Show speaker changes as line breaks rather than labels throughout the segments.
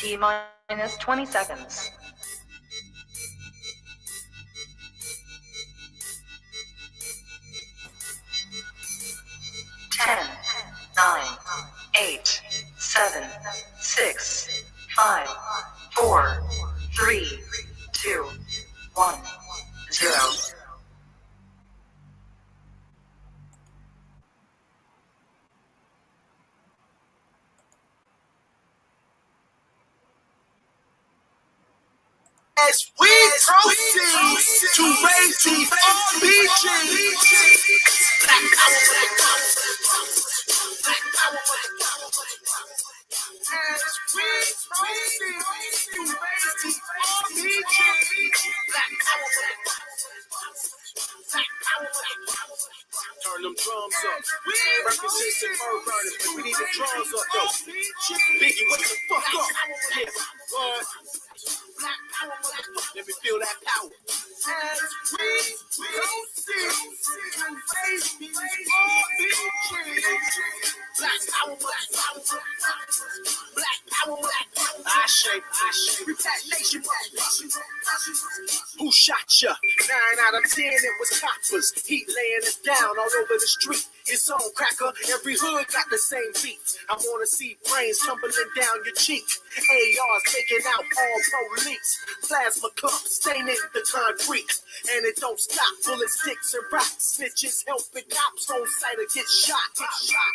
T minus 20 seconds. 10, 9, 8, 7, 6, 5, 4, 3, 2, 1, 0.
As we proceed to raise the RBG, Black Power, Black Power, Black Power, as we proceed to raise the RBG, Black Power, Black Power, turn them drums up. Represent some bird burners, but we need the drums up though. Biggie, wake the fuck up. Yeah, what? Let me feel that power. As we proceed to raise the RBG, Black Power, Black Power, Black Power, Black Power. I shake. We Black Nation. Who shot ya? 9 out of 10, it was coppers. Heat laying us down all over the street. It's on, cracker. Every hood got the same beat. I wanna see brains tumbling down your cheek. ARs taking out all police. Plasma clumps staining the concrete. And it don't stop. Bullet sticks and rocks. Snitches helping cops on sight or get shot.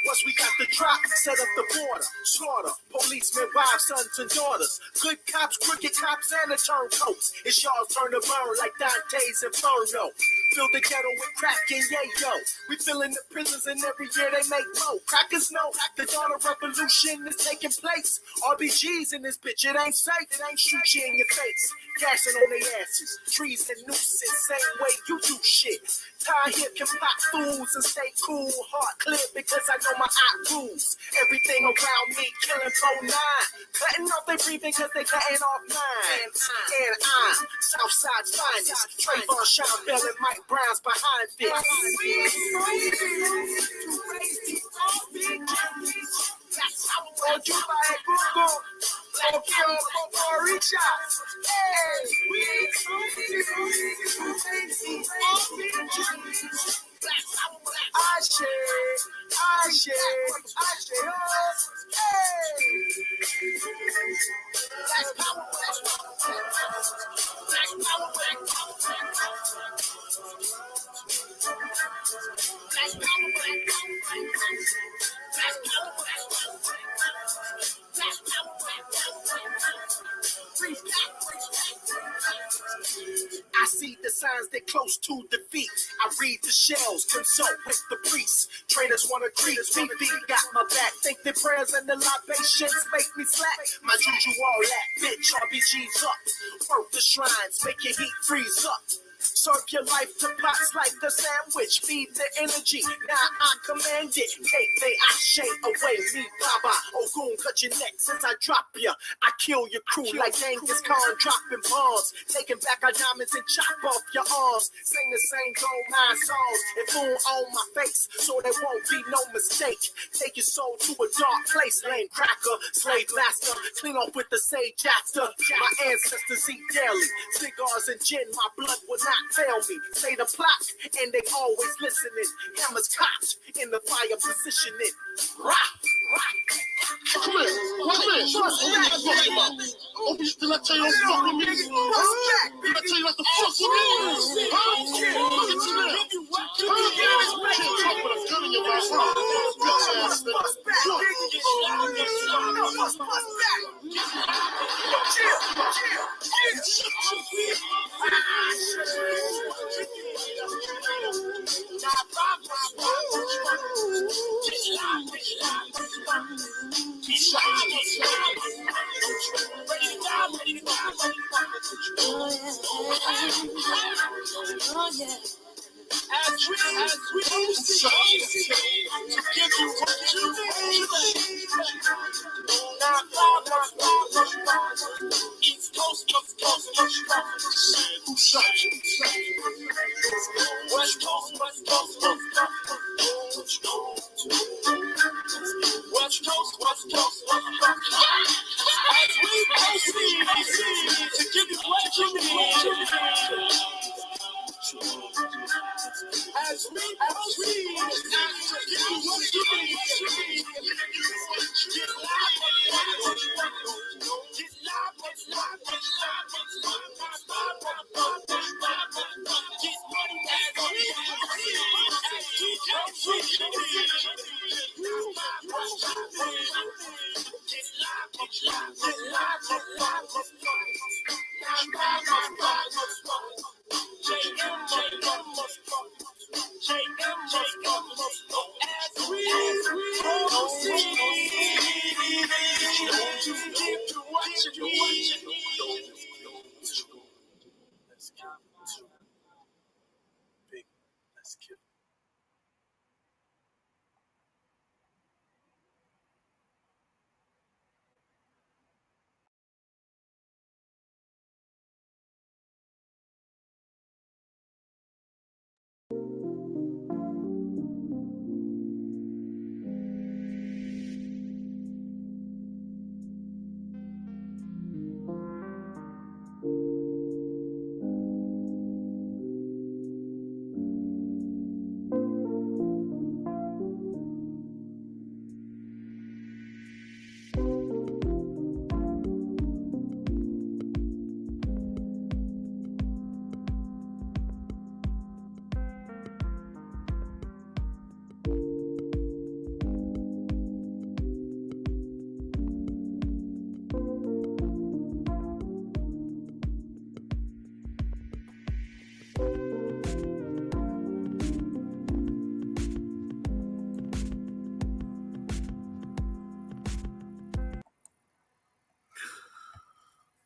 Once we got the drop, set up the border. Slaughter. Policemen, wives, sons, and daughters. Good cops, crooked cops, and the turncoats. It's y'all's turn to burn like Dante's Inferno. Fill the ghetto with crack and yayo. We filling the prisons and every year they make more. Crackers know the dawn of revolution is taking place. RBG's in this bitch, it ain't safe. It ain't shoot you in your face. Gassing on their asses. Trees and nooses, same way you do shit. Tie hip can pop fools and stay cool. Heart clear because I know my eye rules. Everything around me killing 4-9. Cutting off they breathing cause they cutting off 9. And I'm Southside's finest. Trayvon, Sean Bell, and Mike Brown's behind this. That's how we're you by Google. Okay, on Richard. Hey, we I share. Black power, black power, black I see the signs they close to defeat. I read the shells, consult with the priests. Traitors wanna creep, VV got my back. Think the prayers and the libations make me slack. My juju all that, bitch, RBG's up. Work the shrines, make your heat freeze up. Serve your life to pots like the sandwich. Feed the energy, now I command it. Take the ashe away, me Baba. Ogun, cut your neck since I drop ya. I kill your crew like Genghis Khan dropping bombs. Taking back our diamonds and chop off your arms. Sing the same gold mine songs and boom on my face so there won't be no mistake. Take your soul to a dark place, lame cracker, slave master. Clean off with the sage after. My ancestors eat daily. Cigars and gin, my blood will not fail me. Say the plot, and they always listening. Hammers cocked in the fire positioning. Rock.
Come here. What are you talking about? Oh, bitch, did I tell you don't fuck with me? Did I tell you not to fuck with me? Huh? Look at you there. Can't talk with a gun in your mouth. Bitch ass
As we to give you what you need. East Coast, who shot you? West Coast, West Coast. As we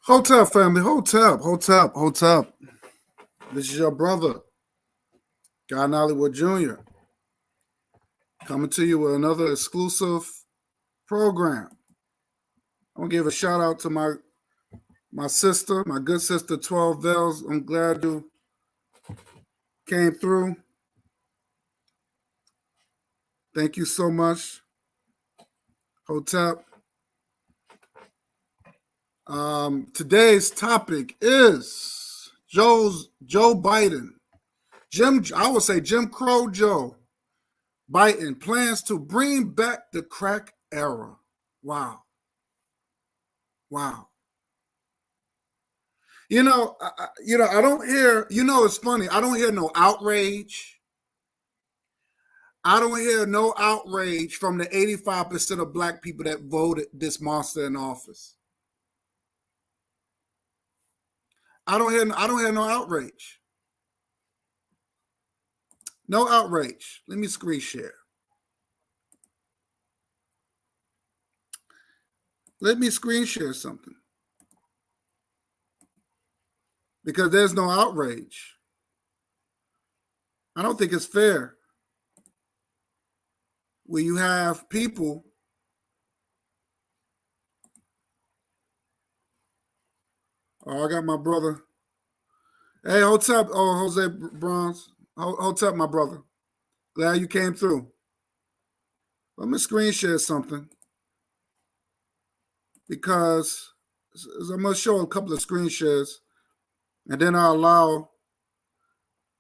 Hold up, family. Hold up. This is your brother, Guy Nollywood Jr., coming to you with another exclusive program. I'm going to give a shout out to my sister, my good sister, 12 Bells. I'm glad you came through. Thank you so much. Hotep. Today's topic is Joe Biden. I would say Jim Crow Joe Biden plans to bring back the crack era. Wow. I don't hear, it's funny. I don't hear no outrage. I don't hear no outrage from the 85% of black people that voted this monster in office. I don't hear no outrage. No outrage. Let me screen share. Let me screen share something. Because there's no outrage. I don't think it's fair when you have people I got my brother. Hey, hold up, Jose Bronze. Hold up, my brother. Glad you came through. Let me screen share something because I'm going to show a couple of screen shares, and then I'll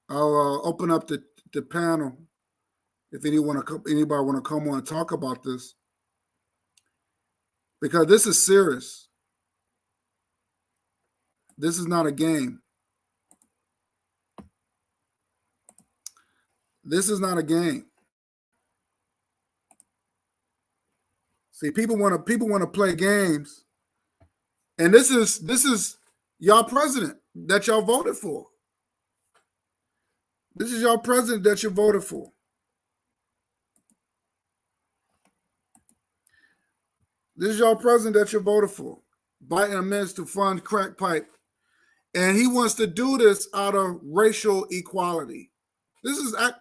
open up the panel if anybody want to come on and talk about this, because this is serious. This is not a game. This is not a game. See, people want to play games, and this is y'all president that y'all voted for. This is y'all president that you voted for. This is y'all president that you voted for. Biden amends to fund crack pipe, and he wants to do this out of racial equality. This is an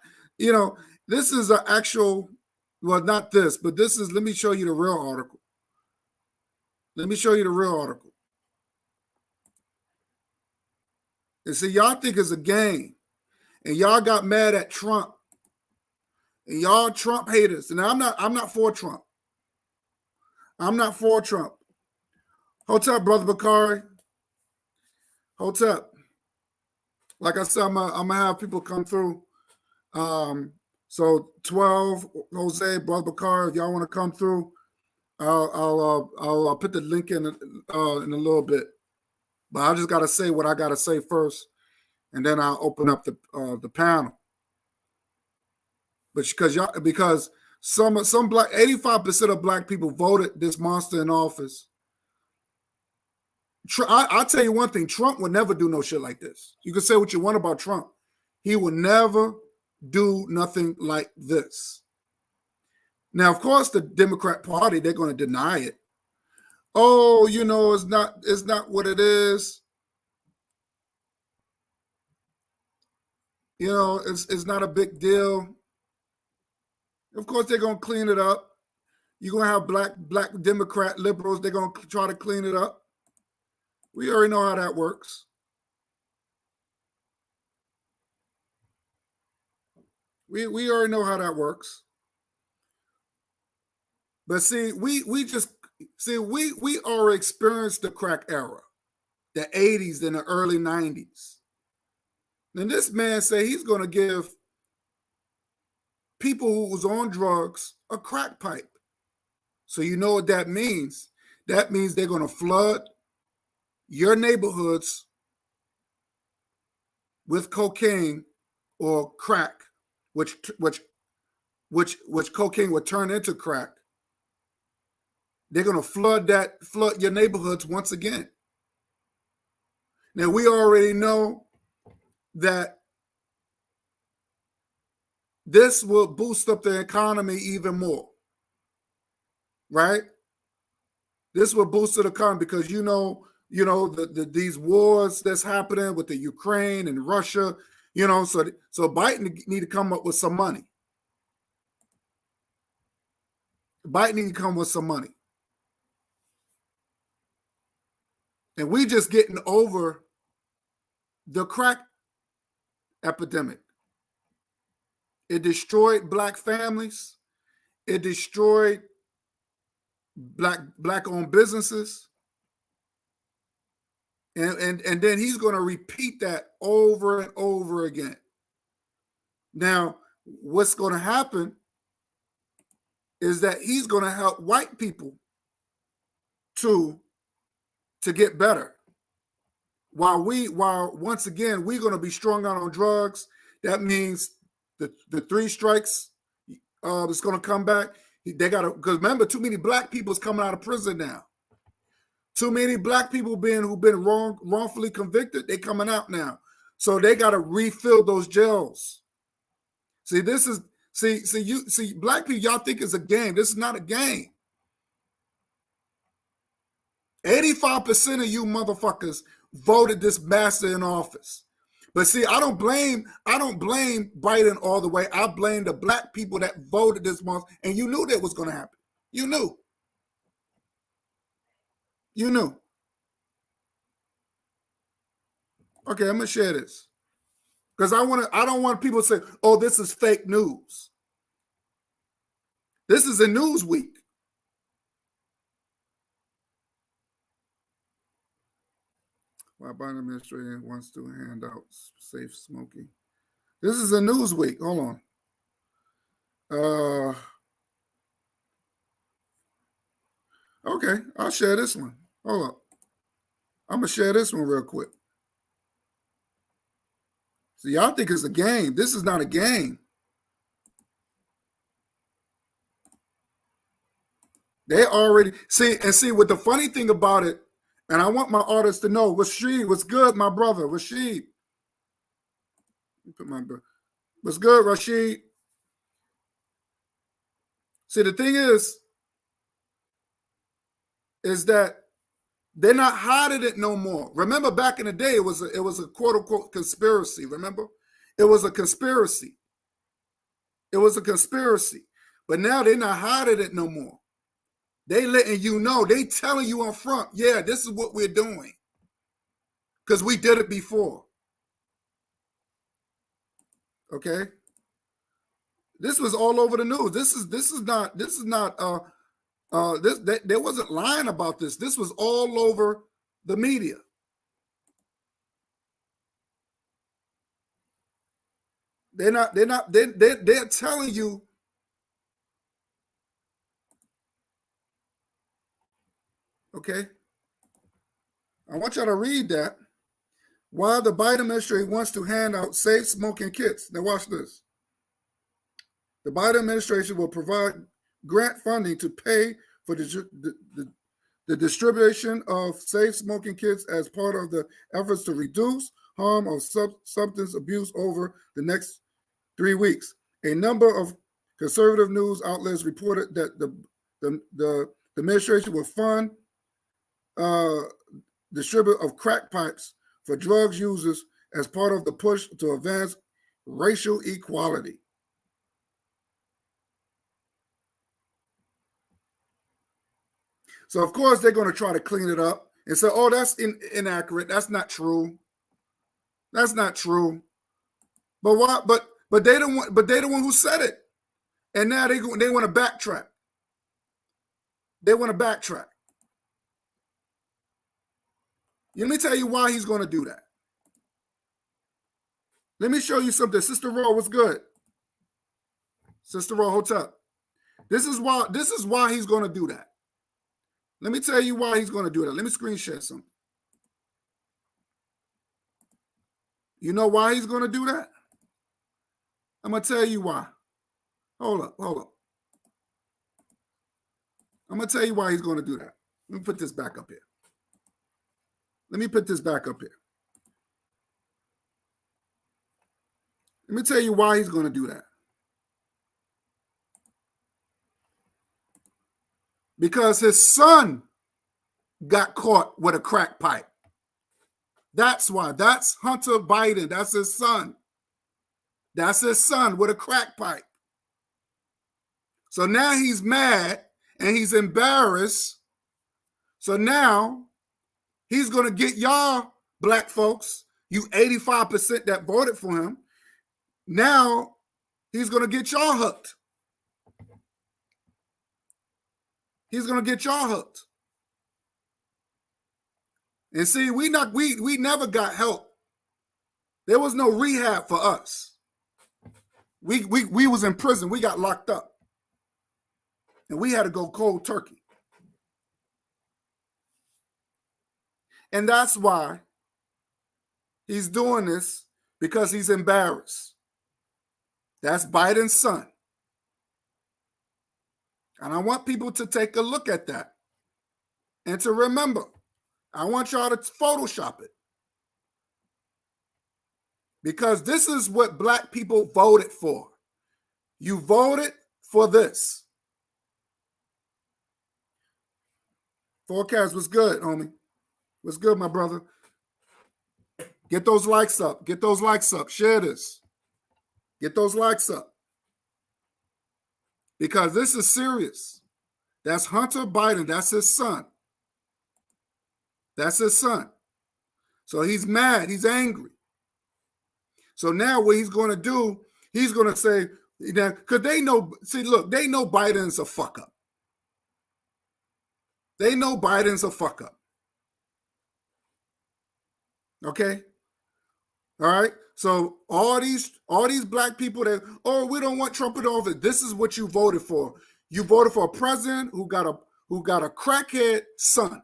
actual. Well, not this, but this is, let me show you the real article. And see, y'all think it's a game. And y'all got mad at Trump. And y'all Trump haters. And I'm not for Trump. I'm not for Trump. Hold up, Brother Bakari. Hold up. Like I said, I'm gonna have people come through. So 12, Jose, Brother Bakari, if y'all want to come through, I'll put the link in a little bit. But I just got to say what I got to say first, and then I'll open up the panel. But because some black 85% of black people voted this monster in office. I'll tell you one thing: Trump would never do no shit like this. You can say what you want about Trump, he would never do nothing like this. Now, of course, the Democrat Party, they're going to deny it. Oh, it's not what it is. It's not a big deal. Of course, they're going to clean it up. You're going to have black Democrat liberals. They're going to try to clean it up. We already know how that works. We already know how that works. But see, we already experienced the crack era, the 80s and the early 90s. And this man say he's going to give people who was on drugs a crack pipe. So you know what that means? That means they're going to flood your neighborhoods with cocaine or crack, which cocaine would turn into crack. They're going to flood your neighborhoods once again. Now, we already know that this will boost up the economy even more, right? This will boost the economy because these wars that's happening with the Ukraine and Russia, so Biden need to come up with some money. Biden need to come with some money. And we just getting over the crack epidemic. It destroyed black families. It destroyed black-owned businesses. And then he's going to repeat that over and over again. Now, what's going to happen is that he's going to help white people to get better. While once again, we're going to be strung out on drugs. That means the three strikes is going to come back. They got to, because remember, too many black people is coming out of prison now. Too many black people who've been wrongfully convicted, they coming out now. So they got to refill those jails. See, black people, y'all think it's a game. This is not a game. 85% of you motherfuckers voted this master in office. But see, I don't blame Biden all the way. I blame the black people that voted this month, and you knew that was going to happen. You knew. You knew. Okay, I'm gonna share this because I don't want people to say, "Oh, this is fake news." This is a news week. While Biden administration wants to hand out safe smoking. This is a news week. Hold on. Okay, I'll share this one. Hold up. I'm going to share this one real quick. So y'all think it's a game. This is not a game. They already see what the funny thing about it, and I want my artists to know, Rashid, what's good, my brother, Rashid. What's good, Rashid? See, the thing is that they're not hiding it no more. Remember, back in the day, it was a quote unquote conspiracy. Remember, it was a conspiracy. It was a conspiracy. But now they're not hiding it no more. They letting you know. They telling you on front, yeah, this is what we're doing. Because we did it before. Okay. This was all over the news. They wasn't lying about this. This was all over the media. They're telling you. Okay. I want y'all to read that. While the Biden administration wants to hand out safe smoking kits. Now watch this. The Biden administration will provide grant funding to pay for the distribution of safe smoking kits as part of the efforts to reduce harm of substance abuse over the next 3 weeks. A number of conservative news outlets reported that the administration will fund distribution of crack pipes for drugs users as part of the push to advance racial equality. So, of course, they're going to try to clean it up and say, oh, that's inaccurate. That's not true. That's not true. But what? But they don't want. But they're the one who said it, and now they want to backtrack. They want to backtrack. Let me tell you why he's going to do that. Let me show you something. Sister Raw, what's good? Sister Raw, hold up. This is why he's going to do that. Let me tell you why he's going to do that. Let me screen share something. You know why he's going to do that? I'm going to tell you why. Hold up. I'm going to tell you why he's going to do that. Let me put this back up here. Let me tell you why he's going to do that. Because his son got caught with a crack pipe. That's why. That's Hunter Biden. That's his son. That's his son with a crack pipe. So now he's mad and he's embarrassed. So now he's going to get y'all black folks, you 85% that voted for him. Now he's going to get y'all hooked. He's going to get y'all hooked. And see, we never got help. There was no rehab for us. We was in prison. We got locked up. And we had to go cold turkey. And that's why he's doing this, because he's embarrassed. That's Biden's son. And I want people to take a look at that and to remember. I want y'all to Photoshop it. Because this is what black people voted for. You voted for this. Forecast was good, homie. What's good, my brother? Get those likes up. Get those likes up. Share this. Get those likes up. Because this is serious. That's Hunter Biden. That's his son. That's his son. So he's mad. He's angry. So now what he's going to do, he's going to say, because they know, see, look, they know Biden's a fuck up. They know Biden's a fuck up. Okay? All right? So all these black people that, oh, we don't want Trump in office. This is what you voted for. You voted for a president who got a crackhead son.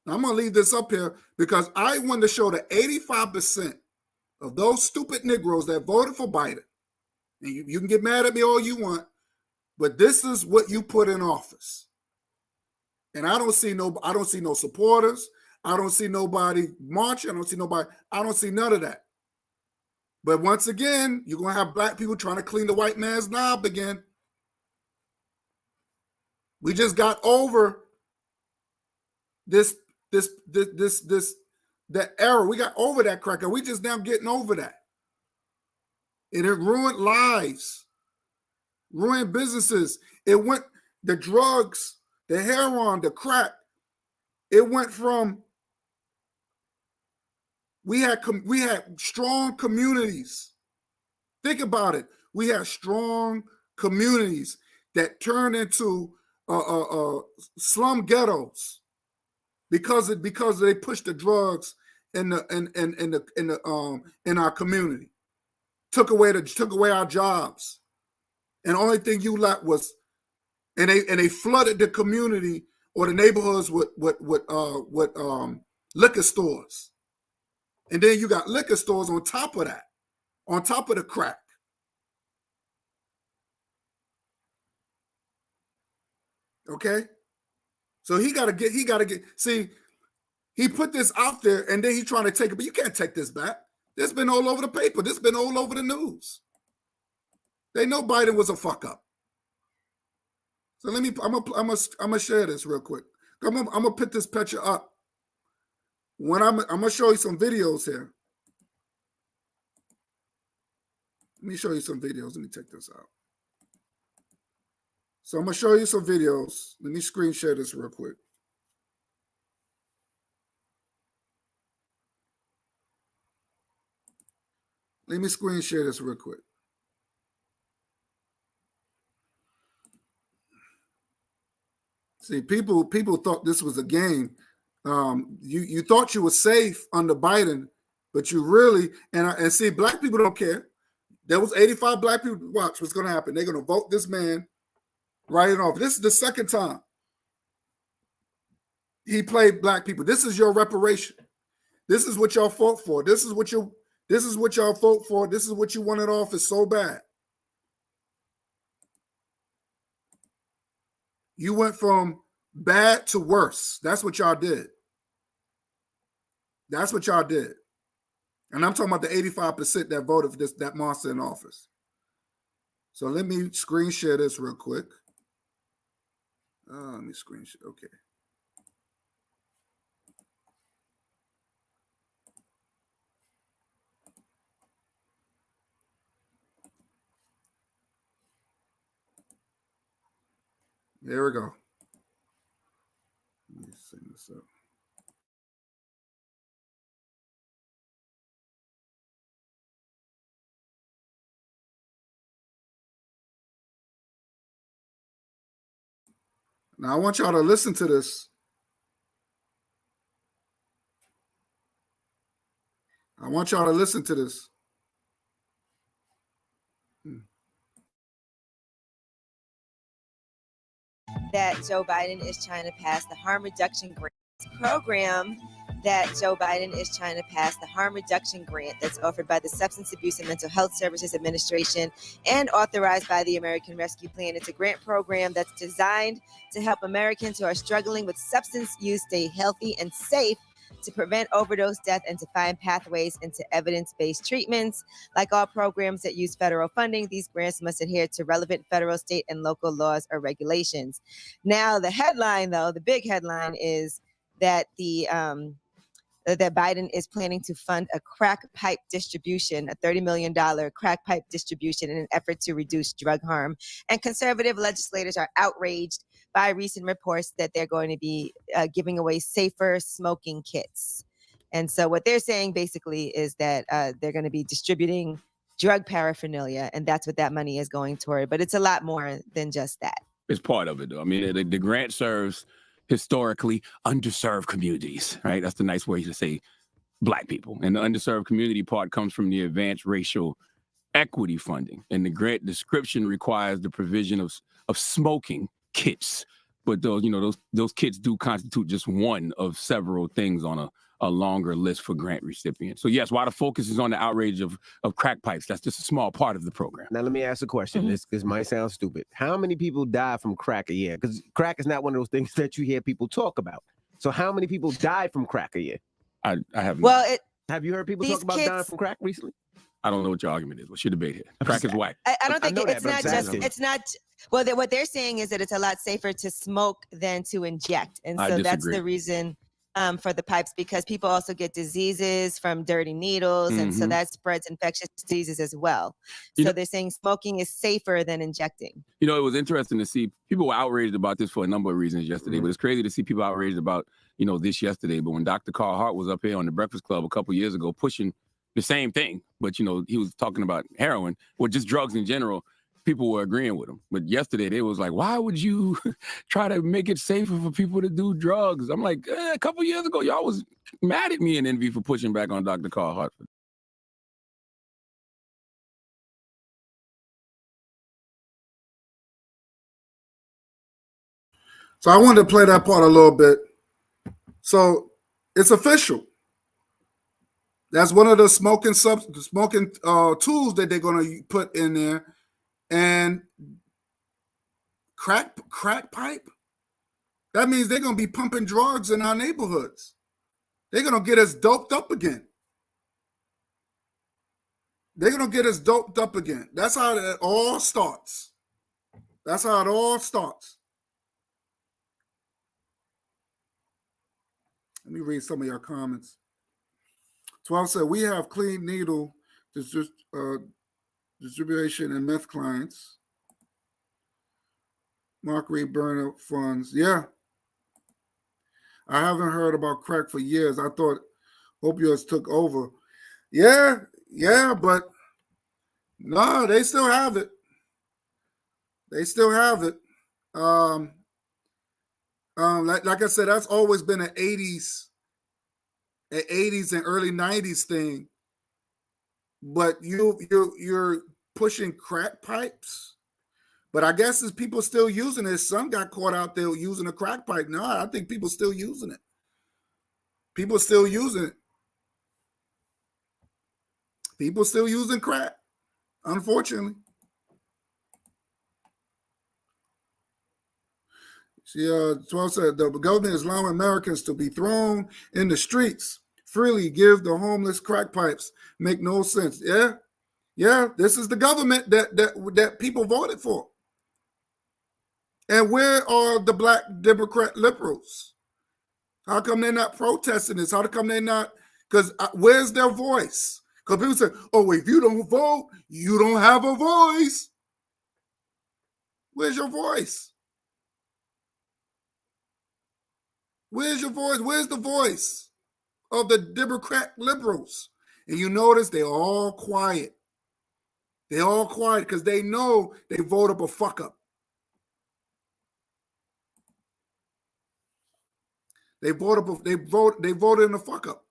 Now, I'm going to leave this up here because I want to show that 85% of those stupid Negroes that voted for Biden, and you can get mad at me all you want, but this is what you put in office. And I don't see no supporters. I don't see nobody marching. I don't see none of that. But once again, you're going to have black people trying to clean the white man's knob again. We just got over that era. We got over that cracker. We just now getting over that. And it ruined lives, ruined businesses. It went, the drugs, the heroin, the crack. It went from, we had strong communities. Think about it. We had strong communities that turned into slum ghettos because they pushed the drugs in our community, took away our jobs, and the only thing you left was, and they flooded the community or the neighborhoods with liquor stores. And then you got liquor stores on top of that, on top of the crack. Okay? So he gotta get, see, he put this out there and then he's trying to take it, but you can't take this back. This been all over the paper. This been all over the news. They know Biden was a fuck up. So I'm gonna share this real quick. I'm gonna put this picture up. When I'm gonna show you some videos here. Let me show you some videos. Let me take this out. So I'm gonna show you some videos. Let me screen share this real quick. Let me screen share this real quick. See, people thought this was a game. You thought you were safe under Biden, but you really, and see, black people don't care. There was 85 black people. Watch what's going to happen. They're going to vote this man right off. This is the second time he played black people. This is your reparation. This is what y'all fought for. This is what y'all fought for. This is what you wanted office so bad. You went from bad to worse. That's what y'all did. That's what y'all did. And I'm talking about the 85% that voted for that monster in office. So let me screen share this real quick. Let me screen share. Okay. There we go. Let me send this up. Now I want y'all to listen to this. I want y'all to listen to this.
That Joe Biden is trying to pass the harm reduction grant program. That Joe Biden is trying to pass the harm reduction grant that's offered by the Substance Abuse and Mental Health Services Administration and authorized by the American Rescue Plan. It's a grant program that's designed to help Americans who are struggling with substance use stay healthy and safe, to prevent overdose death, and to find pathways into evidence-based treatments. Like all programs that use federal funding, these grants must adhere to relevant federal, state, and local laws or regulations. Now, the headline, though, the big headline is that that Biden is planning to fund a crack pipe distribution, a $30 million crack pipe distribution in an effort to reduce drug harm. And conservative legislators are outraged by recent reports that they're going to be giving away safer smoking kits. And so what they're saying basically is that they're going to be distributing drug paraphernalia, and that's what that money is going toward. But it's a lot more than just that.
It's part of it, though. I mean, the grant serves historically underserved communities, right? That's the nice way to say Black people. And the underserved community part comes from the advanced racial equity funding. And the grant description requires the provision of smoking kits. But those kits do constitute just one of several things on a longer list for grant recipients. So yes, while the focus is on the outrage of crack pipes, that's just a small part of the program.
Now let me ask a question. This might sound stupid. How many people die from crack a year? Because crack is not one of those things that you hear people talk about. So how many people die from crack a year?
I have
Well,
have you heard people talk about dying from crack recently?
I don't know what your argument is. What's your debate here? Crack is whack.
I don't think
it's not just,
it's not, well, what they're saying is that it's a lot safer to smoke than to inject. And so that's the reason for the pipes, because people also get diseases from dirty needles. And so that spreads infectious diseases as well. So they're saying smoking is safer than injecting.
It was interesting to see people were outraged about this for a number of reasons yesterday, but it's crazy to see people outraged about, this yesterday. But when Dr. Carl Hart was up here on the Breakfast Club a couple years ago pushing the same thing, but he was talking about heroin or just drugs in general, people were agreeing with him. But yesterday they was like, why would you try to make it safer for people to do drugs? I'm like, a couple years ago, y'all was mad at me and Envy for pushing back on Dr. Carl Hart.
So I wanted to play that part a little bit. So it's official. That's one of the smoking tools that they're going to put in there. And crack pipe. That means they're going to be pumping drugs in our neighborhoods. They're going to get us doped up again. They're going to get us doped up again. That's how it all starts. That's how it all starts. Let me read some of your comments. 12 said, we have clean needle distribution and meth clients. Mark Reed burn up funds. Yeah. I haven't heard about crack for years. I thought opioids took over. Yeah, but no, they still have it. They still have it. Like I said, that's always been an 80s and early 90s thing. But you're pushing crack pipes. But I guess as people still using it, some got caught out there using a crack pipe. No, I think people still using it. People still using it. People still using crack, unfortunately. See, 12 said, the government is allowing Americans to be thrown in the streets, freely give the homeless crack pipes. Make no sense. Yeah, this is the government that people voted for. And where are the black Democrat liberals? How come they're not protesting this? How come they're not? Because where's their voice? Because people say, oh, if you don't vote, you don't have a voice. Where's your voice? Where's your voice? Where's the voice of the Democrat liberals? And you notice they're all quiet. They're all quiet because they know they vote up a fuck up. They voted in a fuck up.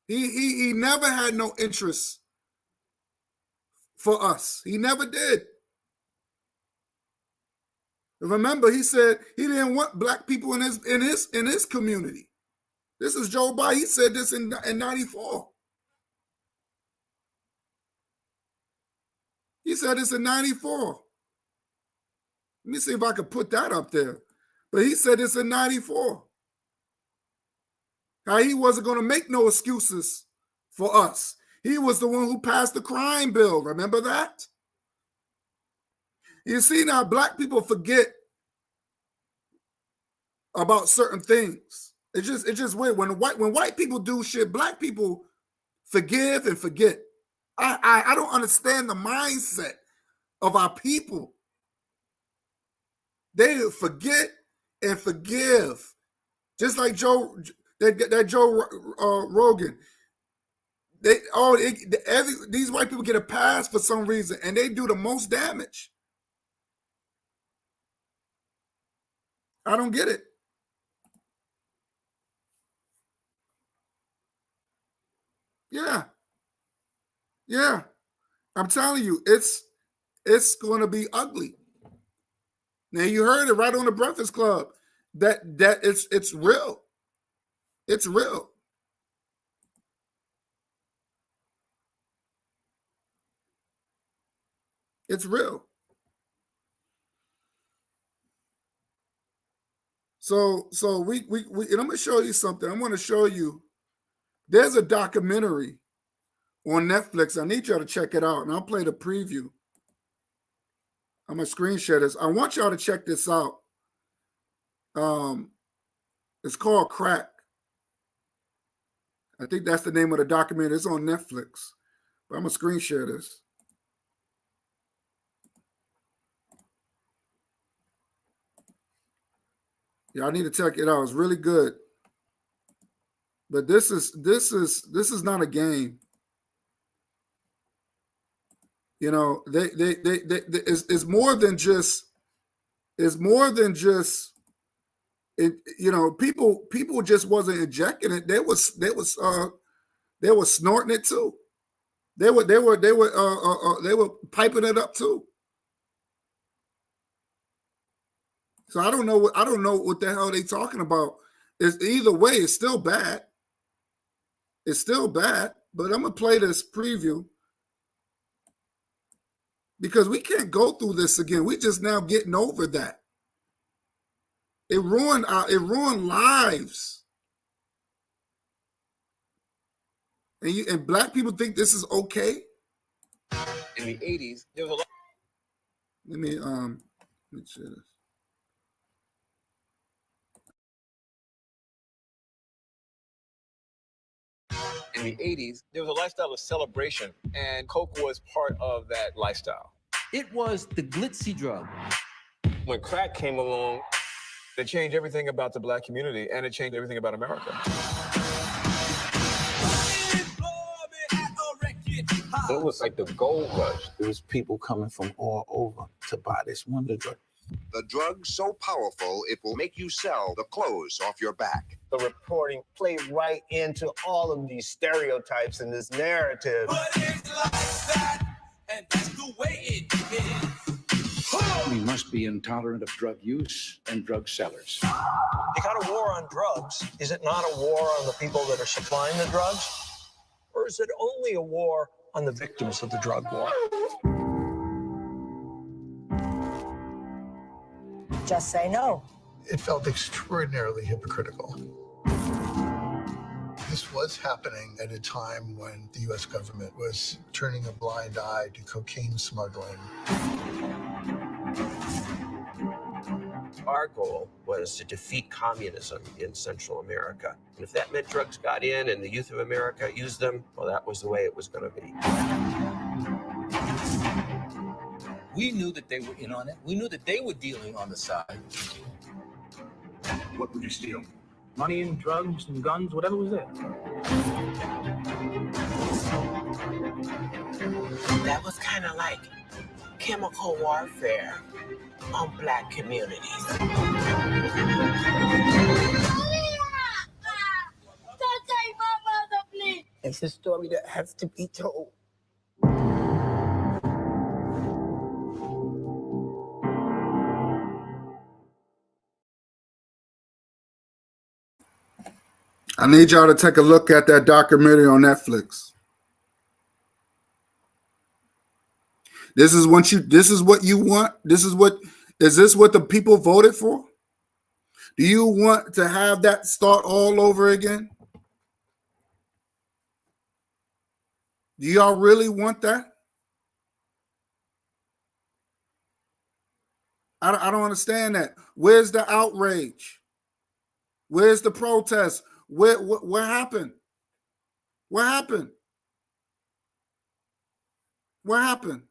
He never had no interest for us. He never did. Remember, he said he didn't want black people in his community. This is Joe Biden. He said this in 94. He said this in 94. Let me see if I could put that up there. But he said this in 94. How he wasn't going to make no excuses for us. He was the one who passed the crime bill. Remember that? You see, now black people forget about certain things. It's just weird. When white people do shit, black people forgive and forget. I don't understand the mindset of our people. They forget and forgive, just like Joe Rogan. These white people get a pass for some reason, and they do the most damage. I don't get it. Yeah. I'm telling you, it's going to be ugly. Now you heard it right on the Breakfast Club that it's real. It's real. It's real. So we and I'm gonna show you something. I want to show you. There's a documentary on Netflix. I need y'all to check it out, and I'll play the preview. I'm gonna screen share this. I want y'all to check this out. It's called Crack. I think that's the name of the documentary. It's on Netflix. But I'm gonna screen share this. Y'all need to check it out. It's really good. But this is not a game. You know, it's more than just. It's more than just. It, you know, people just wasn't injecting it. They was snorting it too. They were piping it up too. So I don't know what the hell they talking about. It's either way, it's still bad. It's still bad, but I'm gonna play this preview because we can't go through this again. We just now getting over that. It ruined lives. And black people think this is okay.
In the 80s, there was a lot.
Let me share this.
In the 80s, there was a lifestyle of celebration, and Coke was part of that lifestyle.
It was the glitzy drug.
When crack came along, it changed everything about the black community, and it changed everything about America. It was like the gold rush.
There was people coming from all over to buy this wonder drug.
The drug so powerful, it will make you sell the clothes off your back.
The reporting played right into all of these stereotypes and this narrative.
But it's like that, and that's the way it is.
We must be intolerant of drug use and drug sellers.
The kind of war on drugs, is it not a war on the people that are supplying the drugs? Or is it only a war on the victims of the drug war?
Just say no.
It felt extraordinarily hypocritical. This was happening at a time when the U.S. government was turning a blind eye to cocaine smuggling.
Our goal was to defeat communism in Central America. And if that meant drugs got in and the youth of America used them, well, that was the way it was going to be.
We knew that they were in on it. We knew that they were dealing on the side.
What would you steal?
Money and drugs and guns, whatever was there.
That was kind of like chemical warfare on black communities. It's a story that has to be told.
I need y'all to take a look at that documentary on Netflix. This is what you want? Is this what the people voted for? Do you want to have that start all over again? Do y'all really want that? I don't understand that. Where's the outrage? Where's the protest? What happened? What happened? What happened?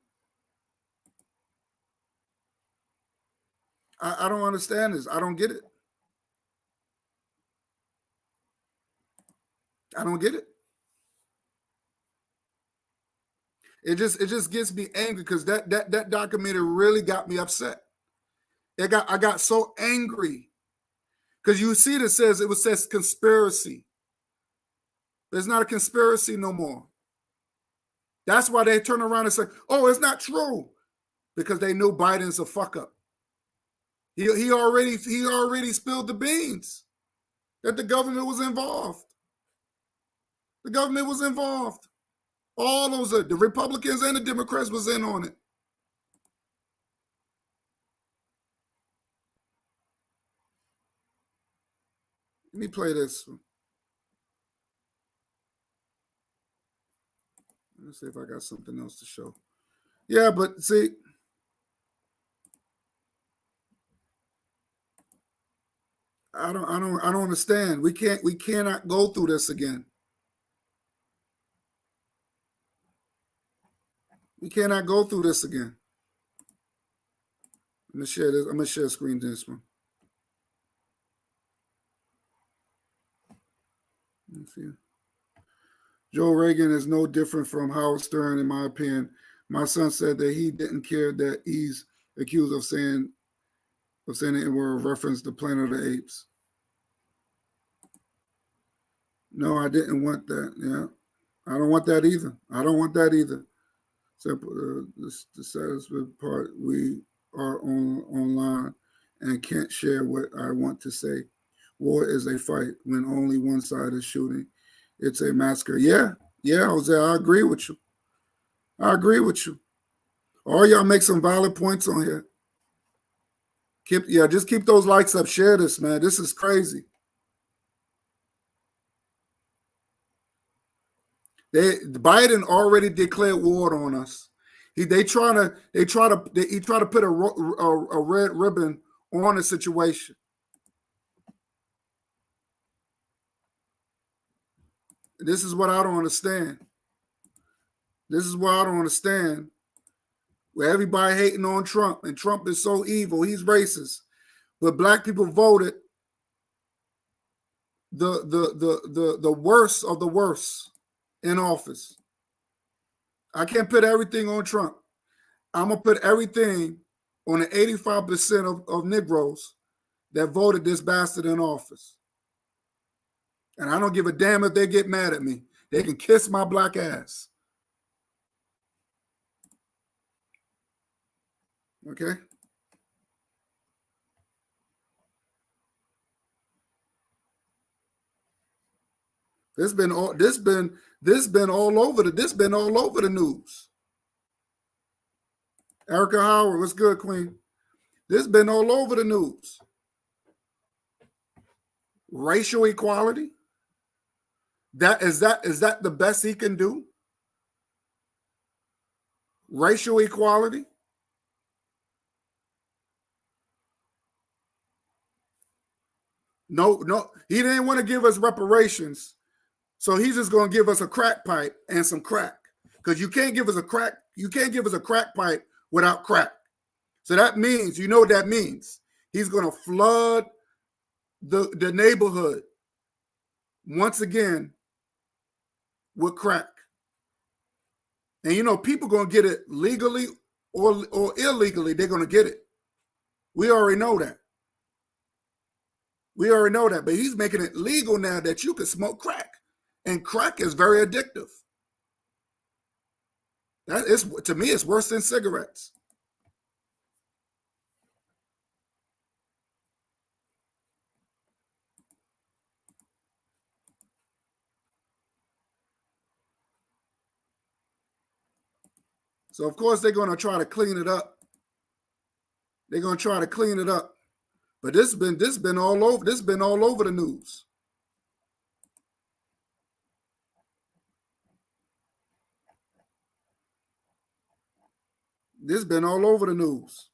I don't understand this. I don't get it. I don't get it. It just gets me angry because that documentary really got me upset. I got so angry because you see it says conspiracy. There's not a conspiracy no more. That's why they turn around and say, "Oh, it's not true," because they knew Biden's a fuck up. He already spilled the beans that the government was involved. The government was involved. All those, the Republicans and the Democrats was in on it. Let me play this. Let me see if I got something else to show. Yeah, but see, I don't understand. We cannot go through this again. We cannot go through this again. I'm gonna share this. I'm gonna share screen this one. Let's see. Joe Reagan is no different from Howard Stern, in my opinion. My son said that he didn't care that he's accused of saying it were a reference to Planet of the Apes. No, I didn't want that. Yeah, I don't want that either. I don't want that either. Simple. The saddest part, we are online and can't share what I want to say. War is a fight when only one side is shooting. It's a massacre. Yeah, Jose, I agree with you. I agree with you. All y'all make some valid points on here. Just keep those likes up. Share this, man. This is crazy. Biden already declared war on us. He try to put a red ribbon on the situation. This is what I don't understand. This is what I don't understand. Where everybody hating on Trump, and Trump is so evil, he's racist. But black people voted the worst of the worst in office. I can't put everything on Trump. I'm gonna put everything on the 85% of Negroes that voted this bastard in office. And I don't give a damn if they get mad at me. They can kiss my black ass. Okay? This been all over the news. Erica Howard, what's good, Queen? This been all over the news. Racial equality. Is that the best he can do? Racial equality. No, he didn't want to give us reparations. So he's just going to give us a crack pipe and some crack. Because you can't give us a crack pipe without crack. So that means, you know what that means? He's going to flood the neighborhood once again with crack. And you know, people going to get it legally or illegally, they're going to get it. We already know that. But he's making it legal now that you can smoke crack. And crack is very addictive. To me, it's worse than cigarettes. So of course they're going to try to clean it up. But this been all over the news. This been all over the news.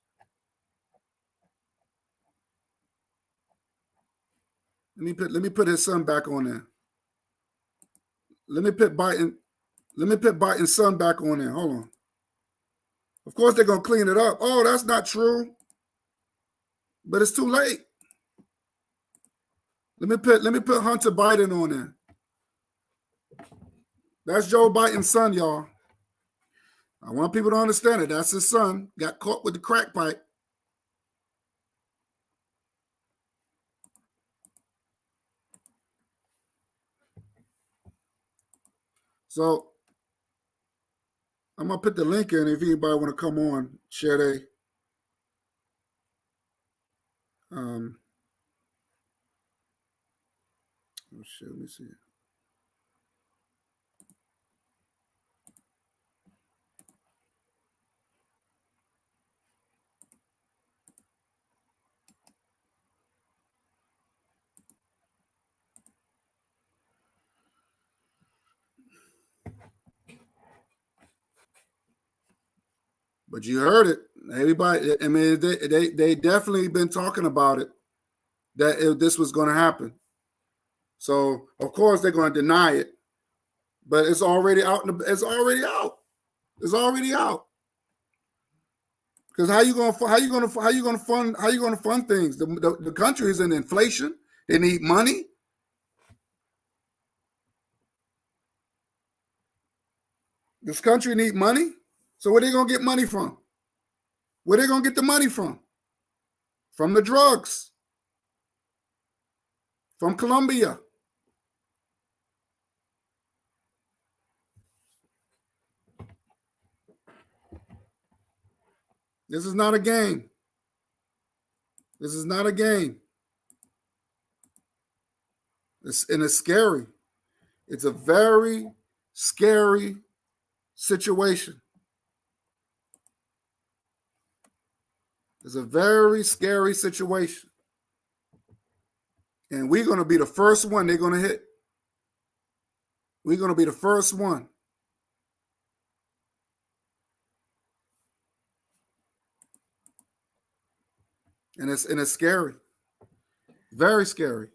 Let me put his son back on there. Let me put Biden's son back on there. Hold on. Of course they're gonna clean it up. Oh, that's not true. But it's too late. Let me put Hunter Biden on there. That's Joe Biden's son, y'all. I want people to understand it. That's his son. Got caught with the crack pipe. So I'm gonna put the link in if anybody want to come on, share they. Oh shit, let me see. But you heard it. Everybody, I mean, they definitely been talking about it, that this was going to happen. So of course they're going to deny it, but it's already out. It's already out. Because how you gonna fund things? The country is in inflation. They need money. This country need money. So where they gonna get money from? Where they gonna get the money from? From the drugs. From Colombia. This is not a game. This is not a game. It's scary. It's a very scary situation. It's a very scary situation. And we're going to be the first one they're going to hit. We're going to be the first one. And it's scary. Very scary.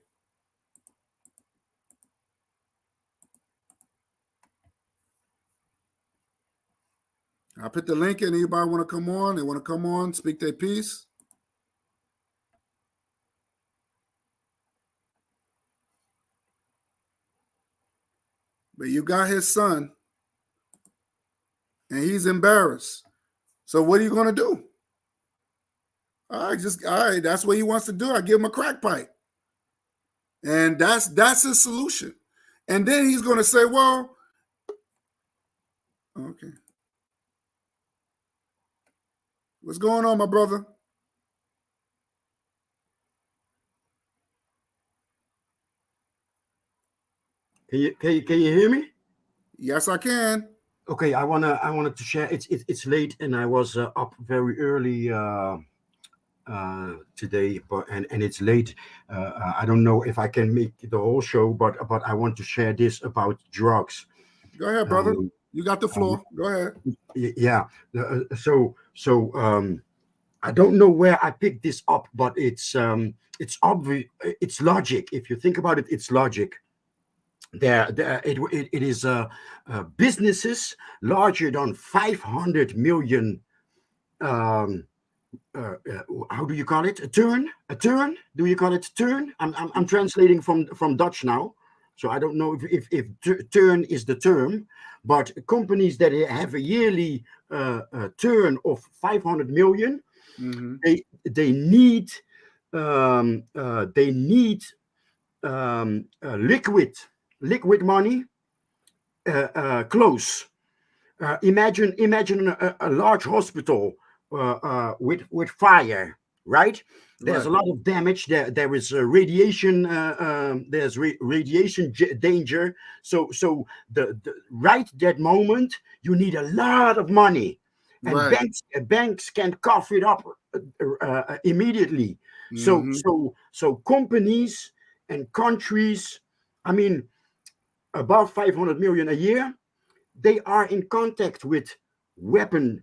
I put the link in. Anybody want to come on? They want to come on, speak their piece. But you got his son, and he's embarrassed. So what are you going to do? All right, that's what he wants to do. I give him a crack pipe. And that's his solution. And then he's going to say, well, okay. What's going on, my brother?
Can you hear me?
Yes, I can.
Okay, I wanted to share. It's late, and I was up very early today, and it's late. I don't know if I can make the whole show, but I want to share this about drugs.
Go ahead, brother. You got the floor. Go ahead.
Yeah. So I don't know where I picked this up, but it's obvious. It's logic. If you think about it, it's logic. It is businesses larger than 500 million. How do you call it? A turn? Do you call it turn? I'm translating from Dutch now, so I don't know if turn is the term. But companies that have a yearly turn of 500 million,
mm-hmm.
they need liquid money close. Imagine a large hospital with fire, right? There's a lot of damage. There is radiation. There's radiation danger. So the right that moment you need a lot of money, and banks can cough it up immediately.
Mm-hmm.
So companies and countries, I mean, above 500 million a year, they are in contact with weapon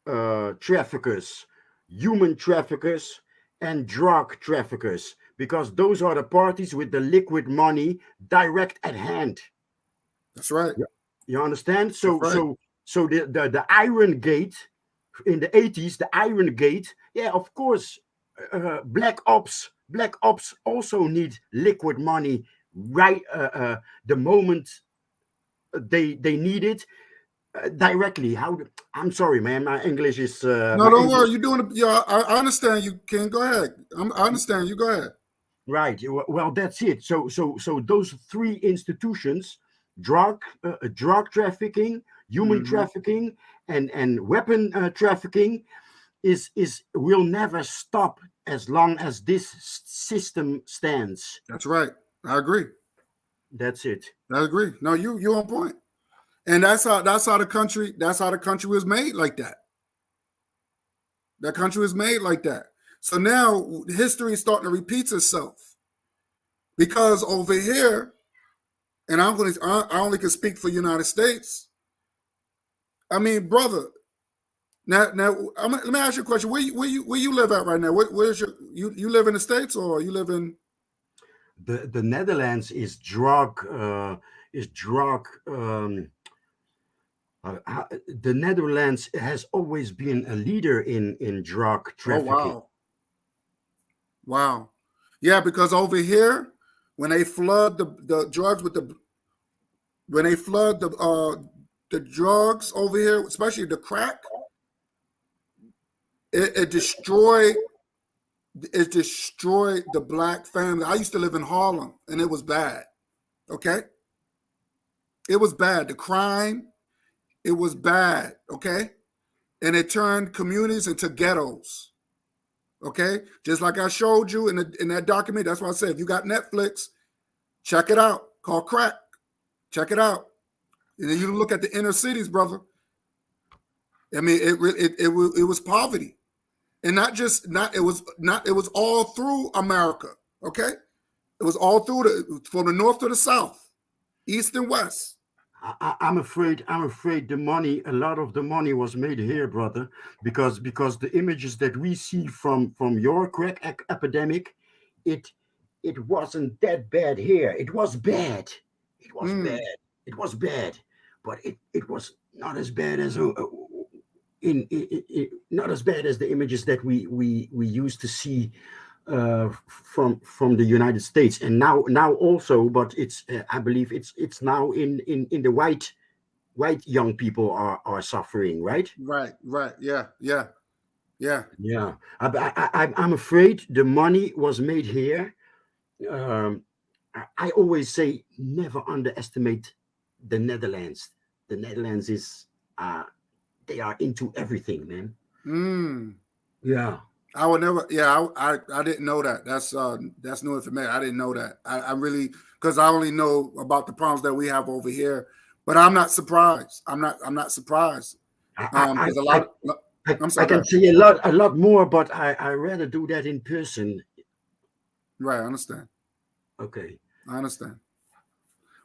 traffickers, human traffickers, and drug traffickers, because those are the parties with the liquid money direct at hand.
That's right.
You understand? So the Iron Gate in the 80s, the Iron Gate, yeah, of course, Black Ops also need liquid money right the moment they need it directly. I'm sorry, man, my English is
no, don't worry, you're doing it. Yeah, I understand you, Ken. Go ahead. I understand you. Go ahead.
Right. Well, that's it. So those three institutions, drug trafficking, human trafficking, and weapon trafficking, will never stop as long as this system stands.
That's right. I agree.
That's it.
I agree. No, you're on point. And that's how the country was made like that. That country was made like that. So now history is starting to repeat itself. Because over here, and I only can speak for the United States. I mean, brother, now let me ask you a question. Where you live at right now? Where's you live in the States, or you live in
the Netherlands? Is drug the Netherlands has always been a leader in drug trafficking.
Oh, wow. Yeah, because over here, when they flood the drugs with the drugs over here, especially the crack, it destroyed the black family. I used to live in Harlem, and it was bad. Okay, it was bad. The crime, it was bad. Okay, and it turned communities into ghettos. Okay, just like I showed you in that document. That's why I said if you got Netflix, check it out. Called Crack. Check it out. And then you look at the inner cities, brother. I mean, it was poverty, and it was all through America. Okay, it was all through from the north to the south, east and west.
I'm afraid a lot of the money was made here, brother, because the images that we see from your crack epidemic, it wasn't that bad here. It was bad. It was bad. It was bad, but it was not as bad as not as bad as the images that we used to see from the United States, and now also, but it's I believe it's now in the white young people are suffering, right?
Right. Yeah.
I'm afraid the money was made here. I always say never underestimate the Netherlands. The Netherlands is they are into everything, man. Yeah.
I would never. Yeah, I didn't know that. That's new information. I didn't know that. I really, because I only know about the problems that we have over here. But I'm not surprised. I'm not surprised. Because a lot. I'm sorry.
I can say a lot more, but I rather do that in person.
Right. I understand.
Okay.
I understand.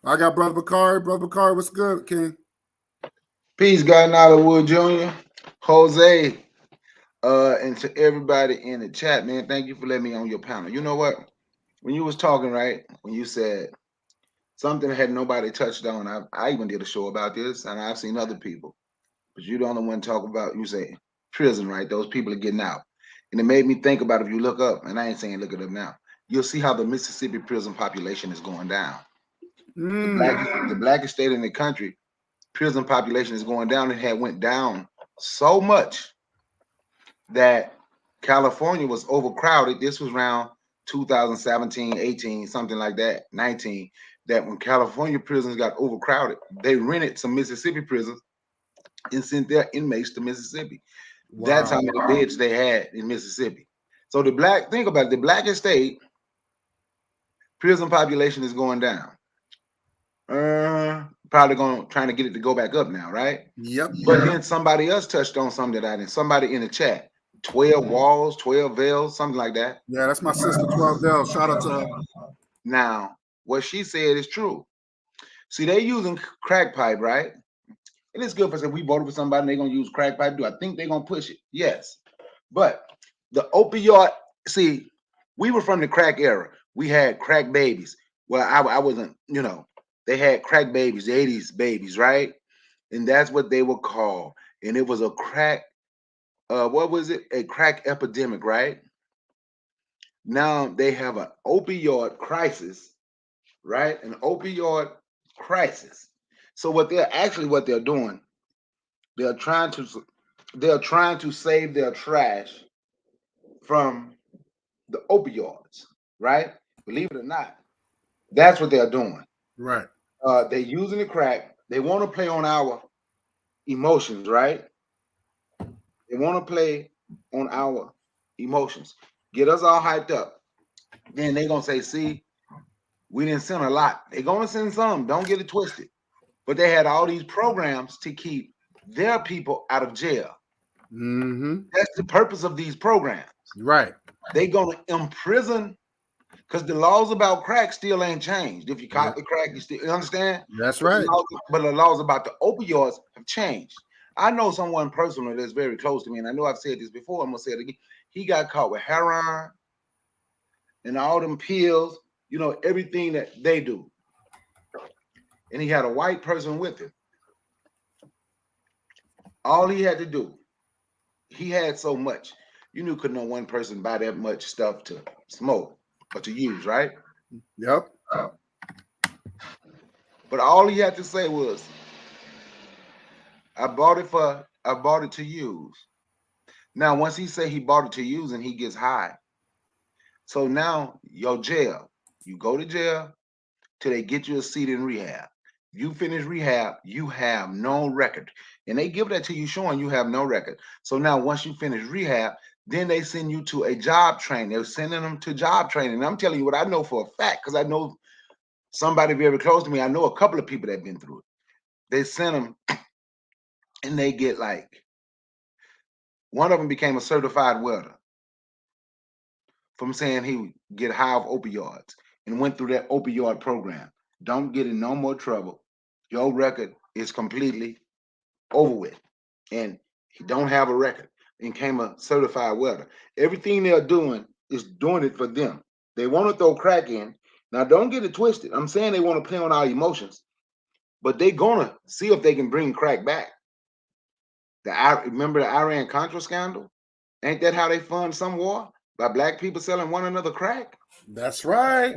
I got Brother Bakari. Brother Bakari, what's good, King?
Peace, God Hollywood Jr., Jose, and to everybody in the chat, man. Thank you for letting me on your panel. You know what? When you was talking, right, when you said something that had nobody touched on, I even did a show about this, and I've seen other people, but you're the only one talk about, you say prison, right? Those people are getting out. And it made me think about, if you look up, and I ain't saying look it up now, you'll see how the Mississippi prison population is going down. The blackest state in the country, prison population is going down. It had went down so much that California was overcrowded. This was around 2017, 18, something like that, 19, that when California prisons got overcrowded, they rented some Mississippi prisons and sent their inmates to Mississippi. Wow. That's how many beds they had in Mississippi. So think about it, the blackest state, prison population is going down. Probably trying to get it to go back up now, right?
Yep.
But then somebody else touched on something that I didn't. Somebody in the chat, 12 walls, 12 veils, something like that.
Yeah, that's my sister, 12 veils. Shout out to her.
Now, what she said is true. See, they using crack pipe, right? And it's good for say we voted for somebody and they're gonna use crack pipe. Do I think they're gonna push it? Yes. But the opioid, see, we were from the crack era. We had crack babies. Well, I wasn't, they had crack babies, the 80s babies, right? And that's what they were called. And it was a crack, what was it? A crack epidemic, right? Now they have an opioid crisis, right? An opioid crisis. So what they're doing, they're trying to save their trash from the opioids, right? Believe it or not, that's what they're doing.
Right.
They're using the crack. They want to play on our emotions, right? They want to play on our emotions, get us all hyped up. Then they're going to say, see, we didn't send a lot. They're going to send some. Don't get it twisted. But they had all these programs to keep their people out of jail.
Mm-hmm.
That's the purpose of these programs.
Right.
They're going to imprison, because the laws about crack still ain't changed. If you caught the crack, you understand?
That's right.
But the laws about the opioids have changed. I know someone personally that's very close to me, and I know I've said this before, I'm going to say it again. He got caught with heroin and all them pills, everything that they do. And he had a white person with him. All he had to do, he had so much. You knew could no one person buy that much stuff to smoke or to use, right?
Yep.
But all he had to say was, I bought it to use. Now, once he say he bought it to use and he gets high, so now your jail, you go to jail till they get you a seat in rehab. You finish rehab, you have no record. And they give that to you showing you have no record. So now once you finish rehab, Then they send you to a job training. They're sending them to job training. And I'm telling you what I know for a fact, because I know somebody very close to me. I know a couple of people that have been through it. They sent them and they get like, one of them became a certified welder from saying he would get high of opioids and went through that opioid program. Don't get in no more trouble. Your record is completely over with. And he don't have a record and became a certified welder. Everything they're doing is doing it for them. They want to throw crack in. Now, don't get it twisted. I'm saying they want to play on our emotions, but they're going to see if they can bring crack back. Remember the Iran-Contra scandal? Ain't that how they fund some war? By black people selling one another crack?
That's right.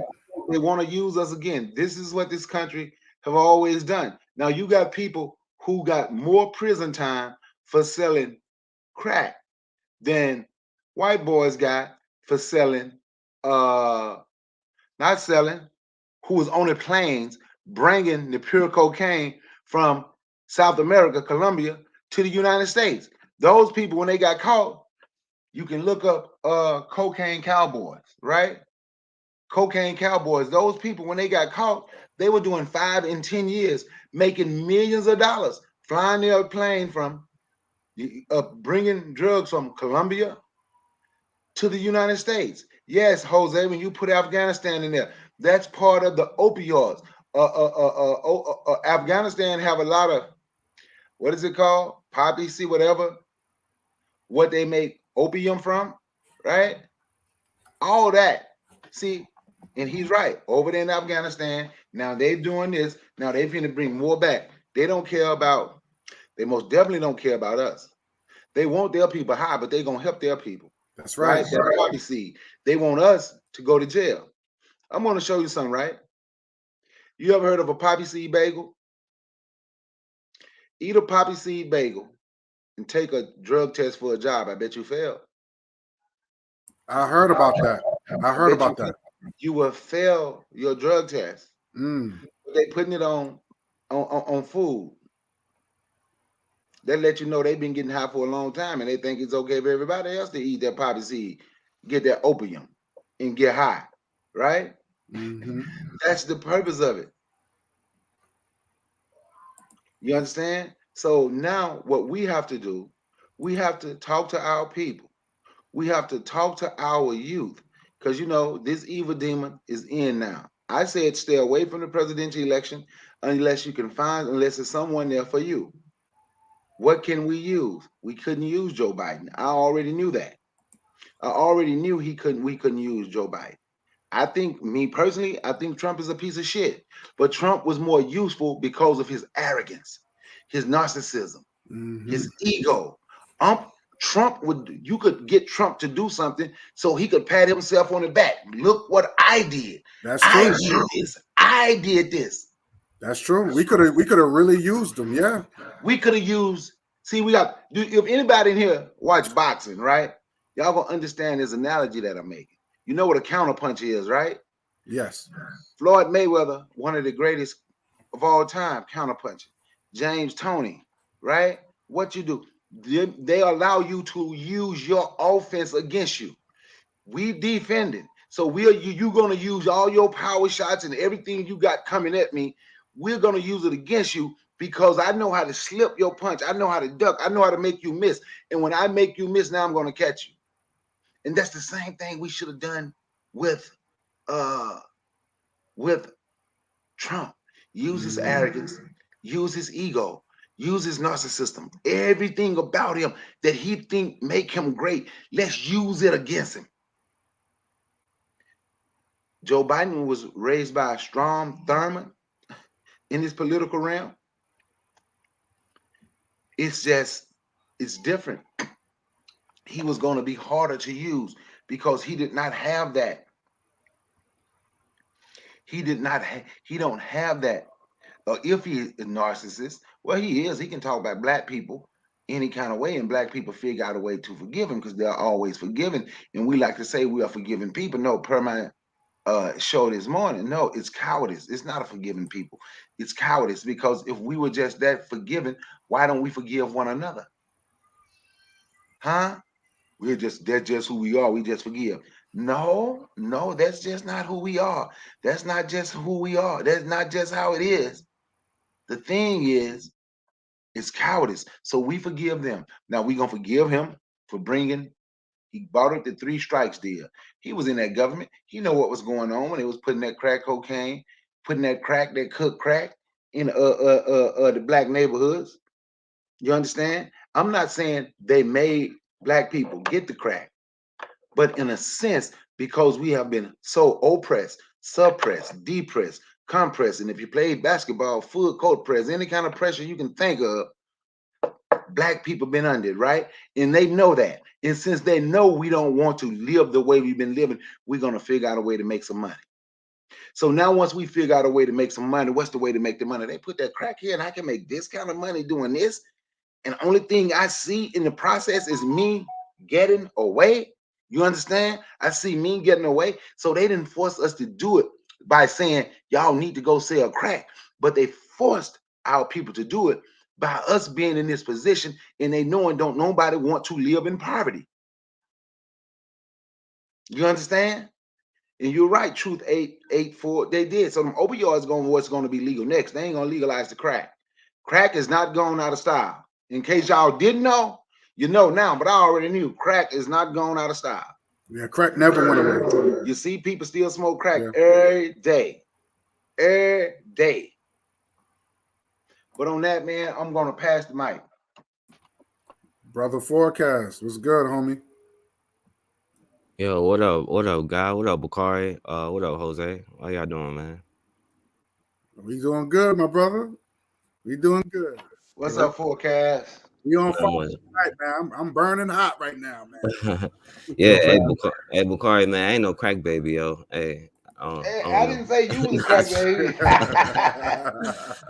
They want to use us again. This is what this country have always done. Now you got people who got more prison time for selling crack than white boys got for selling, not selling, who was on the planes bringing the pure cocaine from South America, Colombia, to the United States. Those people, when they got caught, you can look up cocaine cowboys, right? Cocaine cowboys. Those people, when they got caught, they were doing 5 and 10 years, making millions of dollars, flying their plane from bringing drugs from Colombia to the United States. Yes, Jose, when you put Afghanistan in there, that's part of the opioids. Afghanistan have a lot of, what is it called? Poppy seed, whatever. What they make opium from, right? All that. See, and he's right. Over there in Afghanistan, now they're doing this. Now they're going to bring more back. They don't care about, they most definitely don't care about us. They want their people high, but they're going to help their people.
That's right.
That's poppy seed. They want us to go to jail. I'm going to show you something, right? You ever heard of a poppy seed bagel? Eat a poppy seed bagel and take a drug test for a job. I bet you fail.
I heard about that. I heard about that.
You will fail your drug test. They putting it on food. They let you know they've been getting high for a long time, and they think it's okay for everybody else to eat that poppy seed, get that opium, and get high, right? That's the purpose of it. You understand? So now what we have to do, we have to talk to our people. We have to talk to our youth, because, you know, this evil demon is in now. I said stay away from the presidential election unless there's someone there for you. What can we use? We couldn't use Joe Biden. I already knew that. I already knew we couldn't use Joe Biden. I think, me personally, I think Trump is a piece of shit. But Trump was more useful because of his arrogance, his narcissism, his ego. You could get Trump to do something so he could pat himself on the back. Look what I did.
That's true.
I did this.
That's true. We could have really used them. Yeah.
We could have used. See, if anybody in here watch boxing, right? Y'all gonna understand this analogy that I'm making. You know what a counterpunch is, right?
Yes.
Floyd Mayweather, one of the greatest of all time, counterpunching. James Toney, right? What you do? They allow you to use your offense against you. We defending. So you're going to use all your power shots and everything you got coming at me. We're going to use it against you because I know how to slip your punch. I know how to duck. I know how to make you miss. And when I make you miss, now I'm going to catch you. And that's the same thing we should have done with Trump. Use his arrogance, use his ego, use his narcissism, everything about him that he think make him great. Let's use it against him. Joe Biden was raised by a Strom Thurmond in his political realm. It's different. He was going to be harder to use because he did not have that. He don't have that. If he is a narcissist, well, he is. He can talk about black people any kind of way, and black people figure out a way to forgive him because they're always forgiven. And we like to say we are forgiving people. No, per my show this morning, no, it's cowardice. It's not a forgiving people. It's cowardice, because if we were just that forgiving, why don't we forgive one another? Huh? That's just who we are. We just forgive. No, that's just not who we are. That's not just who we are. That's not just how it is. The thing is, it's cowardice. So we forgive them. Now we're gonna forgive him for he bought up the 3 strikes deal. He was in that government. He know what was going on when they was putting that crack cocaine, putting that cooked crack in the black neighborhoods. You understand? I'm not saying they made black people get the crack, but in a sense, because we have been so oppressed, suppressed, depressed, compressed, and if you play basketball, full court press, any kind of pressure you can think of, black people been under it, right? And they know that. And since they know we don't want to live the way we've been living, we're going to figure out a way to make some money. So now once we figure out a way to make some money, what's the way to make the money? They put that crack here and I can make this kind of money doing this. And the only thing I see in the process is me getting away. You understand? I see me getting away. So they didn't force us to do it by saying, y'all need to go sell crack. But they forced our people to do it by us being in this position, and they knowing don't nobody want to live in poverty. You understand? And you're right, Truth 884, they did. So them opioids what's going to be legal next. They ain't going to legalize the crack. Crack is not going out of style. In case y'all didn't know, you know now, but I already knew crack is not going out of style.
Yeah, crack never went away.
You see people still smoke crack every day. Every day. But on that, man, I'm going to pass the mic.
Brother Forecast, what's good, homie?
Yo, what up, guy? What up, Bakari? What up, Jose? How y'all doing, man?
We doing good, my brother. We doing good.
What's up, Forecast?
We on fire tonight, man. I'm burning hot right now, man.
Yeah, hey, Bakari, man, I ain't no crack baby, yo. Hey.
I didn't say you was a crack baby.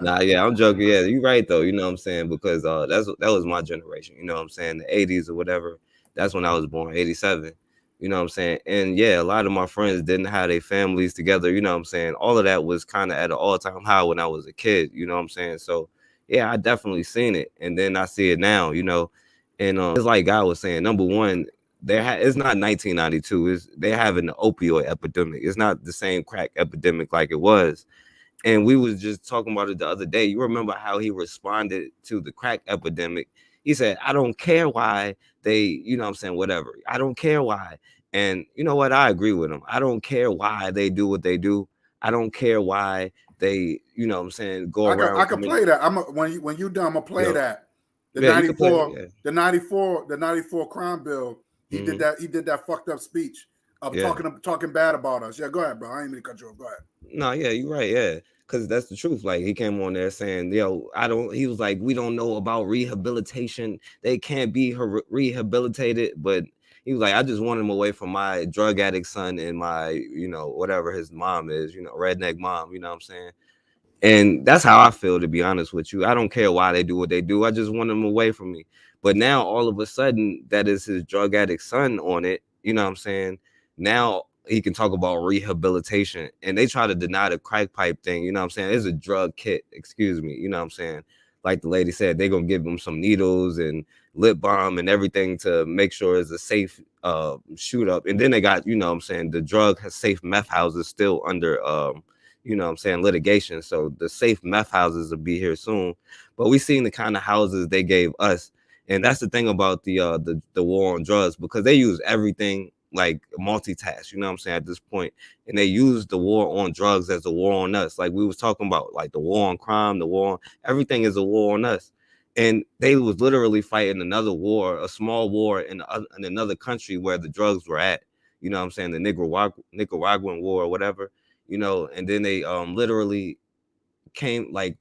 Nah, yeah, I'm joking. Yeah, you're right though. You know what I'm saying? Because that was my generation. You know what I'm saying? The 80s or whatever. That's when I was born, 87. You know what I'm saying? And yeah, a lot of my friends didn't have their families together. You know what I'm saying? All of that was kind of at an all-time high when I was a kid. You know what I'm saying? So yeah, I definitely seen it, and then I see it now. You know, and it's like Guy was saying. Number one, it's not 1992. They're having the opioid epidemic. It's not the same crack epidemic like it was. And we was just talking about it the other day. You remember how he responded to the crack epidemic? He said, I don't care why they, you know what I'm saying, whatever. I don't care why. And you know what? I agree with him. I don't care why they do what they do. I don't care why they, you know what I'm saying, go around.
I can play that. When you done, I'm gonna play that. The 94 crime bill. He did that. He did that fucked up speech of talking bad about us. Yeah, go ahead, bro. I ain't mean to cut you off. Go ahead.
No, yeah, you're right. Yeah, because that's the truth. Like he came on there saying, "Yo, He was like, we don't know about rehabilitation. They can't be rehabilitated." But he was like, I just want him away from my drug addict son and my, you know, whatever his mom is, you know, redneck mom. You know what I'm saying? And that's how I feel, to be honest with you. I don't care why they do what they do. I just want them away from me. But now all of a sudden that is his drug addict son on it. You know what I'm saying? Now he can talk about rehabilitation, and they try to deny the crack pipe thing. You know what I'm saying? It's a drug kit. Excuse me. You know what I'm saying? Like the lady said, they're going to give him some needles and lip balm and everything to make sure it's a safe shoot up. And then they got, you know what I'm saying, the drug has safe meth houses still under you know what I'm saying, litigation. So the safe meth houses will be here soon. But we seen the kind of houses they gave us. And that's the thing about the war on drugs, because they use everything like multitask, you know what I'm saying, at this point. And they use the war on drugs as a war on us. Like we was talking about, like the war on crime, everything is a war on us. And they was literally fighting another war, a small war in another country where the drugs were at, you know what I'm saying, the Nicaraguan war or whatever, you know. And then they literally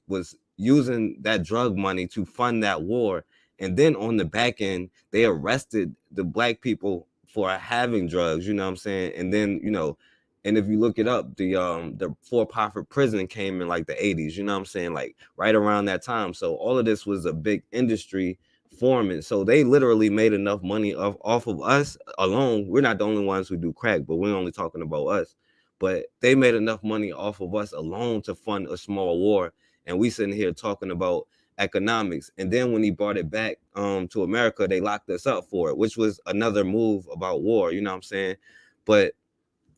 was using that drug money to fund that war. And then on the back end, they arrested the black people for having drugs, you know what I'm saying? And then, you know, and if you look it up, the for-profit prison came in like the 80s, you know what I'm saying? Like right around that time. So all of this was a big industry forming. So they literally made enough money off of us alone. We're not the only ones who do crack, but we're only talking about us. But they made enough money off of us alone to fund a small war. And we sitting here talking about economics. And then when he brought it back to America, they locked us up for it, which was another move about war, you know what I'm saying? But,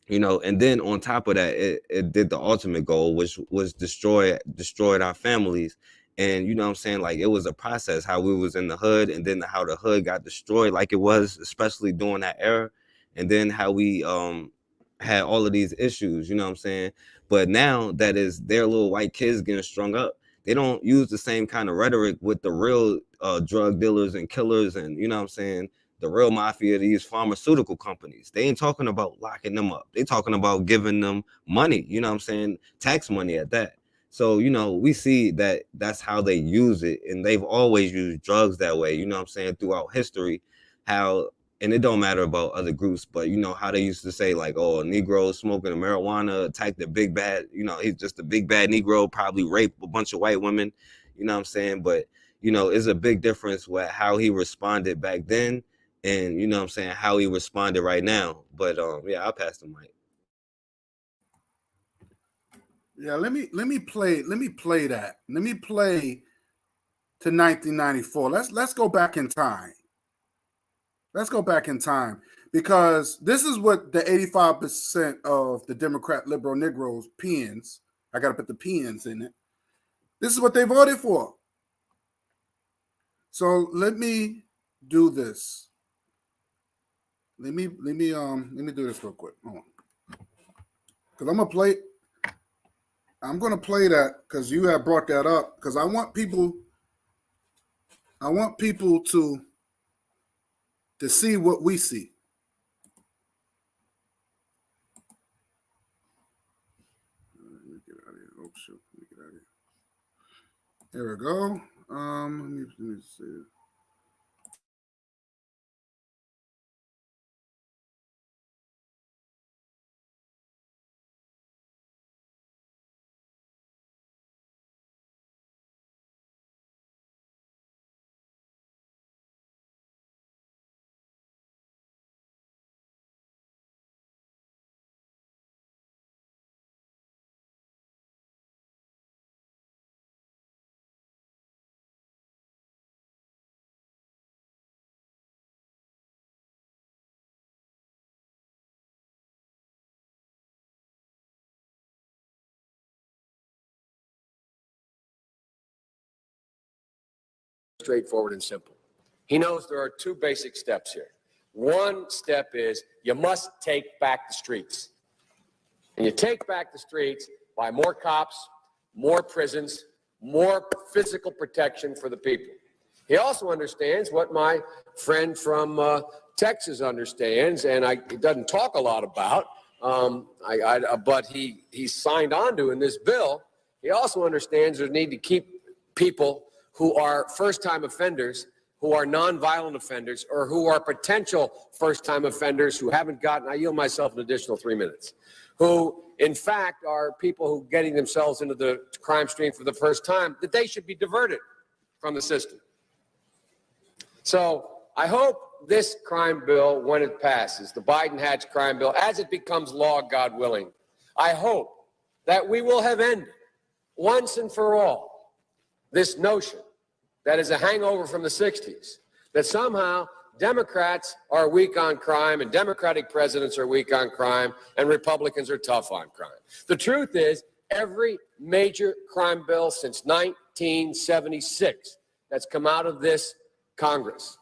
you know, and then on top of that, it did the ultimate goal, which was destroyed our families. And you know what I'm saying? Like, it was a process, how we was in the hood, and then how the hood got destroyed like it was, especially during that era. And then how we had all of these issues, you know what I'm saying? But now that is their little white kids getting strung up, they don't use the same kind of rhetoric with the real drug dealers and killers and, you know what I'm saying, the real mafia, these pharmaceutical companies. They ain't talking about locking them up. They talking about giving them money, you know what I'm saying, tax money at that. So, you know, we see that that's how they use it. And they've always used drugs that way, you know what I'm saying, throughout history. How, and it don't matter about other groups, but you know how they used to say, like, oh, a Negro smoking a marijuana, attacked the big bad, you know, he's just a big bad Negro, probably raped a bunch of white women, you know what I'm saying? But, you know, it's a big difference with how he responded back then and, you know what I'm saying, how he responded right now. But yeah, I'll pass the mic.
Yeah, let me play that. Let me play to 1994. Let's go back in time. Let's go back in time, because this is what the 85% of the Democrat liberal Negroes, PNs, I got to put the PNs in it. This is what they voted for. So let me do this. Let me do this real quick. Hold on. Because I'm gonna play that because you have brought that up, because I want people to see what we see. Let me get out of here. Oh shoot, let me get out of here. There we go. Let me see.
Straightforward and simple. He knows there are two basic steps here. One step is you must take back the streets. And you take back the streets by more cops, more prisons, more physical protection for the people. He also understands what my friend from Texas understands, and he doesn't talk a lot about, but he signed on to in this bill. He also understands the need to keep people who are first-time offenders, who are nonviolent offenders, or who are potential first-time offenders who haven't gotten, I yield myself an additional 3 minutes, who in fact are people who are getting themselves into the crime stream for the first time, that they should be diverted from the system. So I hope this crime bill, when it passes, the Biden-Hatch crime bill, as it becomes law, God willing, I hope that we will have ended once and for all this notion that is a hangover from the 60s, that somehow Democrats are weak on crime and Democratic presidents are weak on crime and Republicans are tough on crime. The truth is, every major crime bill since 1976 that's come out of this Congress,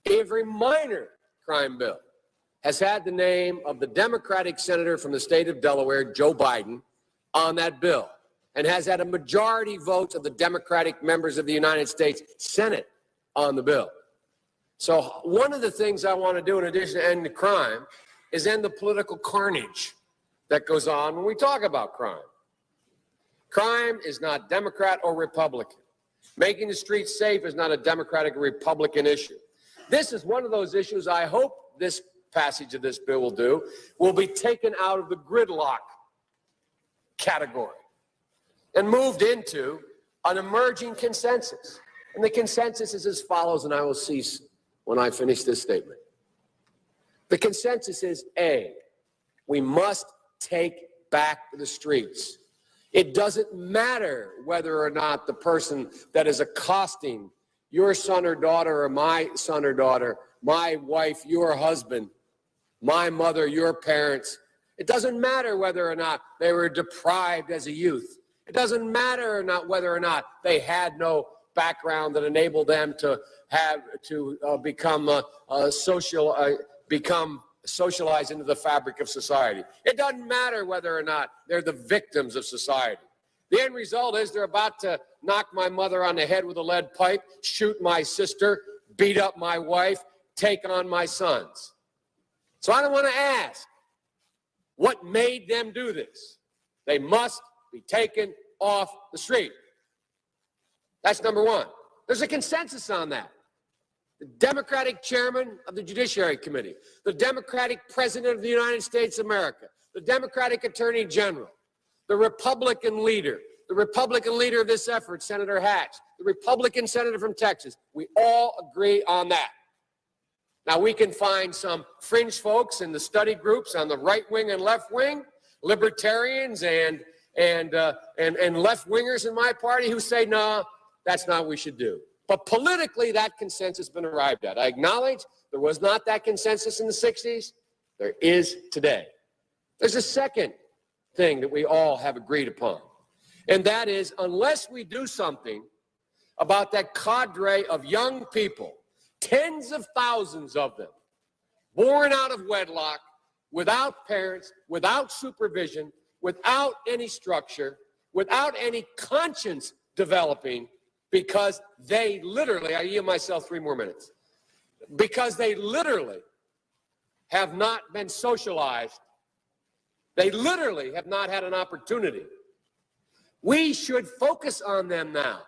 every minor crime bill has had the name of the Democratic senator from the state of Delaware, Joe Biden, on that bill, and has had a majority votes of the Democratic members of the United States Senate on the bill. So one of the things I want to do, in addition to end the crime, is end the political carnage that goes on when we talk about crime. Crime is not Democrat or Republican. Making the streets safe is not a Democratic or Republican issue. This is one of those issues I hope this passage of this bill will be taken out of the gridlock category and moved into an emerging consensus. And the consensus is as follows, and I will cease when I finish this statement. The consensus is, A, we must take back the streets. It doesn't matter whether or not the person that is accosting your son or daughter or my son or daughter, my wife, your husband, my mother, your parents, it doesn't matter whether or not they were deprived as a youth. It doesn't matter or not whether or not they had no background that enabled them to become socialized into the fabric of society. It doesn't matter whether or not they're the victims of society. The end result is they're about to knock my mother on the head with a lead pipe, shoot my sister, beat up my wife, take on my sons. So I don't want to ask what made them do this. They must be taken off the street. That's number one. There's a consensus on that. The Democratic chairman of the Judiciary Committee, the Democratic president of the United States of America, the Democratic attorney general, the Republican leader of this effort, Senator Hatch, the Republican senator from Texas. We all agree on that. Now, we can find some fringe folks in the study groups on the right wing and left wing, libertarians and left wingers in my party who say, no, that's not what we should do. But politically, that consensus has been arrived at. I acknowledge there was not that consensus in the 60s. There is today. There's a second thing that we all have agreed upon, and that is unless we do something about that cadre of young people, tens of thousands of them, born out of wedlock, without parents, without supervision, without any structure, without any conscience developing, because they literally, I yield myself 3 more minutes, because they literally have not been socialized. They literally have not had an opportunity. We should focus on them now,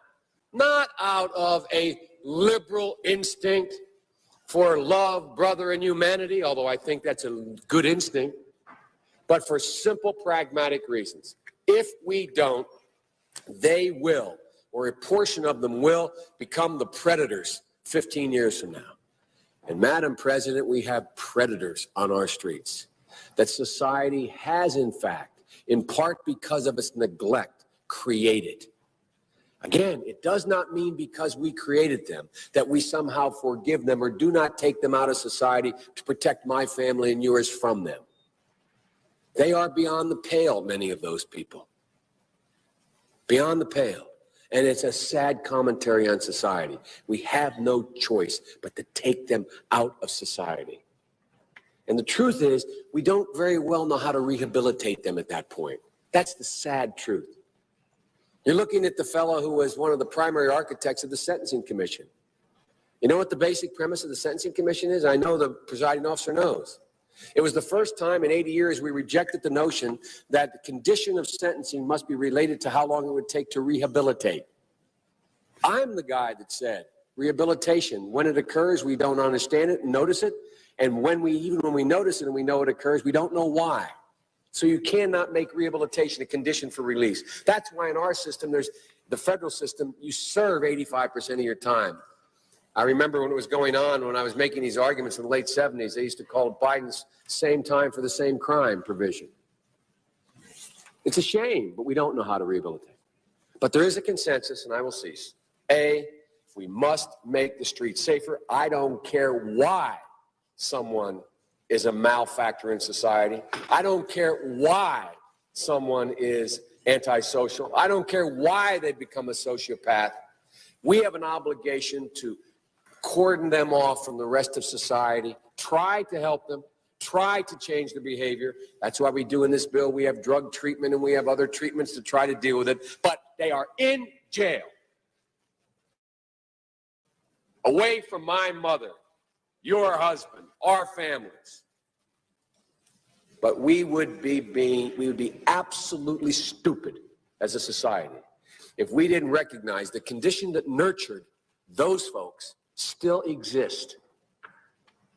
not out of a liberal instinct for love, brother, and humanity, although I think that's a good instinct, but for simple, pragmatic reasons. If we don't, they will, or a portion of them will, become the predators 15 years from now. And Madam President, we have predators on our streets that society has, in fact, in part because of its neglect, created. Again, it does not mean because we created them that we somehow forgive them or do not take them out of society to protect my family and yours from them. They are beyond the pale, many of those people. Beyond the pale. And it's a sad commentary on society. We have no choice but to take them out of society. And the truth is, we don't very well know how to rehabilitate them at that point. That's the sad truth. You're looking at the fellow who was one of the primary architects of the Sentencing Commission. You know what the basic premise of the Sentencing Commission is? I know the presiding officer knows. It was the first time in 80 years we rejected the notion that the condition of sentencing must be related to how long it would take to rehabilitate. I'm the guy that said rehabilitation, when it occurs, we don't understand it and notice it. And even when we notice it and we know it occurs, we don't know why. So you cannot make rehabilitation a condition for release. That's why in our system, there's the federal system, you serve 85% of your time. I remember when it was going on, when I was making these arguments in the late 70s, they used to call it Biden's same time for the same crime provision. It's a shame, but we don't know how to rehabilitate. But there is a consensus, and I will cease. A, we must make the streets safer. I don't care why someone is a malefactor in society. I don't care why someone is antisocial. I don't care why they become a sociopath. We have an obligation to cordon them off from the rest of society, try to help them, try to change their behavior. That's why we do in this bill. We have drug treatment and we have other treatments to try to deal with it. But they are in jail, away from my mother, your husband, our families. But we would be absolutely stupid as a society if we didn't recognize the condition that nurtured those folks still exist.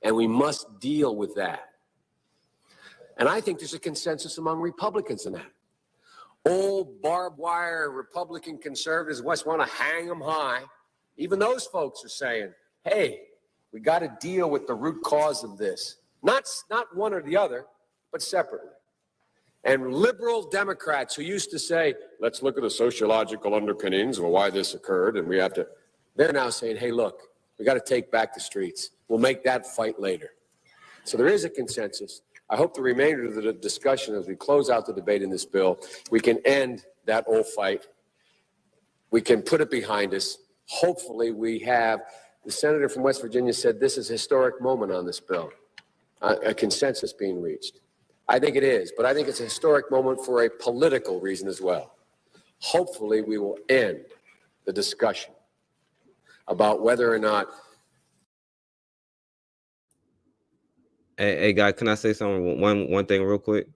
And we must deal with that. And I think there's a consensus among Republicans in that. Old barbed wire Republican conservatives just want to hang them high. Even those folks are saying, hey, we got to deal with the root cause of this. Not one or the other, but separately. And liberal Democrats who used to say, let's look at the sociological underpinnings of why this occurred, and we have to, they're now saying, hey, look, we got to take back the streets. We'll make that fight later. So there is a consensus. I hope the remainder of the discussion, as we close out the debate in this bill, we can end that old fight. We can put it behind us. Hopefully we have, the senator from West Virginia said this is a historic moment on this bill, a consensus being reached. I think it is, but I think it's a historic moment for a political reason as well. Hopefully we will end the discussion about whether or not.
Hey, guy, can I say something? One thing real quick.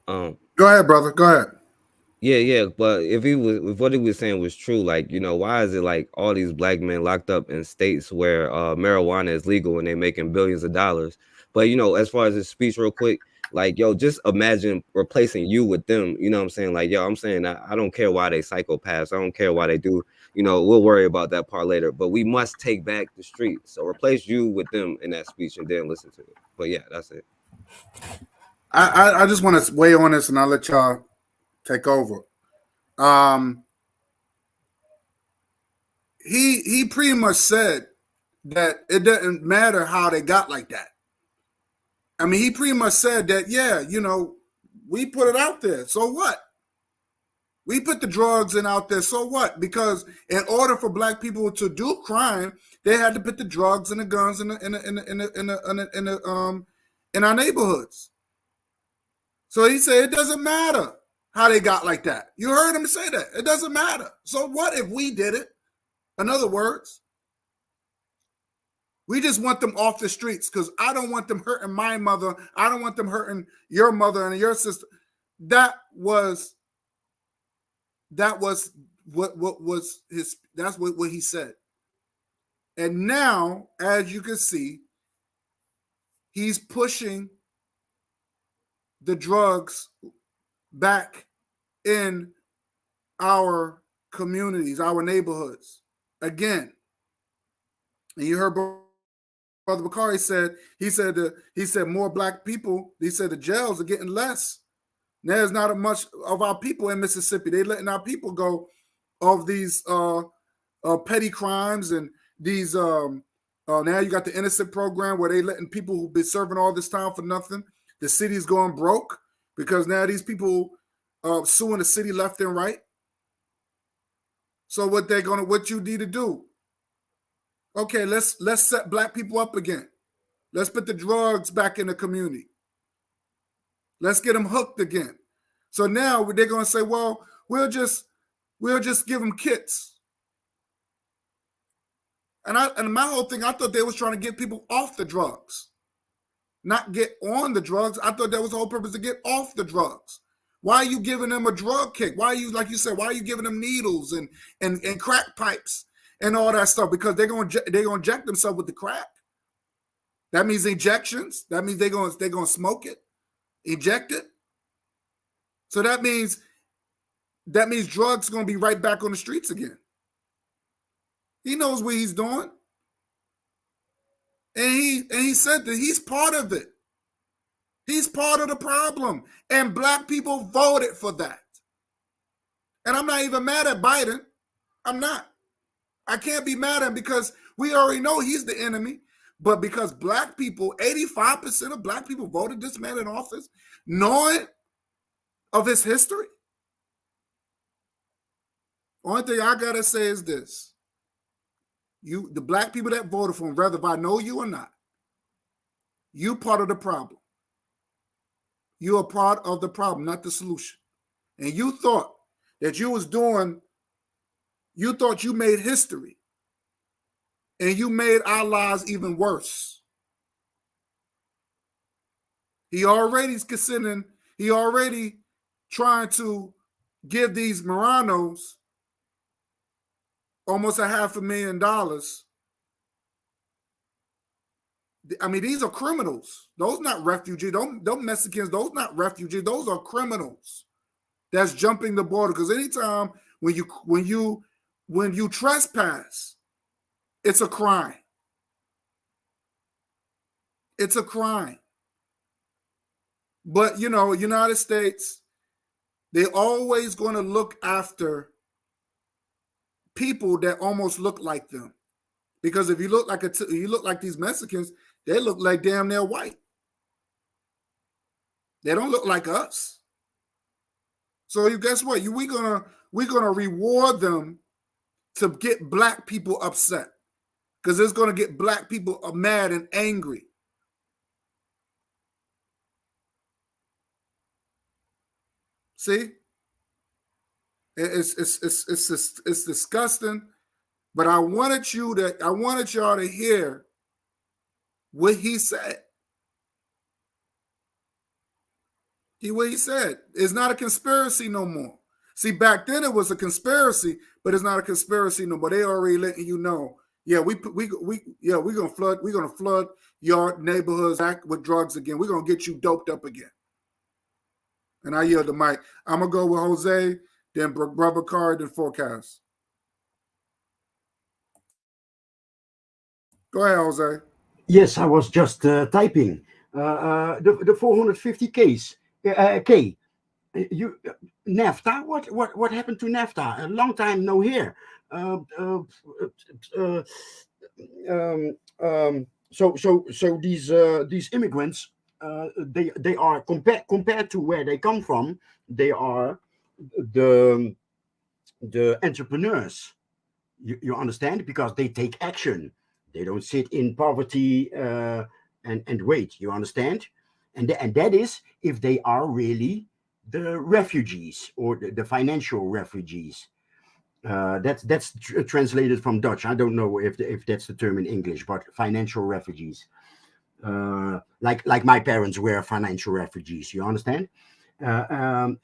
Go ahead, brother. Go ahead.
Yeah. But if what he was saying was true, like, you know, why is it like all these black men locked up in states where marijuana is legal and they're making billions of dollars? But, you know, as far as his speech real quick, like, yo, just imagine replacing you with them. You know what I'm saying? Like, yo, I'm saying I don't care why they psychopaths. I don't care why they do. You know, we'll worry about that part later. But we must take back the streets. So replace you with them in that speech and then listen to it. But yeah, that's it.
I just want to weigh on this and I'll let y'all take over. He pretty much said that it doesn't matter how they got like that. I mean, he pretty much said that, yeah, you know, we put it out there. So what? We put the drugs in out there. So what? Because in order for black people to do crime, they had to put the drugs and the guns in our neighborhoods. So he said it doesn't matter how they got like that. You heard him say that. It doesn't matter. So what if we did it? In other words, we just want them off the streets because I don't want them hurting my mother. I don't want them hurting your mother and your sister. That was what was his, that's what he said. And now, as you can see, he's pushing the drugs back in our communities, our neighborhoods again. And you heard Brother Bakari said, he said more black people, he said the jails are getting less. There's not much of our people in Mississippi. They're letting our people go of these petty crimes and these now you got the innocent program where they letting people who've been serving all this time for nothing. The city's going broke because now these people suing the city left and right. So what you need to do? Okay, let's set black people up again. Let's put the drugs back in the community. Let's get them hooked again. So now they're going to say, well, we'll just give them kits. And my whole thing, I thought they was trying to get people off the drugs, not get on the drugs. I thought that was the whole purpose, to get off the drugs. Why are you giving them a drug kick? Why are you, like you said, why are you giving them needles and crack pipes and all that stuff? Because they're gonna inject themselves with the crack. That means injections. That means they're gonna smoke it, inject it. So that means drugs are gonna be right back on the streets again. He knows what he's doing, and he said that he's part of it. He's part of the problem, and black people voted for that. And I'm not even mad at Biden. I'm not. I can't be mad at him because we already know he's the enemy. But because black people, 85% of black people voted this man in office, knowing of his history. Only thing I gotta say is this: the black people that voted for him, whether if I know you or not, you part of the problem. You are part of the problem, not the solution. And you thought that you thought you made history, and you made our lives even worse. He already trying to give these Maranos almost $500,000. I mean, these are criminals. Those not refugees. Those Mexicans, those not refugees. Those are criminals that's jumping the border. Because anytime when you trespass, it's a crime. It's a crime. But you know, United States, they're always going to look after people that almost look like them. Because if you look like you look like these Mexicans, they look like damn near white. They don't look like us. So you guess what? We're gonna reward them to get black people upset, because it's gonna get black people mad and angry. See, it's disgusting. But I wanted y'all to hear what he said. What he said. It's not a conspiracy no more. See, back then it was a conspiracy, but it's not a conspiracy no more. They already letting you know. Yeah, we're gonna flood your neighborhoods with drugs again. We're gonna get you doped up again. And I yield the mic. I'm gonna go with Jose, then Brother Card, then Forecast. Go ahead, Jose.
Yes, I was just typing the 450 case. You NAFTA. What happened to NAFTA? A long time no hear. So these immigrants, they are compared to where they come from, they are the entrepreneurs. You understand? Because they take action. They don't sit in poverty and wait. You understand? And that is if they are really the refugees or the financial refugees. That's translated from Dutch. I don't know if that's the term in English, but financial refugees. Like my parents were financial refugees. You understand? And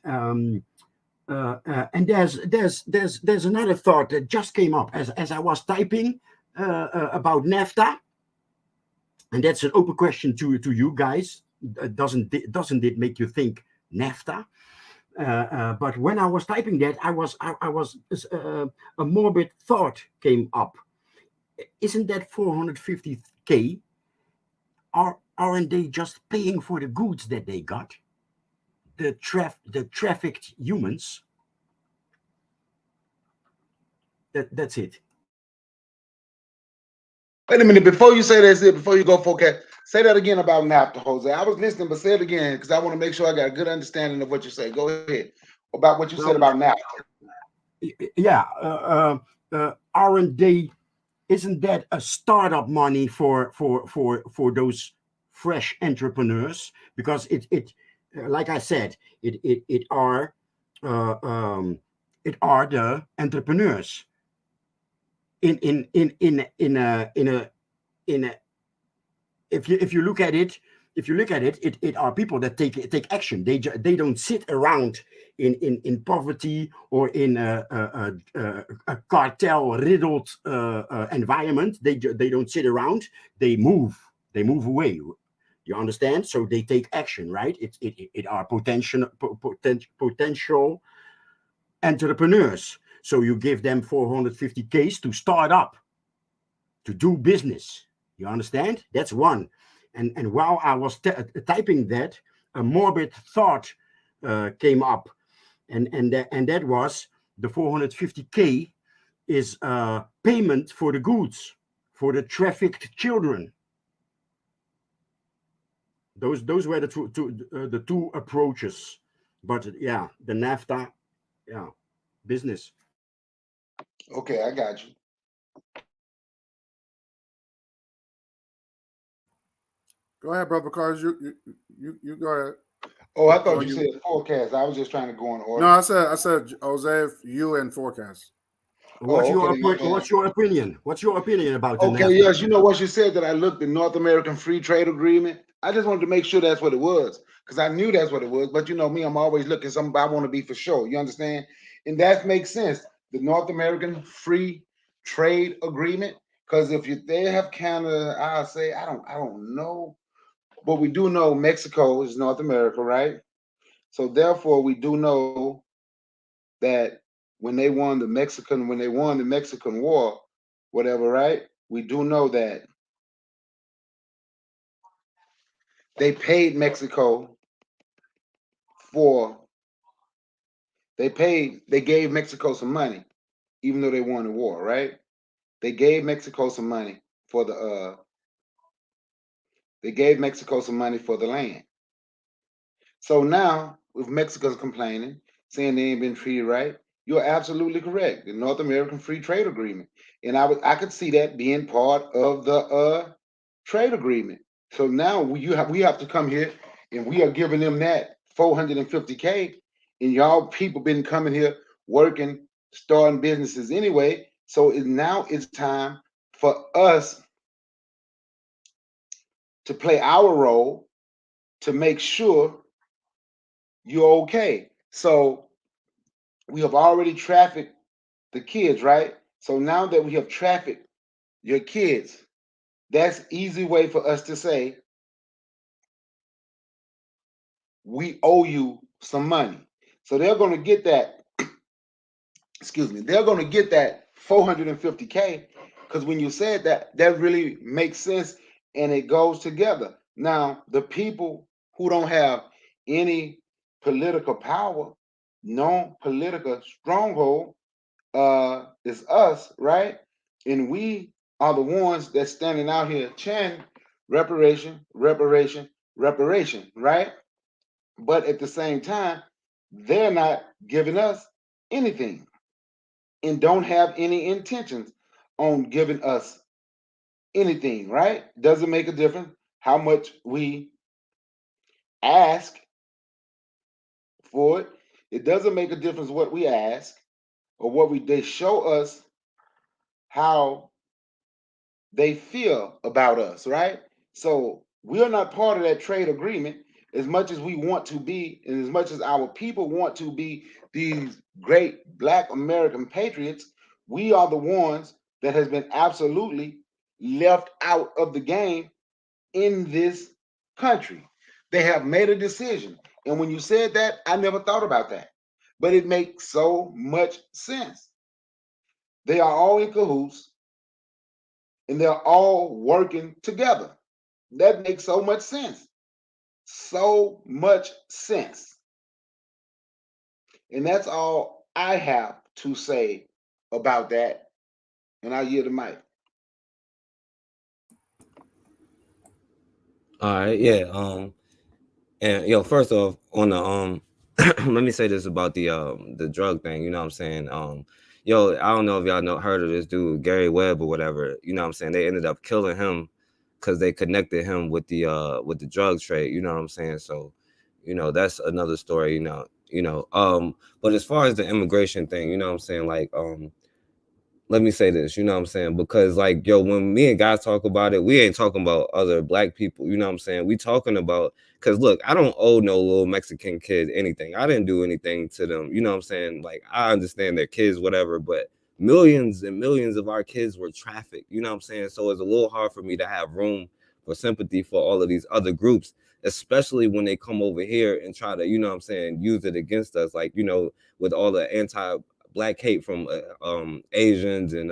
there's another thought that just came up as I was typing about NAFTA, and that's an open question to you guys. Doesn't it make you think NAFTA? But when I was typing that, a morbid thought came up. Isn't that 450K? Aren't they just paying for the goods that they got? The trafficked humans. That's it.
Wait a minute, before you say that's it, before you go Forecast, say that again about NAFTA, Jose. I was listening, but say it again because I want to make sure I got a good understanding of what you say. Go ahead about what you said about NAFTA.
Yeah, aren't they? Isn't that a startup money for those fresh entrepreneurs? Because it like I said, it are the entrepreneurs. If you look at it, it are people that take action. They don't sit around in poverty or in a cartel riddled environment. They don't sit around. They move away. You understand? So they take action, right? It are potential entrepreneurs. So you give them 450K to start up, to do business. You understand? That's one. And while I was typing that, a morbid thought came up, and that was the 450K is payment for the goods for the trafficked children. Those were the two approaches. But yeah, the NAFTA, yeah, business.
Okay, I got you.
Go ahead, Brother Cars. You go ahead.
Oh, I thought you said Forecast. I was just trying to go in order.
No, I said Jose, you and Forecast.
What's your opinion? What's your opinion about the
Okay,
NAFTA?
yes, you know what you said that I looked at North American Free Trade Agreement. I just wanted to make sure that's what it was because I knew that's what it was. But you know me, I'm always looking something. I want to be for sure. You understand? And that makes sense. The North American Free Trade Agreement. Because if they have Canada, I'll say I don't know, but we do know Mexico is North America, right? So therefore, we do know that when they won the Mexican War, whatever, right? We do know that they paid Mexico they gave Mexico some money, even though they won the war, right? They gave Mexico some money for the land. So now, if Mexico's complaining, saying they ain't been treated right, you're absolutely correct. The North American Free Trade Agreement, and I could see that being part of the trade agreement. So now we have to come here, and we are giving them that $450K, and y'all people been coming here working, starting businesses anyway. So now it's time for us to play our role to make sure you're okay. So we have already trafficked the kids, right? So now that we have trafficked your kids, that's easy way for us to say we owe you some money. So they're going to get that, they're going to get that $450K, because when you said that, that really makes sense and it goes together. Now, the people who don't have any political power, no political stronghold, is us, right? And we are the ones that's standing out here chanting reparation, reparation, reparation, right? But at the same time, they're not giving us anything and don't have any intentions on giving us anything, right? Doesn't make a difference how much we ask for it. It doesn't make a difference what we ask or they show us how they feel about us, right? So we're not part of that trade agreement as much as we want to be, and as much as our people want to be these great Black American patriots. We are the ones that has been absolutely left out of the game in this country. They have made a decision. And when you said that, I never thought about that. But it makes so much sense. They are all in cahoots and they're all working together. That makes so much sense. So much sense. And that's all I have to say about that. And I yield the mic.
All right, yeah. And yo, first off, on the let me say this about the drug thing, you know what I'm saying? Yo, I don't know if y'all heard of this dude, Gary Webb or whatever, you know what I'm saying? They ended up killing him because they connected him with the drug trade, you know what I'm saying? So, you know, that's another story, you know. But as far as the immigration thing, you know what I'm saying, like let me say this, you know what I'm saying? Because like, yo, when me and guys talk about it, we ain't talking about other Black people, you know what I'm saying? We talking about, because look, I don't owe no little Mexican kid anything. I didn't do anything to them, you know what I'm saying? Like, I understand their kids, whatever, but millions and millions of our kids were trafficked, you know what I'm saying? So it's a little hard for me to have room for sympathy for all of these other groups, especially when they come over here and try to, you know what I'm saying, use it against us, like, you know, with all the anti-Black hate from Asians and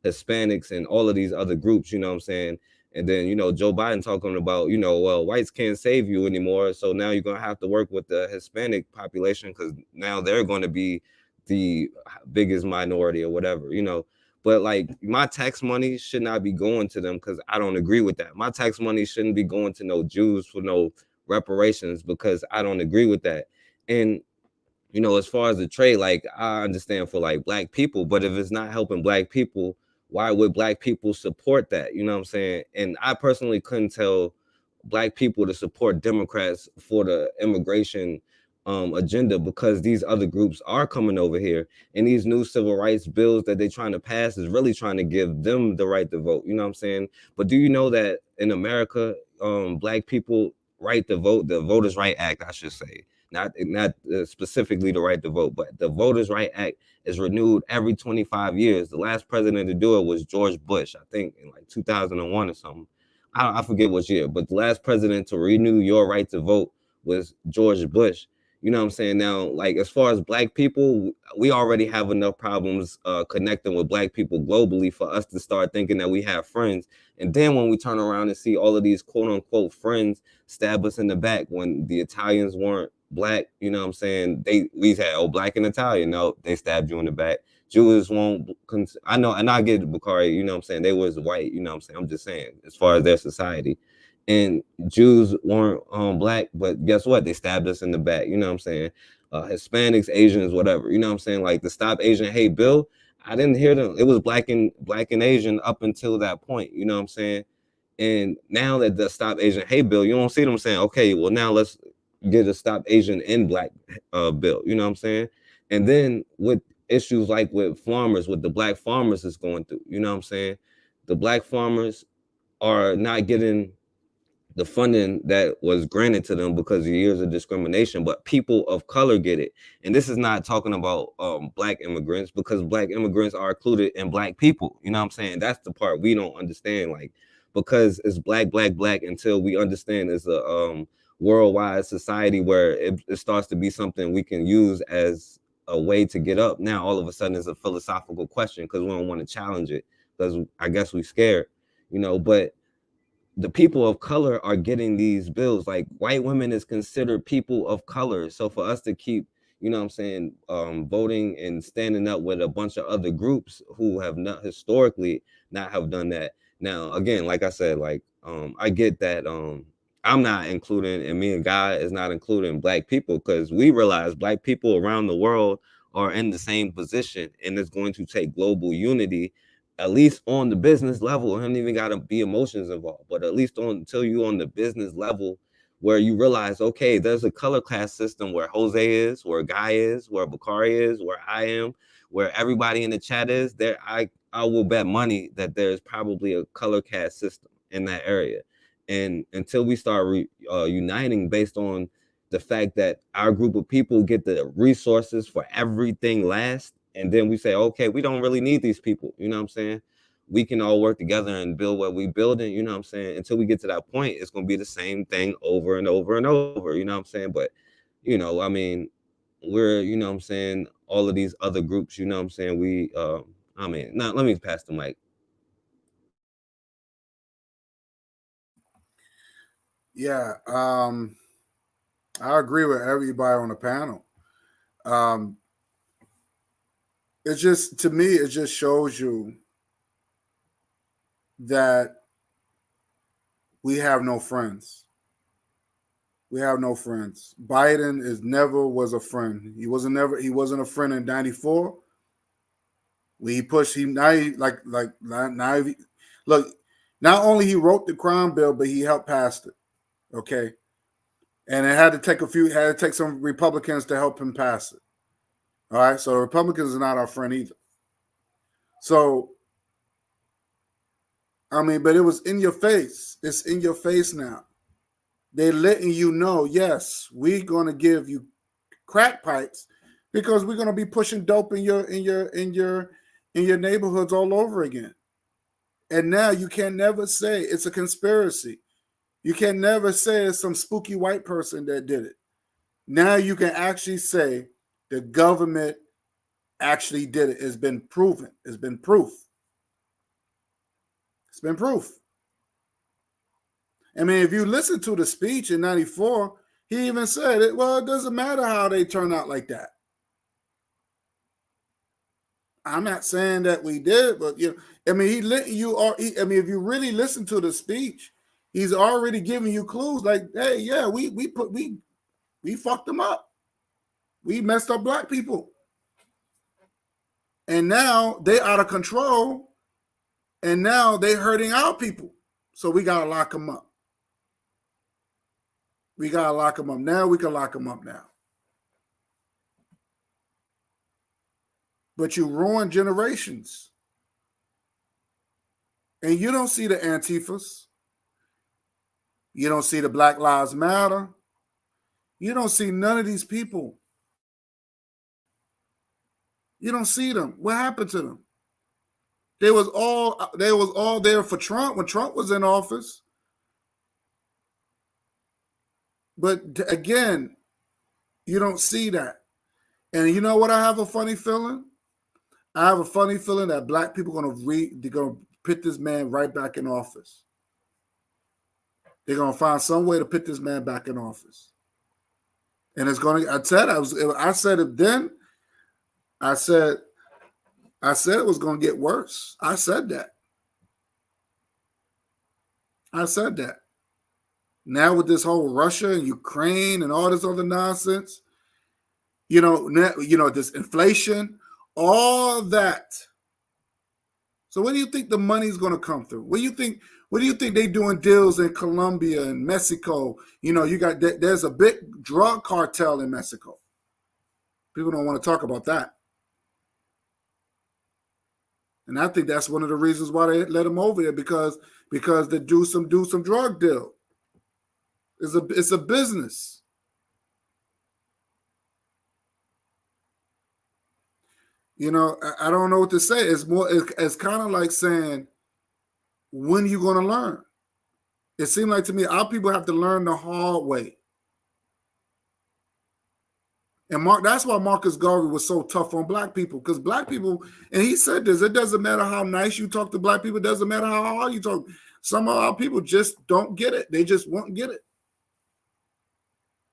Hispanics and all of these other groups, you know what I'm saying? And then, you know, Joe Biden talking about, you know, well, whites can't save you anymore. So now you're going to have to work with the Hispanic population because now they're going to be the biggest minority or whatever, you know. But like my tax money should not be going to them because I don't agree with that. My tax money shouldn't be going to no Jews for no reparations because I don't agree with that. And you know, as far as the trade, like I understand for like Black people, but if it's not helping Black people, why would Black people support that? You know what I'm saying? And I personally couldn't tell Black people to support Democrats for the immigration agenda because these other groups are coming over here, and these new civil rights bills that they're trying to pass is really trying to give them the right to vote. You know what I'm saying? But do you know that in America, Black people right to vote, the Voters' Right Act, I should say, not specifically the right to vote, but the Voters' Right Act is renewed every 25 years. The last president to do it was George Bush, I think in like 2001 or something. I forget what year, but the last president to renew your right to vote was George Bush. You know what I'm saying? Now, like as far as Black people, we already have enough problems connecting with Black people globally for us to start thinking that we have friends. And then when we turn around and see all of these quote unquote friends stab us in the back when the Italians weren't black, you know what I'm saying? We said, oh, black and Italian. No, they stabbed you in the back. Jews won't, I know, and I get it, Bakari, you know what I'm saying? They was white, you know what I'm saying? I'm just saying, as far as their society. And Jews weren't black, but guess what? They stabbed us in the back, you know what I'm saying? Hispanics, Asians, whatever, you know what I'm saying? Like the Stop Asian Hate bill, I didn't hear them. It was black and Asian up until that point, you know what I'm saying? And now that the Stop Asian Hate bill, you don't see them saying, okay, well, now let's get a Stop Asian and Black bill, you know what I'm saying? And then with issues like with farmers, what the black farmers is going through, you know what I'm saying? The black farmers are not getting the funding that was granted to them because of years of discrimination, but people of color get it. And this is not talking about black immigrants, because black immigrants are included in black people, you know what I'm saying? That's the part we don't understand, like, because it's black until we understand it's a worldwide society where it starts to be something we can use as a way to get up. Now all of a sudden it's a philosophical question because we don't want to challenge it because I guess we're scared, you know. But the people of color are getting these bills. Like white women is considered people of color. So for us to keep, you know what I'm saying, voting and standing up with a bunch of other groups who have not historically not have done that. Now, again, like I said, like I get that I'm not including, and me and Guy is not including black people, because we realize black people around the world are in the same position, and it's going to take global unity, at least on the business level. It doesn't even got to be emotions involved, but at least until you on the business level where you realize, okay, there's a color class system where Jose is, where Guy is, where Bakari is, where I am, where everybody in the chat is there. I will bet money that there's probably a color caste system in that area. And until we start uniting based on the fact that our group of people get the resources for everything last, and then we say, okay, we don't really need these people, you know what I'm saying? We can all work together and build what we building, you know what I'm saying? Until we get to that point, it's going to be the same thing over and over and over, you know what I'm saying? But, you know, I mean, we're, you know what I'm saying, all of these other groups, you know what I'm saying? Now let me pass the mic.
Yeah, I agree with everybody on the panel. It just, to me, it just shows you that we have no friends. We have no friends. Biden never was a friend. He wasn't a friend in '94. Look, not only he wrote the crime bill, but he helped pass it. Okay. And it had to take some Republicans to help him pass it. All right. So Republicans are not our friend either. So, I mean, but it was in your face. It's in your face now. They're letting you know, yes, we're going to give you crack pipes because we're going to be pushing dope in your neighborhoods all over again. And now you can never say it's a conspiracy. You can never say it's some spooky white person that did it. Now you can actually say the government actually did it. It's been proven. It's been proof. It's been proof. I mean, if you listen to the speech in '94, he even said it. Well, it doesn't matter how they turn out like that. I'm not saying that we did, but you know, I mean, if you really listen to the speech, he's already giving you clues like, hey, yeah, we fucked them up. We messed up black people. And now they out of control. And now they hurting our people. So we got to lock them up. We got to lock them up. Now we can lock them up now. But you ruin generations. And you don't see the Antifas. You don't see the Black Lives Matter. You don't see none of these people. You don't see them. What happened to them? They was all there for Trump when Trump was in office. But again, you don't see that. And you know what? I have a funny feeling. I have a funny feeling that black people are they're gonna put this man right back in office. They're gonna find some way to put this man back in office. And it's going to, I said it then. I said it was going to get worse. I said that. Now with this whole Russia and Ukraine and all this other nonsense, this inflation, all that. So where do you think the money's going to come through? Where do you think they doing deals in Colombia and Mexico? There's a big drug cartel in Mexico. People don't want to talk about that. And I think that's one of the reasons why they let them over there, because they do some drug deal. It's a business. I don't know what to say. It's kind of like saying, when are you going to learn? It seemed like to me, our people have to learn the hard way. And that's why Marcus Garvey was so tough on black people, because black people, and he said this, it doesn't matter how nice you talk to black people, it doesn't matter how hard you talk. Some of our people just don't get it. They just won't get it.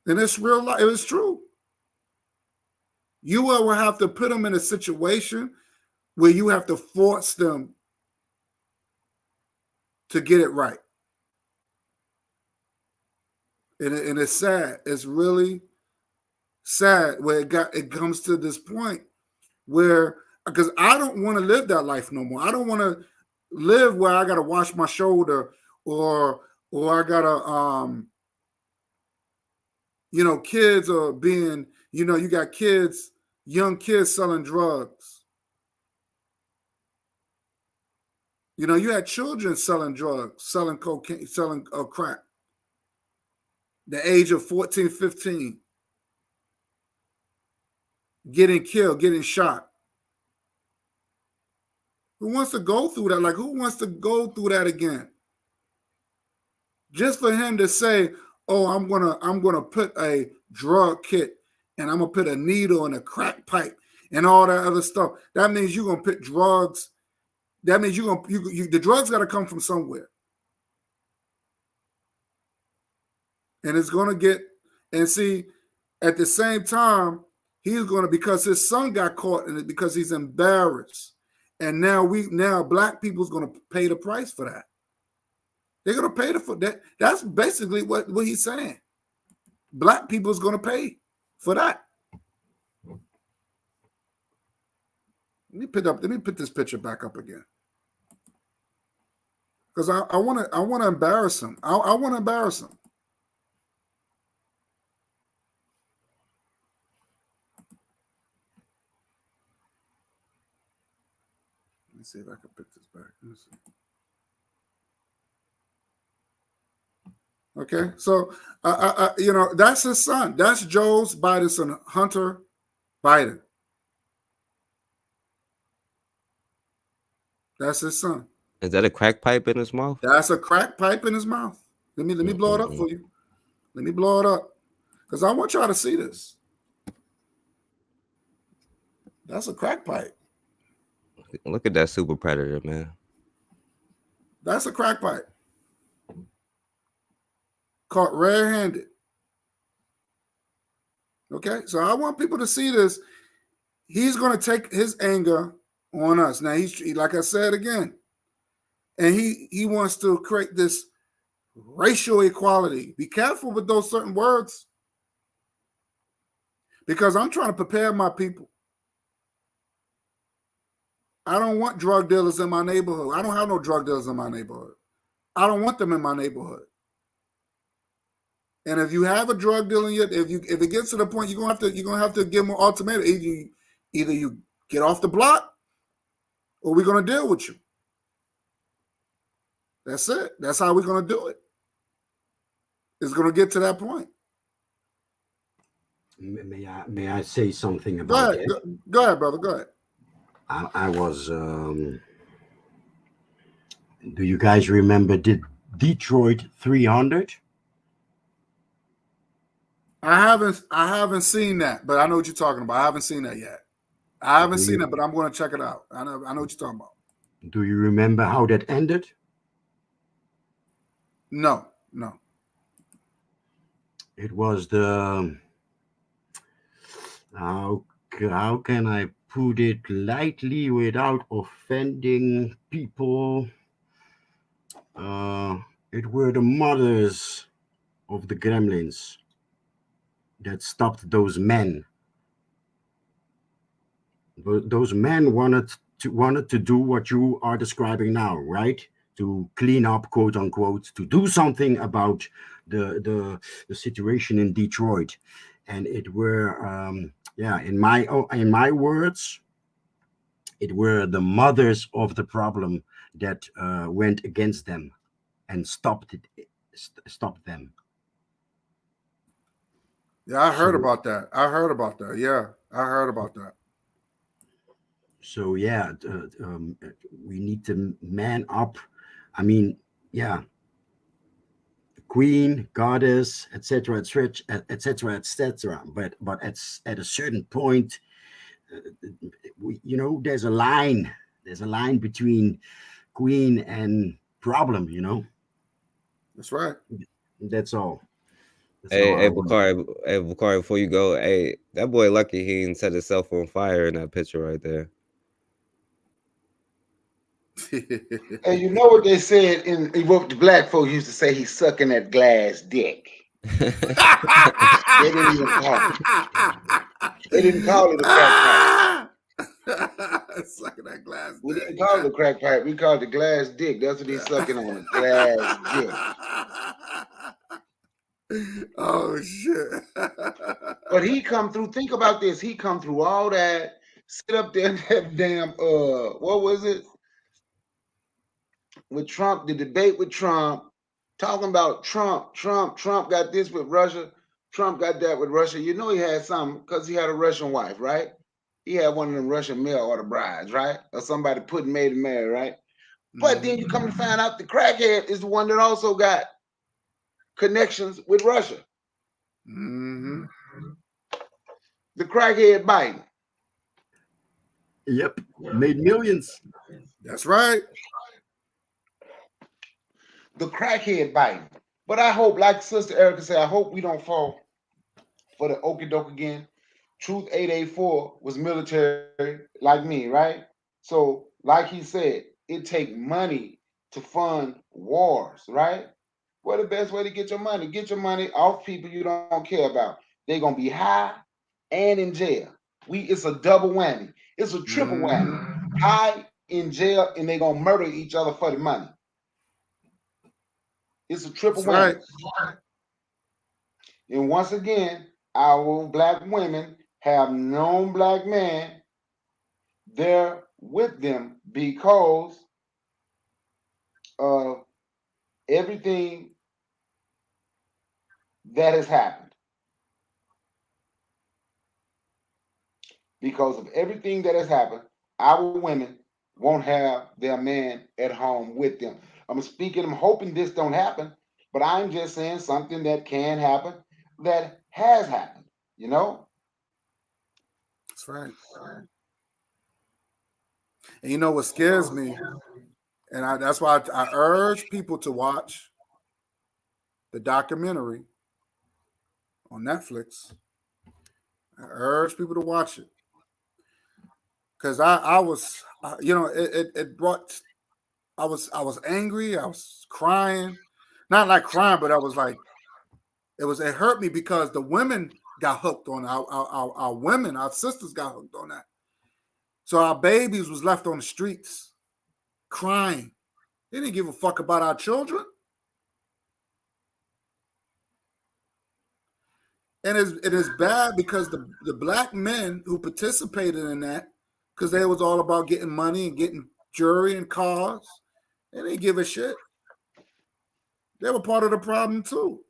And it's real life. It was true. You will have to put them in a situation where you have to force them to get it right. And it's sad. It's really sad where it comes to this point where, because I don't want to live that life no more. I don't want to live where I got to wash my shoulder or I got to, kids are being, you got kids, young kids selling drugs. You had children selling drugs, selling cocaine, selling crack. The age of 14, 15. Getting killed, getting shot. Who wants to go through that? Like, who wants to go through that again? Just for him to say, oh, I'm gonna put a drug kit and I'm gonna put a needle and a crack pipe and all that other stuff. That means you're gonna put drugs. That means the drugs gotta come from somewhere. And it's gonna get, and see, at the same time, he's gonna, because his son got caught in it because he's embarrassed. And now black people's gonna pay the price for that. They're gonna pay for that. That's basically what he's saying. Black people's gonna pay for that. Let me put this picture back up again. Because I wanna embarrass him. I wanna embarrass him. Let me see if I can pick this back. Let me see. Okay, so that's his son. That's Joe Biden's son, Hunter Biden. That's his son.
Is that a crack pipe in his mouth?
That's a crack pipe in his mouth. Let me blow it up for you. Let me blow it up, because I want y'all to see this. That's a crack pipe.
Look at that super predator, man.
That's a crack pipe. Caught red-handed. Okay, so I want people to see this. He's going to take his anger on us. Now, he's, like I said again, and he wants to create this racial equality. Be careful with those certain words, because I'm trying to prepare my people. I don't want drug dealers in my neighborhood. I don't have no drug dealers in my neighborhood. I don't want them in my neighborhood. And if you have a drug dealer, if it gets to the point, you're gonna have to give them an ultimatum. Either you get off the block, or we're gonna deal with you. That's it. That's how we're gonna do it. It's gonna get to that point.
May I say something about it?
Go ahead, brother. Go ahead.
I was. Do you guys remember Detroit 300?
I haven't seen that, but I know what you're talking about. I haven't seen that yet. I haven't seen it, but I'm going to check it out. I know what you're talking about.
Do you remember how that ended?
No.
It was the How can I put it lightly without offending people? It were the mothers of the gremlins that stopped those men. Those men wanted to do what you are describing now, right? To clean up, quote unquote, to do something about the situation in Detroit, and it were in my words, it were the mothers of the problem that went against them and stopped them.
Yeah, I heard about that. Yeah, I heard about that.
So yeah, we need to man up. I mean, yeah, queen, goddess, etc., etc., etc. But at a certain point, there's a line. There's a line between queen and problem.
That's right.
That's all.
Hey, Bakari, before you go, hey, that boy lucky he didn't set himself on fire in that picture right there.
Hey, you know what they said in what the black folks used to say? He's sucking that glass dick. They didn't even call it. They didn't call it a crack pipe.
Sucking that glass dick.
We didn't call it a crack pipe. We called it glass dick. That's what he's sucking on, a glass dick.
Oh shit.
But he come through. Think about this. He come through all that. Sit up there in that damn what was it? With Trump, the debate with Trump, talking about Trump got this with Russia, Trump got that with Russia. You know he had something because he had a Russian wife, right? He had one of them Russian mail order brides, right? Or somebody made him marry, right? But then you come to find out the crackhead is the one that also got connections with Russia.
Mm-hmm.
The crackhead Biden.
Yep, made millions.
That's right.
The crackhead Biden. But I hope, like Sister Erica said, I hope we don't fall for the okie doke again. Truth 884 was military like me, right? So, like he said, it take money to fund wars, right? What the best way to get your money? Get your money off people you don't care about. They're gonna be high and in jail. It's a double whammy. It's a triple whammy. High, in jail, and they're gonna murder each other for the money. It's a triple whammy. Right. And once again, our black women have known black men there with them because of everything that has happened. Because of everything that has happened, our women won't have their man at home with them. I'm hoping this don't happen, but I'm just saying something that can happen, that has happened, you know?
That's right. And you know what scares me? And that's why I urge people to watch the documentary on Netflix. I urge people to watch it. Because I was, it brought, I was angry. I was crying. Not like crying, but I was like, it hurt me because the women got hooked on our women, our sisters got hooked on that. So our babies was left on the streets crying. They didn't give a fuck about our children. And it is bad because the black men who participated in that, because they was all about getting money and getting jewelry and cars, they didn't give a shit. They were part of the problem too.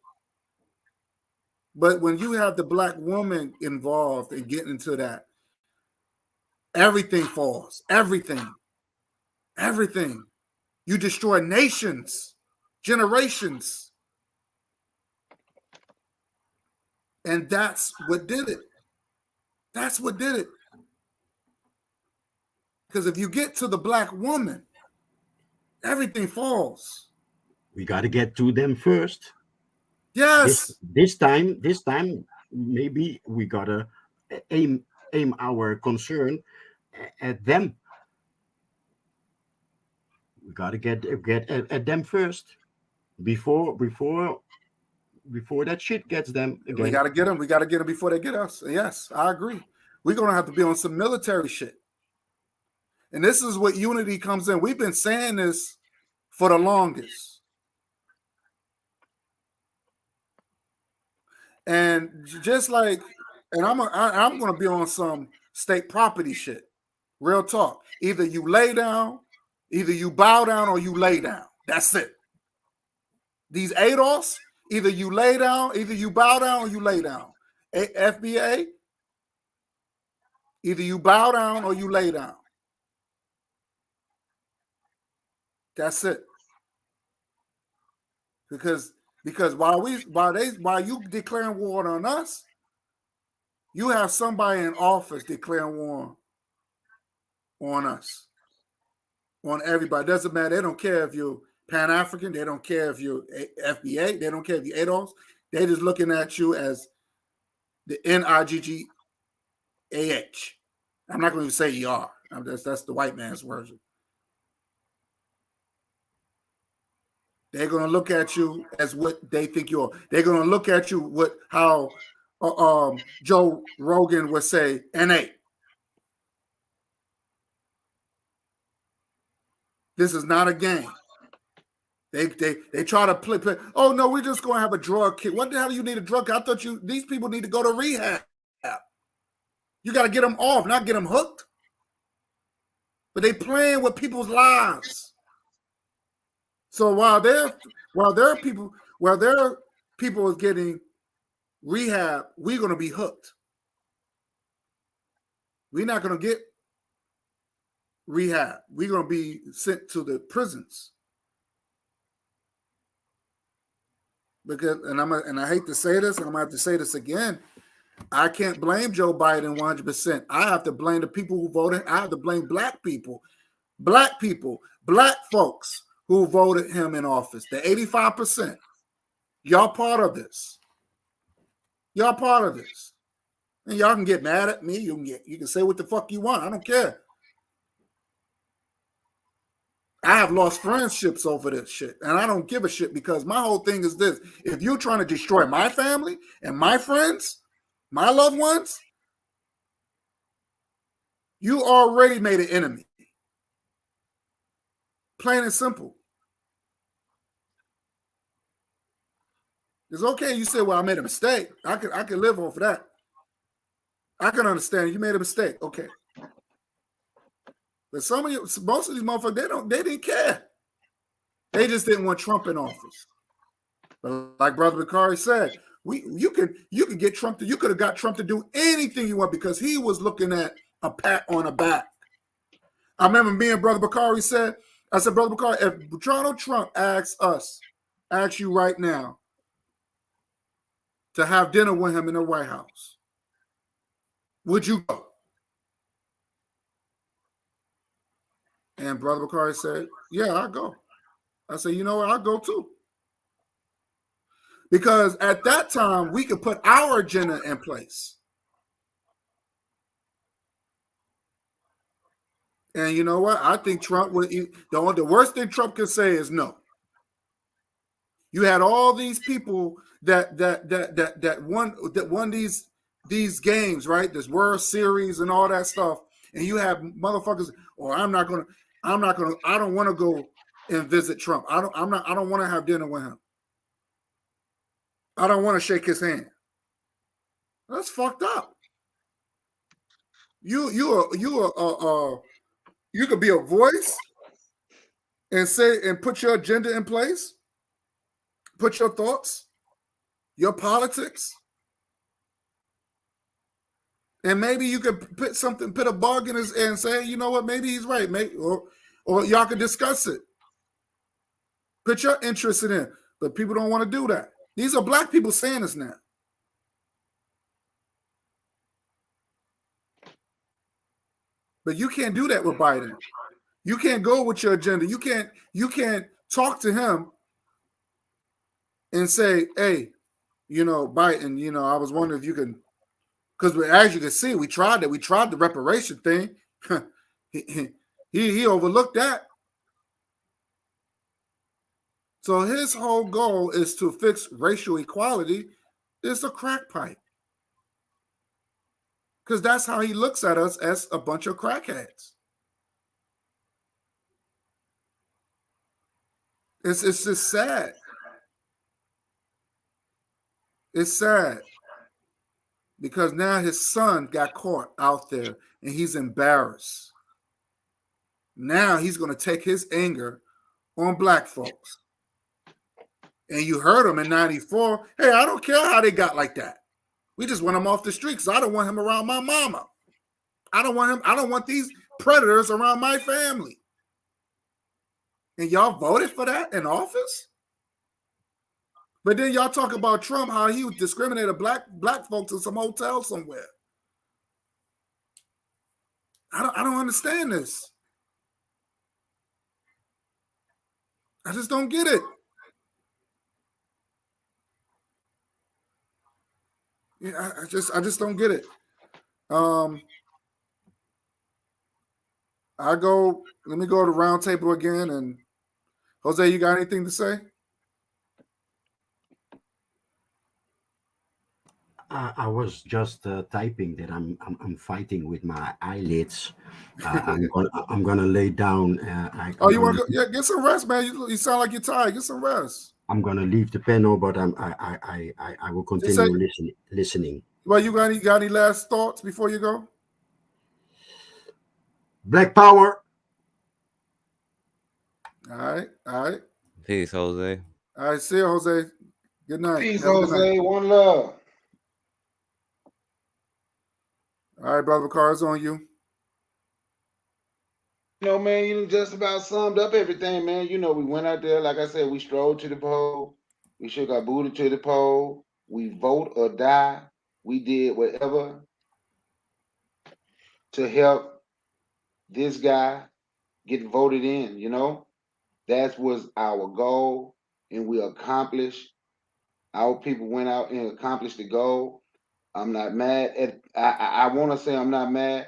But when you have the black woman involved in getting into that, everything falls. Everything. You destroy nations, generations. And that's what did it. Because if you get to the black woman, everything falls.
We got to get to them first.
Yes.
This time, maybe we gotta aim our concern at them. We got to get at them first before that shit gets them again.
We got to get them. We got to get them before they get us. Yes, I agree. We're going to have to be on some military shit. And this is what unity comes in. We've been saying this for the longest. And just like, and I'm going to be on some state property shit. Real talk. Either you lay down, either you bow down, or you lay down. That's it. These ADOS, either you lay down, either you bow down, or you lay down. FBA, either you bow down or you lay down. That's it. Because while you declaring war on us, you have somebody in office declaring war on us, on everybody. Doesn't matter. They don't care if you're Pan-African. They don't care if you're FBA. They don't care if you're ADOS. They're just looking at you as the NIGGAH. I'm not going to say ER. That's the white man's version. They're going to look at you as what they think you are. They're going to look at you how Joe Rogan would say, NA. This is not a game. They try to play. Oh no, we're just going to have a drug kit. What the hell do you need a drug kit? I thought these people need to go to rehab. You got to get them off, not get them hooked. But they playing with people's lives. So while their people is getting rehab, we're going to be hooked. We're not going to get rehab. We're going to be sent to the prisons. Because, and I hate to say this, and I'm going to have to say this again, I can't blame Joe Biden 100%. I have to blame the people who voted. I have to blame black people, black folks who voted him in office. The 85%. Y'all part of this. Y'all part of this. And y'all can get mad at me. You can say what the fuck you want. I don't care. I have lost friendships over this shit, and I don't give a shit because my whole thing is this. If you're trying to destroy my family and my friends, my loved ones, you already made an enemy. Plain and simple. It's okay. You say, well, I made a mistake. I can live off of that. I can understand you made a mistake. Okay. But most of these motherfuckers, they didn't care. They just didn't want Trump in office. But like Brother Bakari said, you could get Trump you could have got Trump to do anything you want because he was looking at a pat on the back. I remember me and Brother Bakari said, I said, Brother Bakari, if Donald Trump asks you right now to have dinner with him in the White House, would you go? And Brother Bakari said, yeah, I'll go. I said, you know what? I'll go too. Because at that time, we could put our agenda in place. And you know what? I think Trump would. The worst thing Trump could say is no. You had all these people that won these games, right? This World Series and all that stuff. And you have motherfuckers, I don't want to go and visit Trump. I don't want to have dinner with him. I don't want to shake his hand. That's fucked up. You could be a voice and say and put your agenda in place, put your thoughts, your politics, and maybe you could put a bug in his ear and say, you know what, maybe he's right, or y'all could discuss it. Put your interest in it, but people don't want to do that. These are black people saying this now. But you can't do that with Biden. You can't go with your agenda. You can't talk to him and say, hey, Biden, I was wondering if you can Because as you can see, we tried it. We tried the reparation thing. he overlooked that. So his whole goal is to fix racial equality. It's a crack pipe. Because that's how he looks at us, as a bunch of crackheads. It's just sad. It's sad. Because now his son got caught out there and he's embarrassed. Now he's going to take his anger on black folks. And you heard him in 94. Hey, I don't care how they got like that. We just want him off the street because I don't want him around my mama. I don't want these predators around my family. And y'all voted for that in office? But then y'all talk about Trump, how he would discriminate black folks in some hotel somewhere. I don't understand this. I just don't get it. Yeah, I just don't get it. Let me go to round table again. And Jose, you got anything to say?
I was just typing that I'm fighting with my eyelids. I'm gonna lay down.
You want to go? Yeah, get some rest, man. You sound like you're tired. Get some rest.
I'm gonna leave the panel, but I will continue listening.
Well, you got any last thoughts before you go?
Black power.
All right.
Peace, Jose.
All right, see you, Jose. Good night.
Peace,
Have a good
Jose.
night.
One love.
All right, Brother Bakar, it's on you.
You know, man, you just about summed up everything, man. You know, we went out there, like I said, we strolled to the poll. We shook our booty to the poll. We vote or die. We did whatever to help this guy get voted in, you know. That was our goal, and we accomplished. Our people went out and accomplished the goal. I'm not mad at, I want to say I'm not mad.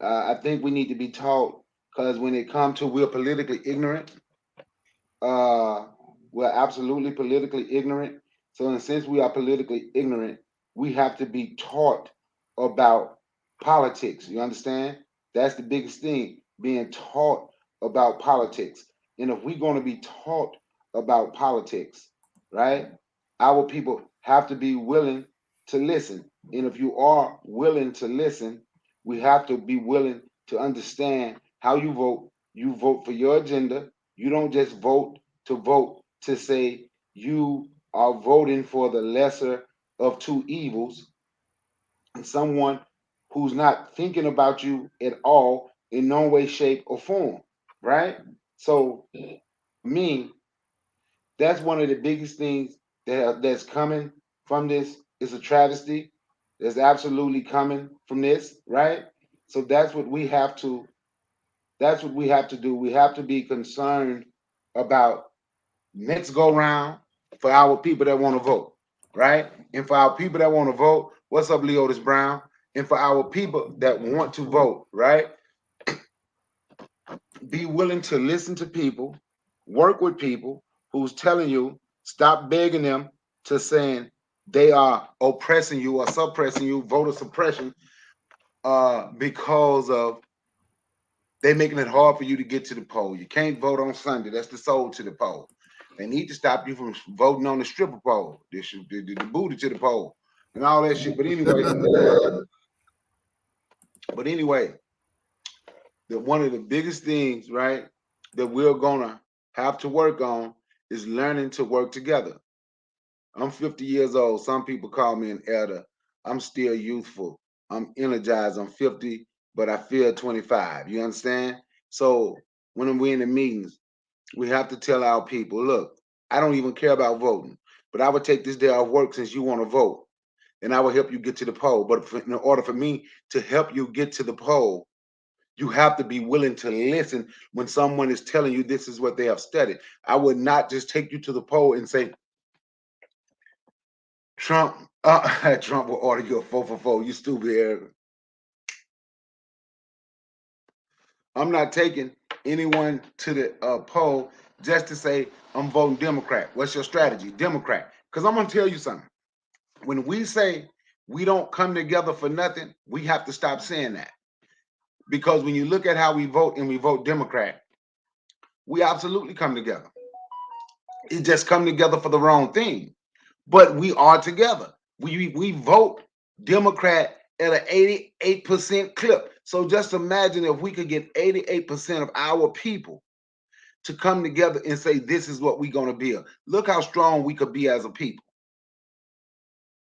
I think we need to be taught, because when it comes to we're politically ignorant, we're absolutely politically ignorant. So in a sense, we are politically ignorant. We have to be taught about politics. You understand? That's the biggest thing, being taught about politics. And if we're going to be taught about politics, right, our people have to be willing to listen. And if you are willing to listen, we have to be willing to understand how you vote. You vote for your agenda. You don't just vote to say you are voting for the lesser of two evils, and someone who's not thinking about you at all in no way, shape, or form, right? So, me, that's one of the biggest things that's coming from this. It's a travesty. That's absolutely coming from this, right? So that's what we have to. That's what we have to do. We have to be concerned about next go round for our people that want to vote, right? And for our people that want to vote, what's up, Leotis Brown? And for our people that want to vote, right? Be willing to listen to people, work with people who's telling you, stop begging them to saying they are oppressing you or suppressing you, voter suppression, because of they're making it hard for you to get to the poll. You can't vote on Sunday. That's the soul to the poll. They need to stop you from voting on the stripper poll, the booty to the poll, and all that shit. But anyway, one of the biggest things, right, that we're gonna have to work on is learning to work together. I'm 50 years old. Some people call me an elder. I'm still youthful. I'm energized. I'm 50, but I feel 25. You understand? So when we're in the meetings, we have to tell our people, look, I don't even care about voting, but I would take this day off work since you want to vote, and I will help you get to the poll. But in order for me to help you get to the poll, you have to be willing to listen when someone is telling you this is what they have studied. I would not just take you to the poll and say, Trump Trump will order you a 4 for 4. You stupid, Eric. I'm not taking anyone to the poll just to say I'm voting Democrat. What's your strategy? Democrat. Because I'm going to tell you something. When we say we don't come together for nothing, we have to stop saying that. Because when you look at how we vote and we vote Democrat, we absolutely come together. It just come together for the wrong thing. But we are together. We vote Democrat at an 88% clip. So just imagine if we could get 88% of our people to come together and say, this is what we're going to build. Look how strong we could be as a people.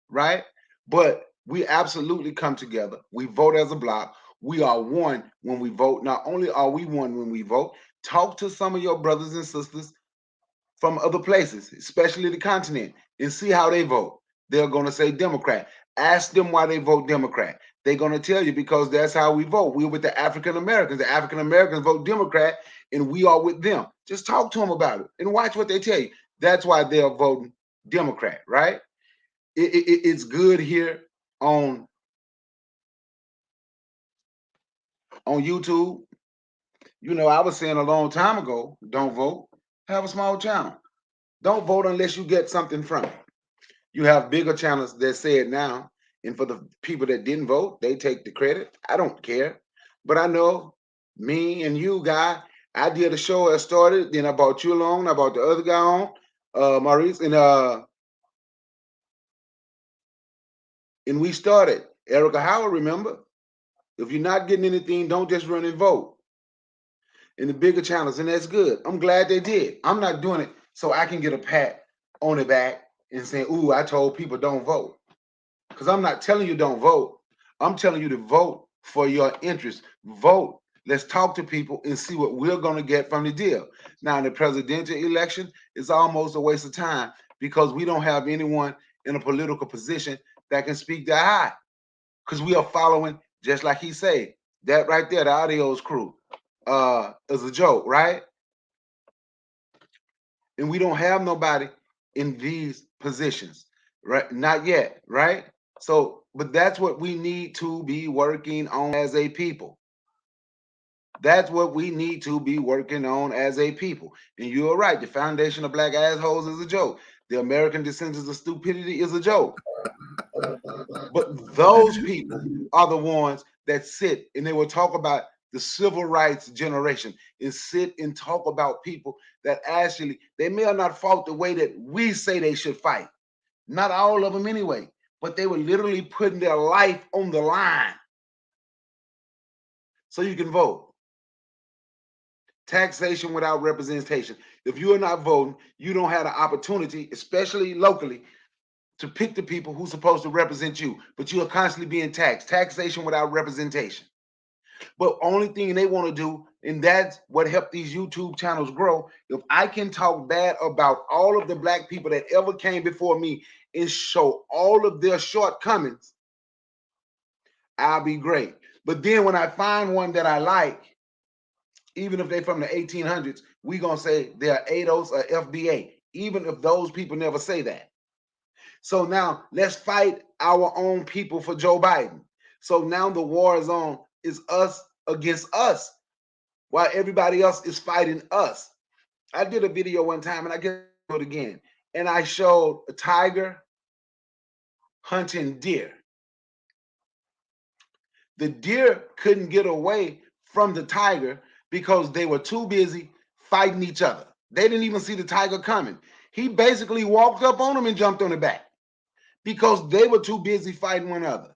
Right? But we absolutely come together. We vote as a block. We are one when we vote. Not only are we one when we vote, talk to some of your brothers and sisters from other places, especially the continent, and see how they vote. They're going to say Democrat. Ask them why they vote Democrat. They're going to tell you because that's how we vote. We're with the African Americans. The African Americans vote Democrat, and we are with them. Just talk to them about it and watch what they tell you. That's why they're voting Democrat, right? It's good here on YouTube. You know, I was saying a long time ago, don't vote. Have a small channel. Don't vote unless you get something from it. You have bigger channels that say it now. And for the people that didn't vote, they take the credit. I don't care. But I know me and you, guy, I did a show. I started, then I brought you along. I brought the other guy on, Maurice, and we started. Erica Howard, remember? If you're not getting anything, don't just run and vote. In the bigger channels, and that's good. I'm glad they did. I'm not doing it so I can get a pat on the back and say, ooh, I told people don't vote. Because I'm not telling you don't vote. I'm telling you to vote for your interest. Vote. Let's talk to people and see what we're going to get from the deal. Now, in the presidential election, it's almost a waste of time because we don't have anyone in a political position that can speak that high. Because we are following, just like he said, that right there, the Audio's crew, is a joke, right? And we don't have nobody in these positions, right? Not yet, right? So, but that's what we need to be working on as a people. That's what we need to be working on as a people. And you're right, the foundation of black assholes is a joke. The American descendants of stupidity is a joke. But those people are the ones that sit and they will talk about the civil rights generation and sit and talk about people that actually, they may have not fought the way that we say they should fight. Not all of them anyway, but they were literally putting their life on the line so you can vote. Taxation without representation. If you are not voting, you don't have the opportunity, especially locally, to pick the people who's supposed to represent you, but you are constantly being taxed. Taxation without representation. But only thing they want to do, and that's what helped these YouTube channels grow. If I can talk bad about all of the black people that ever came before me and show all of their shortcomings, I'll be great. But then when I find one that I like, even if they're from the 1800s, we gonna say they're ADOS or FBA, even if those people never say that. So now let's fight our own people for Joe Biden. So now the war is on, is us against us, while everybody else is fighting us. I did a video one time, and I get it again, and I showed a tiger hunting deer. The deer couldn't get away from the tiger because they were too busy fighting each other. They didn't even see the tiger coming. He basically walked up on them and jumped on the back because they were too busy fighting one another.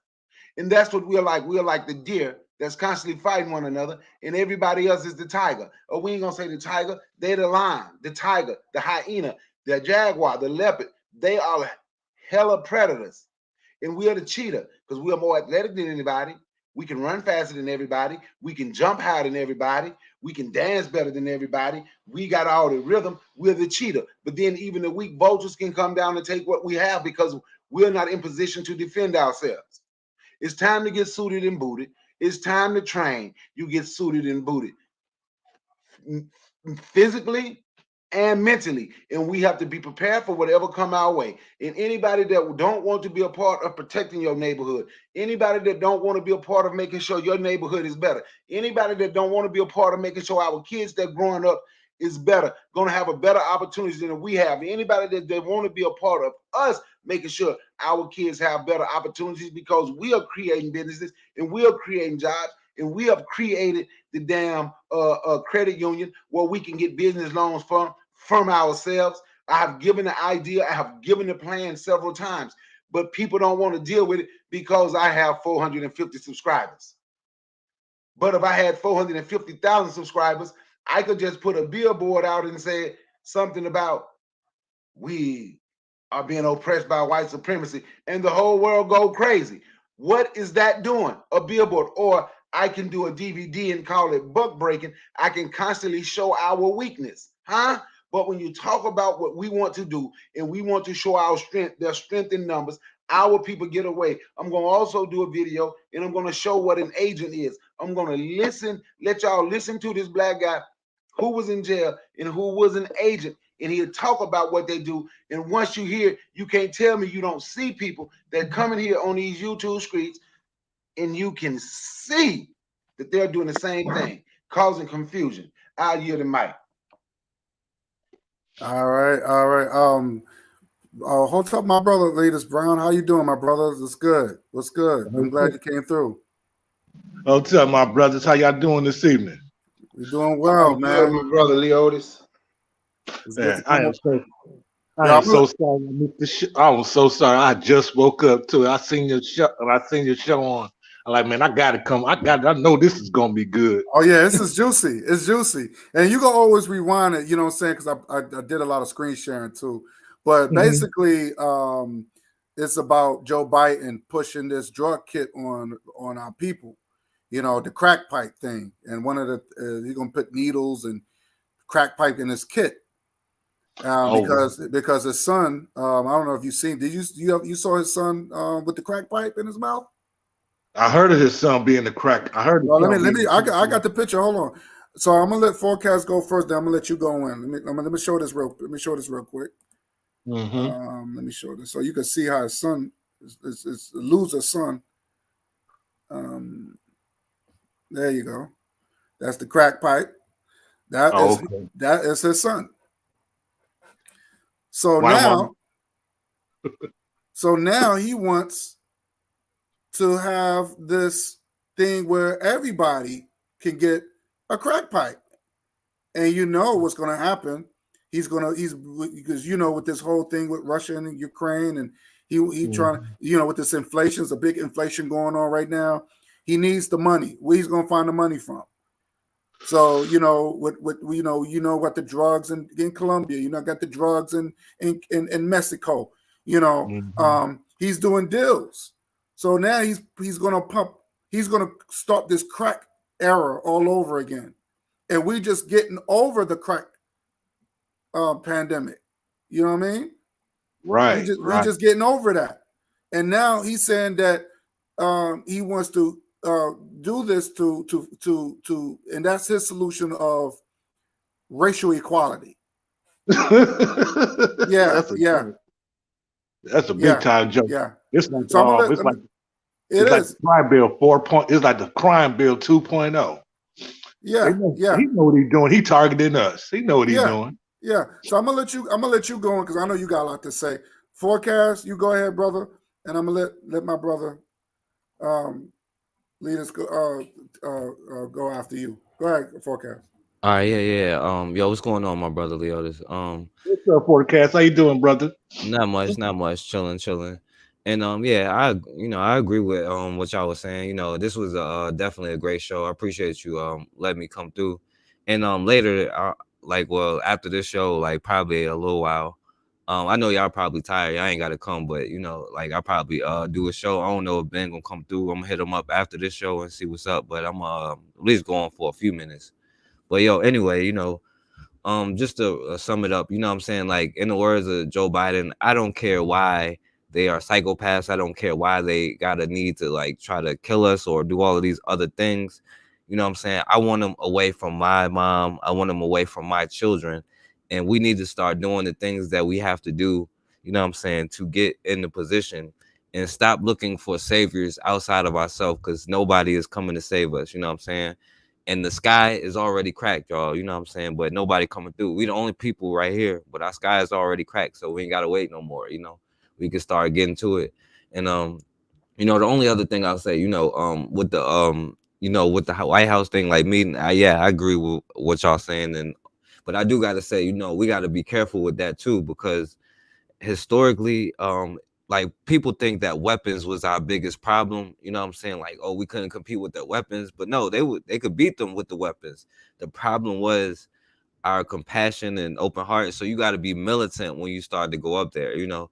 And that's what we're like. We're like the deer that's constantly fighting one another, and everybody else is the tiger. Or we ain't gonna say the tiger, they're the lion, the tiger, the hyena, the jaguar, the leopard. They are hella predators. And we are the cheetah because we are more athletic than anybody. We can run faster than everybody. We can jump higher than everybody. We can dance better than everybody. We got all the rhythm. We're the cheetah. But then even the weak vultures can come down and take what we have because we're not in position to defend ourselves. It's time to get suited and booted. It's time to train. You get suited and booted. Physically, and mentally, and we have to be prepared for whatever come our way. And anybody that don't want to be a part of protecting your neighborhood, anybody that don't want to be a part of making sure your neighborhood is better, anybody that don't want to be a part of making sure our kids that growing up is better, going to have a better opportunity than we have, anybody that want to be a part of us making sure our kids have better opportunities, because we are creating businesses and we are creating jobs, and we have created the damn credit union where we can get business loans from ourselves. I have given the idea, I have given the plan several times, but people don't want to deal with it because I have 450 subscribers. But if I had 450,000 subscribers, I could just put a billboard out and say something about we are being oppressed by white supremacy, and the whole world go crazy. What is that doing? A billboard. Or I can do a DVD and call it buck breaking. I can constantly show our weakness, huh? But when you talk about what we want to do and we want to show our strength, there's strength in numbers, our people get away. I'm going to also do a video and I'm going to show what an agent is. I'm going to let y'all listen to this black guy who was in jail and who was an agent, and he'll talk about what they do. And once you hear, you can't tell me you don't see people that come in here on these YouTube streets, and you can see that they're doing the same thing, causing confusion. I'll yield the mic.
All right. Hold up, my brother, Latest Brown. How you doing, my brothers? It's good. What's good? I'm glad you came through.
What's up, my brothers? How y'all doing this evening?
You're doing well, man.
My brother Leotis.
Yeah, I am so sorry I missed the show. I was so sorry. I just woke up to it. I seen your show on. I'm like, man, I gotta come. I know this is gonna be good.
Oh yeah, this is juicy. It's juicy, and you can always rewind it. You know what I'm saying? Because I did a lot of screen sharing too. But basically, it's about Joe Biden pushing this drug kit on our people. You know, the crack pipe thing, and one of the he's gonna put needles and crack pipe in his kit. Because his son, I don't know if you've seen. Did you saw his son with the crack pipe in his mouth?
I heard of his son being the crack. I heard.
Well, I got the picture. Hold on. So I'm gonna let Forecast go first. Then I'm gonna let you go in. Let me show this real. Let me show this real quick. Let me show this so you can see how his son is loser's son. There you go. That's the crack pipe. That is his son. So now he wants to have this thing where everybody can get a crack pipe. And you know what's going to happen. He's because with this whole thing with Russia and Ukraine, and he trying to, with this inflation, it's a big inflation going on right now. He needs the money. Where he's going to find the money from? So what the drugs in Colombia, got the drugs in Mexico. He's doing deals. So now he's gonna start this crack era all over again, and we just getting over the crack pandemic. You know what I mean?
Right.
We're just getting over that, and now he's saying that he wants to do this to and that's his solution of racial equality. That's
a big time joke.
Yeah,
it's like the crime bill 4. It's like the crime bill 2.0.
Yeah,
He know what he's doing. He targeting us. He know what he's doing.
Yeah. So I'm gonna let you go on because I know you got a lot to say. Forecast, you go ahead, brother, and I'm gonna let my brother lead us go after you. Go ahead, Forecast.
All right, yeah. Yo, what's going on, my brother Leotis?
What's up, Forecast? How you doing, brother?
Not much, chilling. And I agree with what y'all was saying. This was definitely a great show. I appreciate you letting me come through. And later, after this show, probably a little while. I know y'all probably tired. I ain't got to come, but I probably do a show. I don't know if Ben gonna come through. I'm gonna hit him up after this show and see what's up. But I'm at least going for a few minutes. But anyway, just to sum it up, what I'm saying, in the words of Joe Biden, I don't care why they are psychopaths. I don't care why they got a need to try to kill us or do all of these other things. You know what I'm saying? I want them away from my mom. I want them away from my children. And we need to start doing the things that we have to do, you know what I'm saying, to get in the position and stop looking for saviors outside of ourselves, because nobody is coming to save us, you know what I'm saying? And the sky is already cracked, y'all, you know what I'm saying? But nobody coming through. We the only people right here, but our sky is already cracked, so we ain't got to wait no more, you know? We can start getting to it. And, you know, the only other thing I'll say, you know, with the, you know, with the White House thing, like me, yeah, I agree with what y'all saying. But I do got to say, you know, we got to be careful with that too, because historically, like people think that weapons was our biggest problem. You know what I'm saying? Like, oh, we couldn't compete with their weapons, but no, they could beat them with the weapons. The problem was our compassion and open heart. So you got to be militant when you start to go up there, you know.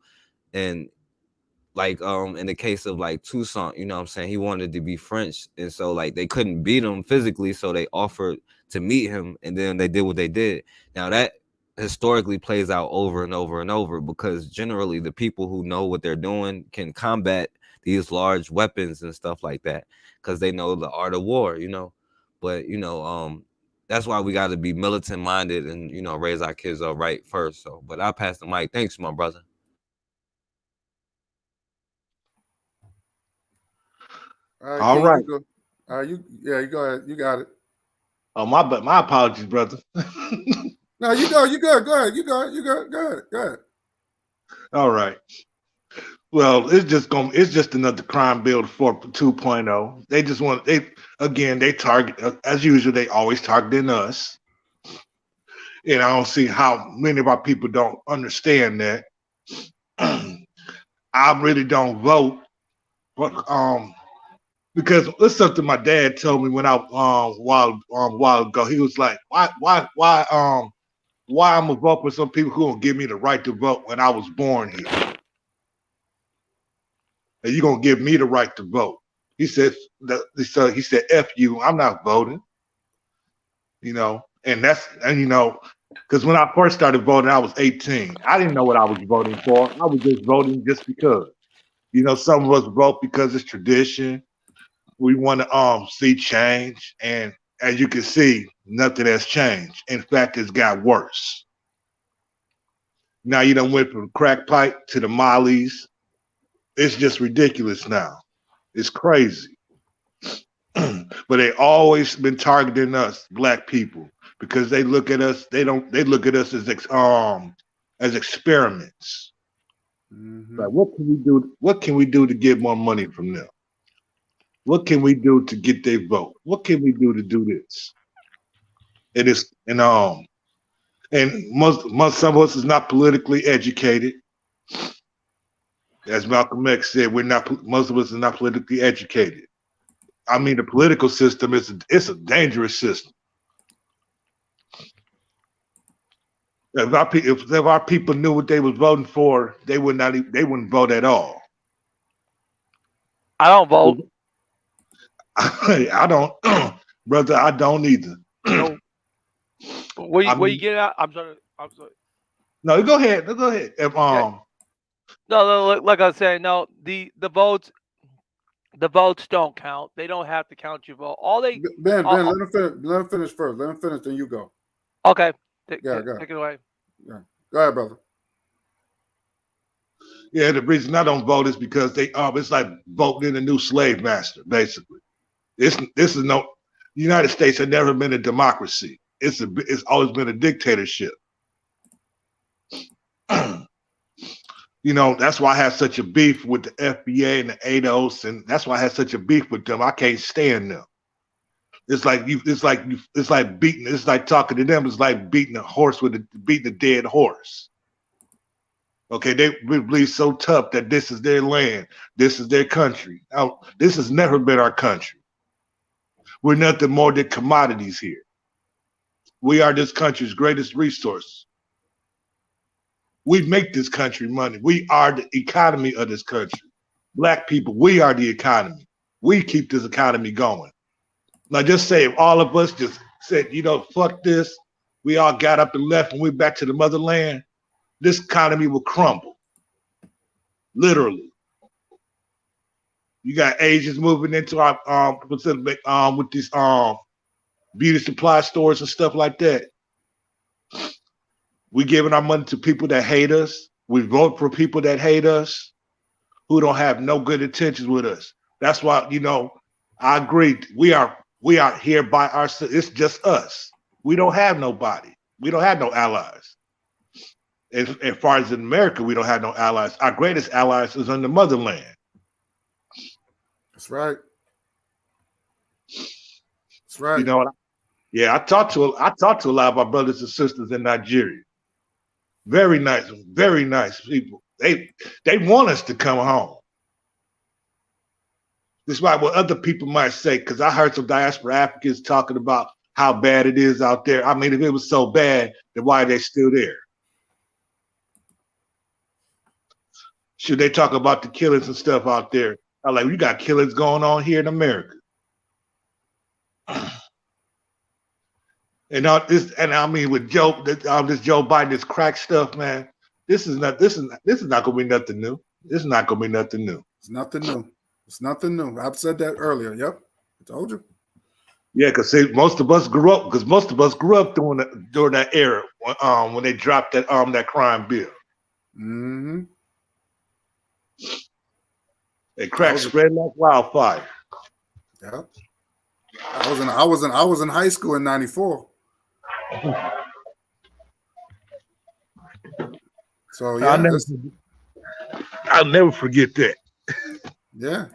And like in the case of like Toussaint, you know what I'm saying, he wanted to be French, and so like they couldn't beat him physically, so they offered to meet him, and then they did what they did. Now that historically plays out over and over and over, because generally the people who know what they're doing can combat these large weapons and stuff like that, because they know the art of war, you know. But you know, that's why we got to be militant minded and, you know, raise our kids up right first. So, but I'll pass the mic. Thanks, my brother.
All right.
You go. You go ahead. You got it.
Oh, my apologies, brother.
No, you go. You go. Go ahead. You go. You go. Go ahead. Go ahead.
All right. Well, it's just another crime bill 2.0. They target, as usual, they always targeting us. And I don't see how many of our people don't understand that. I really don't vote, but because it's something my dad told me when I while ago. He was like, why I'm gonna vote for some people who gonna give me the right to vote when I was born here? And you gonna give me the right to vote? He said F you, I'm not voting. You know, and you know, because when I first started voting, I was 18. I didn't know what I was voting for. I was just voting just because. You know, some of us vote because it's tradition. We want to see change, and as you can see, nothing has changed. In fact, it's got worse. Now you done went from crack pipe to the Mollies. It's just ridiculous now. It's crazy. But they always been targeting us, black people, because they look at us. They look at us as experiments. Mm-hmm. Like, what can we do? What can we do to get more money from them? What can we do to get their vote? What can we do to do this? It is, and most some of us is not politically educated. As Malcolm X said, most of us are not politically educated. I mean, the political system it's a dangerous system. If our people knew what they was voting for, they wouldn't vote at all.
I don't vote.
I don't, brother. I don't either.
No. What you get at? I'm sorry.
No, go ahead. Go ahead.
No, like I was saying, no. The votes don't count. They don't have to count your vote. All they
Ben, let him finish first. Let him finish, then you go.
Okay. Take it away.
Yeah. Go ahead, brother.
Yeah, the reason I don't vote is because it's like voting in a new slave master, basically. This is the United States had never been a democracy. It's always been a dictatorship. You know, that's why I have such a beef with the FBA and the ADOS, and that's why I have such a beef with them. I can't stand them. It's like talking to them. It's like beating a dead horse. Okay, they believe so tough that this is their land, this is their country. Now, this has never been our country. We're nothing more than commodities here. We are this country's greatest resource. We make this country money. We are the economy of this country. Black people, we are the economy. We keep this economy going. Now just say if all of us just said, you know, fuck this, we all got up and left and went back to the motherland, this economy will crumble. Literally. You got Asians moving into our with these beauty supply stores and stuff like that.
We giving our money to people that hate us. We vote for people that hate us, who don't have no good intentions with us. That's why, I agree. We are here by ourselves. It's just us. We don't have nobody. We don't have no allies. As far as in America, we don't have no allies. Our greatest allies is in the motherland.
That's right. That's right.
You know what? Yeah, I talked to a lot of our brothers and sisters in Nigeria. Very nice people. They want us to come home. Despite what other people might say, because I heard some diaspora Africans talking about how bad it is out there. I mean, if it was so bad, then why are they still there? Should they talk about the killings and stuff out there? I'm like, you got killings going on here in America. And all this, and I mean with this Joe Biden, this crack stuff, man. This is not gonna be nothing new. This is not gonna be nothing new.
It's nothing new. It's nothing new. I've said that earlier. Yep, I told you.
Yeah, because most of us grew up during that era when they dropped that crime bill.
Mm-hmm.
And crack spread like wildfire.
Yep. I was in high school in '94. So yeah,
I'll never forget that.
Yeah.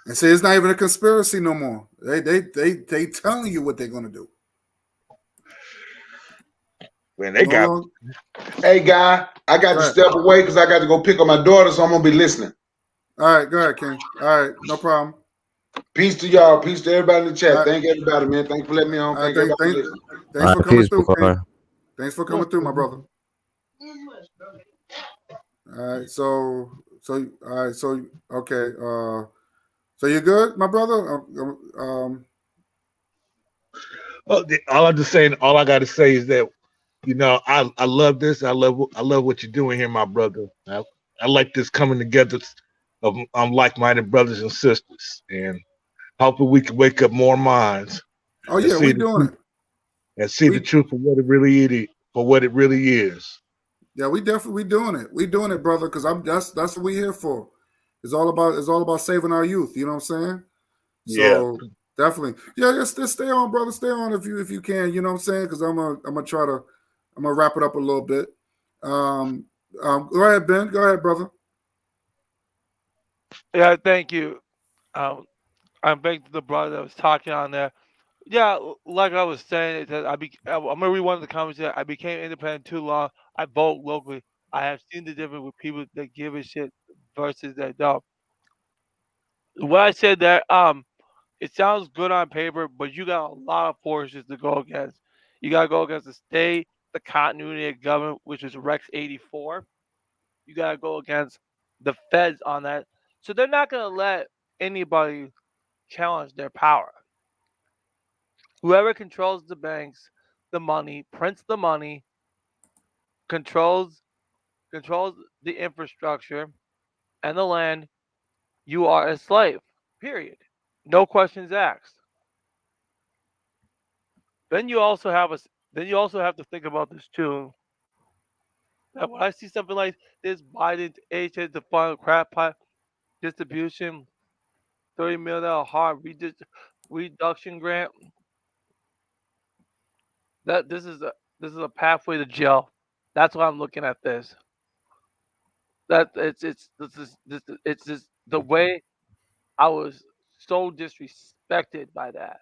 And see, it's not even a conspiracy no more. They telling you what they're gonna do.
Man, they got.
Hey, guy, I got to step away because I got to go pick up my daughter, so I'm gonna be listening.
All right, go ahead, King. All right, no problem.
Peace to y'all. Peace to everybody in the chat. Thank everybody, man. Thanks for letting me on. Thanks
for coming through, King. Thanks for coming through, my brother. All right, so okay. So you good, my brother?
All I got to say is that, I love this. I love what you're doing here, my brother. I like this coming together of like-minded brothers and sisters, and hopefully we can wake up more minds.
Oh yeah, we're doing it.
And see the truth for what it really is.
Yeah, we definitely doing it. We doing it, brother, because that's what we're here for. It's all about saving our youth. You know what I'm saying? So definitely, yeah. Just stay on, brother. Stay on if you can. You know what I'm saying? Because I'm gonna wrap it up a little bit. Go ahead, Ben. Go ahead, brother.
Yeah, thank you. I'm back to the brother that was talking on there. Yeah, like I was saying, I'm gonna read one of the comments here. I became independent too long. I vote locally. I have seen the difference with people that give a shit versus that don't. What I said there, it sounds good on paper, but you got a lot of forces to go against. You gotta go against the state, the continuity of government, which is Rex 84. You gotta go against the feds on that. So they're not gonna let anybody challenge their power. Whoever controls the banks, the money, prints the money, controls the infrastructure and the land, you are a slave. Period. No questions asked. Then you also have to think about this too. That when I see something like this, Biden HH to fund crap pipe distribution, $30 million hard reduction grant. That this is a pathway to jail. That's why I'm looking at this. That it's just the way I was so disrespected by that.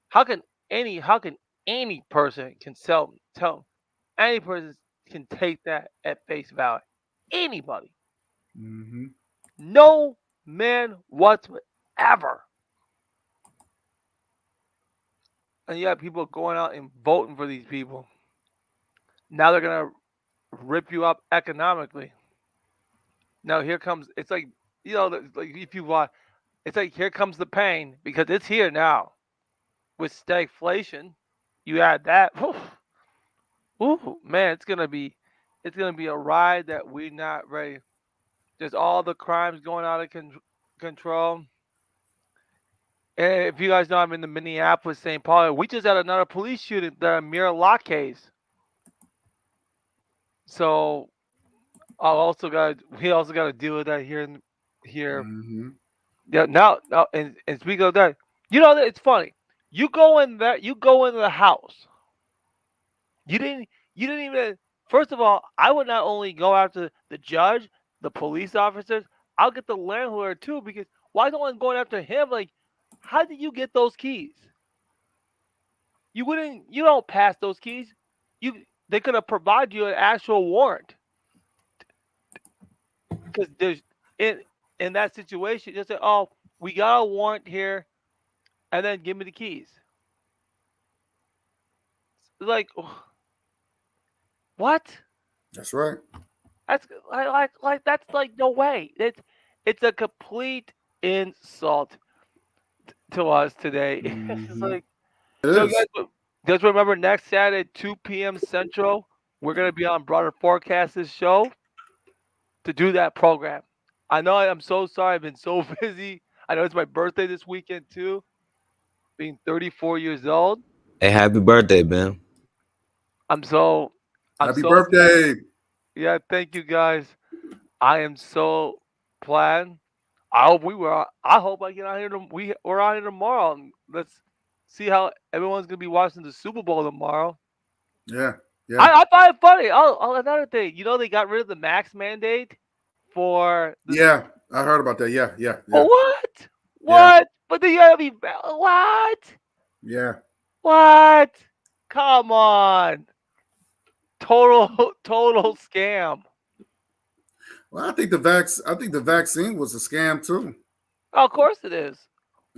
How can any person any person can take that at face value? Anybody.
Mm-hmm.
No man whatsoever. And you have people going out and voting for these people. Now they're gonna rip you up economically. Now here comes it's like like if you watch, it's like here comes the pain because it's here now. With stagflation, you add that. Ooh, man, it's gonna be a ride that we're not ready. There's all the crimes going out of control. And if you guys know, I'm in the Minneapolis, St. Paul. We just had another police shooting, the Amir Law case. So we also got to deal with that here.
Mhm.
Yeah. Now, and speaking of that, it's funny. You go into the house. You didn't even. First of all, I would not only go after the judge, the police officers. I'll get the landlord too, because why is no one going after him? Like, how did you get those keys? You don't pass those keys. They could have provided you an actual warrant. Because there's in that situation, just say, "Oh, we got a warrant here," and then give me the keys. It's like, what?
That's right.
That's that's like no way. It's a complete insult to us today. It's just like,
It is.
guys remember next Saturday, 2 p.m. Central, we're gonna be on Broader Forecast's show to do that program. I know I'm so sorry. I've been so busy. I know it's my birthday this weekend too, being 34 years old.
Hey, happy birthday, Ben.
Happy birthday.
Yeah, thank you guys. I am so glad. I hope I get out here. We're out here tomorrow. And let's see how everyone's gonna be watching the Super Bowl tomorrow.
Yeah.
I find it funny. Oh, another thing. They got rid of the mask mandate for.
Yeah, I heard about that. Yeah.
Oh, what? What? But then you gotta be what?
Yeah.
What? Come on. Total scam.
Well, I think the vaccine was a scam too.
Oh, of course it is.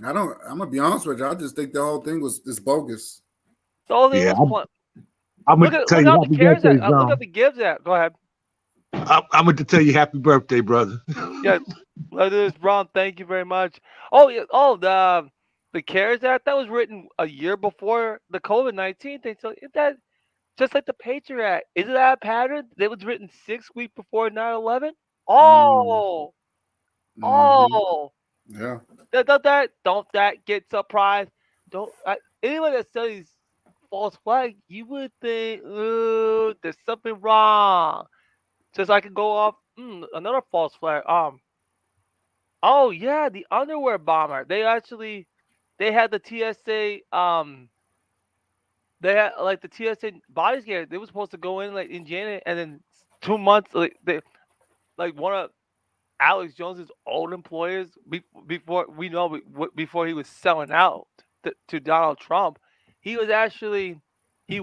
I'm gonna be honest with you. I just think the whole thing was bogus.
The whole thing
Yeah,
was fun.
I'm
Look
gonna
at
tell you
how
happy
the CARES
birthday,
Act. Look
John.
at the gives at. Go ahead.
I'm going to tell you happy birthday, brother.
Yeah, let's do this, Ron. Thank you very much. Oh, yeah. Oh, the CARES Act that was written a year before the COVID-19 thing. So is that just like the Patriot Act? Isn't that a pattern? It was written 6 weeks before 9/11. Oh, oh.
Yeah.
Don't that get surprised? Anyone that studies false flag, you would think, ooh, there's something wrong. Just I can go off another false flag. Oh yeah, the underwear bomber. They had the TSA. They had like the TSA body scan. They were supposed to go in like in January, and then 2 months one of Alex Jones's old employers before before he was selling out to Donald Trump, he was actually he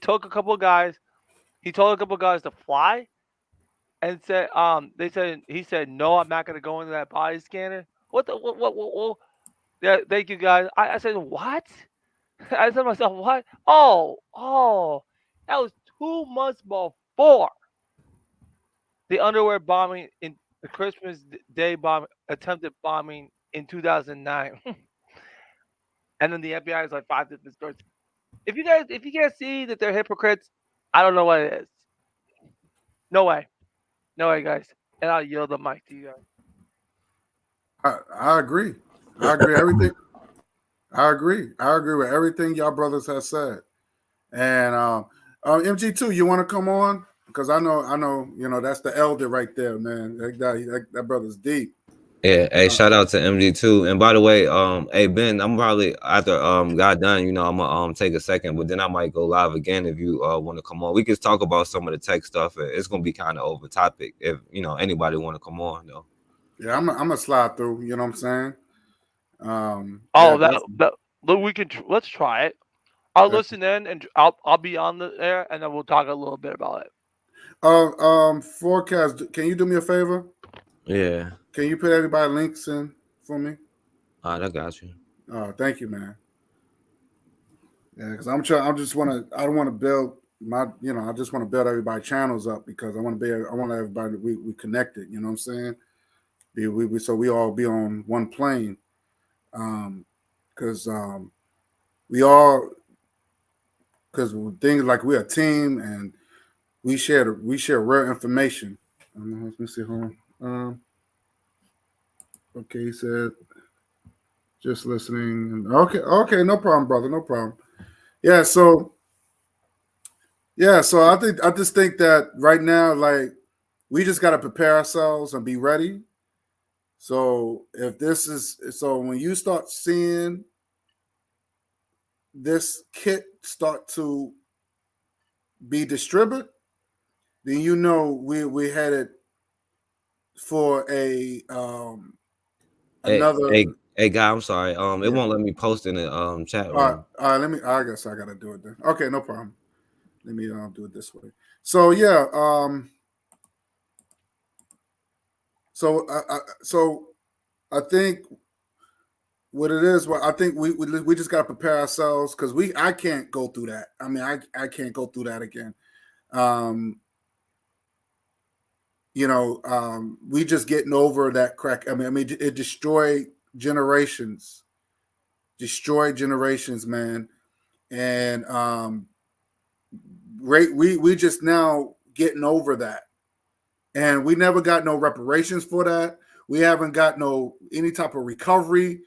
took a couple of guys. He told a couple of guys to fly, and said he said no, I'm not going to go into that body scanner. What? Yeah, thank you guys. I said what? I said to myself what? Oh, that was 2 months before the underwear bombing in the Christmas Day attempted bombing in 2009. And then the FBI is like 5 different stories. If you can't see that they're hypocrites, I don't know what it is. No way, guys. And I'll yield the mic to you guys.
I agree. I agree everything. I agree with everything y'all brothers have said. And MG2, you want to come on? Because I know, that's the elder right there, man. That brother's deep.
Yeah, hey, shout out to MG2. And by the way, hey Ben, I'm probably after got done, I'm gonna take a second, but then I might go live again if you want to come on. We can talk about some of the tech stuff. It's gonna be kind of over topic if anybody want to come on though.
Yeah, I'm gonna slide through, you know what I'm saying?
Look, let's try it. I'll listen in and I'll be on the air, and then we'll talk a little bit about it.
Forecast, can you do me a favor?
Yeah.
Can you put everybody links in for me?
All right, I got you.
Thank you, man. Yeah, because I don't want to build I just want to build everybody channels up because I want everybody we connected, you know what I'm saying? So we all be on one plane. Because things like we're a team and we share real information. Let me see, hold on. Okay, he said just listening. Okay, no problem, brother, no problem. Yeah, so Yeah, so I just think that right now, like, we just got to prepare ourselves and be ready. So when you start seeing this kit start to be distributed, then you know we headed for
Hey,
another.
hey, guy, I'm sorry. It
Yeah.
won't let me post in the chat
All right,
room.
all right. I guess I gotta do it then. Okay, no problem. Let me do it this way. So yeah, so I think what it is, I think we just gotta prepare ourselves because I can't go through that. I mean, I can't go through that again. We just getting over that crack. I mean, it destroyed generations, man. And we just now getting over that, and we never got no reparations for that. We haven't got any type of recovery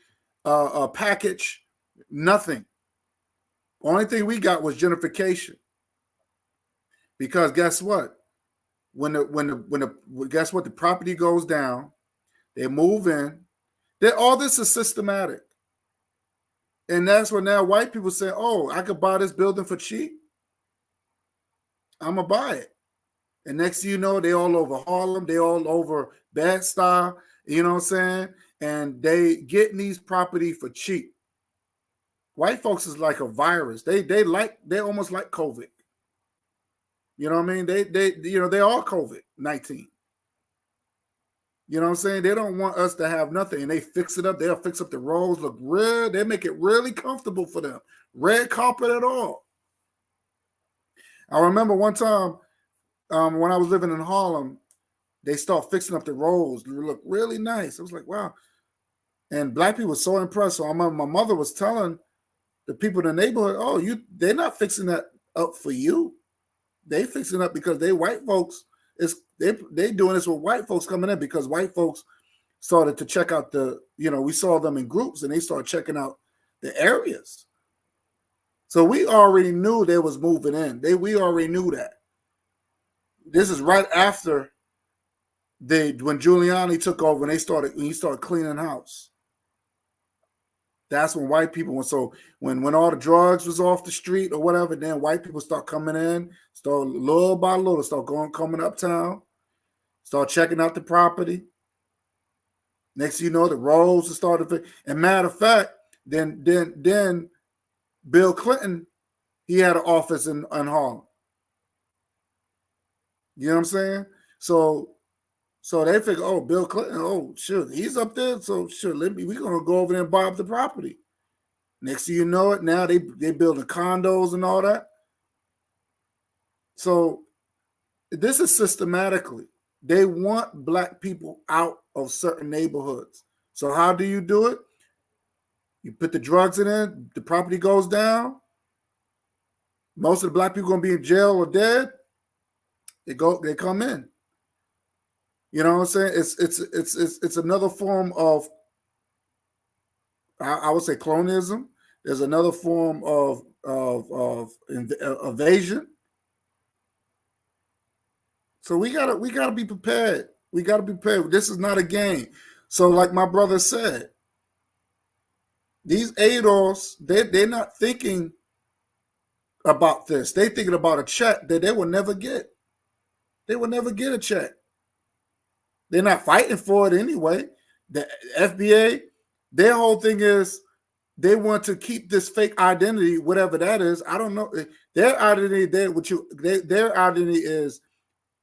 package, nothing. Only thing we got was gentrification. Because guess what? Guess what? The property goes down, they move in. All this is systematic. And that's when now white people say, oh, I could buy this building for cheap. I'm going to buy it. And next thing you know, they all over Harlem. They all over Bed-Stuy. You know what I'm saying? And they getting these property for cheap. White folks is like a virus. They almost like COVID. You know what I mean? They are COVID-19. You know what I'm saying? They don't want us to have nothing, and they fix it up. They'll fix up the roads, look real. They make it really comfortable for them. Red carpet at all. I remember one time when I was living in Harlem, they start fixing up the roads. They look really nice. I was like, wow. And black people were so impressed. So my mother was telling the people in the neighborhood, oh, they're not fixing that up for you. They fixing up because they white folks. They doing this with white folks coming in because white folks started to check out we saw them in groups and they started checking out the areas. So we already knew they was moving in. We already knew that. This is right after when Giuliani took over and when he started cleaning house. That's when white people went. So when all the drugs was off the street or whatever, then white people start coming in, start little by little, coming uptown, start checking out the property. Next thing you know, the roads started. And matter of fact, then Bill Clinton, he had an office in Harlem. You know what I'm saying? So they figure, oh, Bill Clinton, oh, sure, he's up there. So sure, we're gonna go over there and buy up the property. Next thing you know it, now they building condos and all that. So this is systematically. They want black people out of certain neighborhoods. So how do you do it? You put the drugs in it, the property goes down. Most of the black people gonna be in jail or dead. They come in. You know what I'm saying? It's another form of, I would say, colonialism. There's another form of evasion. So we gotta be prepared. We gotta be prepared. This is not a game. So like my brother said, these ADOS, they're not thinking about this. They're thinking about a check that they will never get. They will never get a check. They're not fighting for it anyway. The FBA, their whole thing is they want to keep this fake identity, whatever that is. I don't know. Their identity, their identity is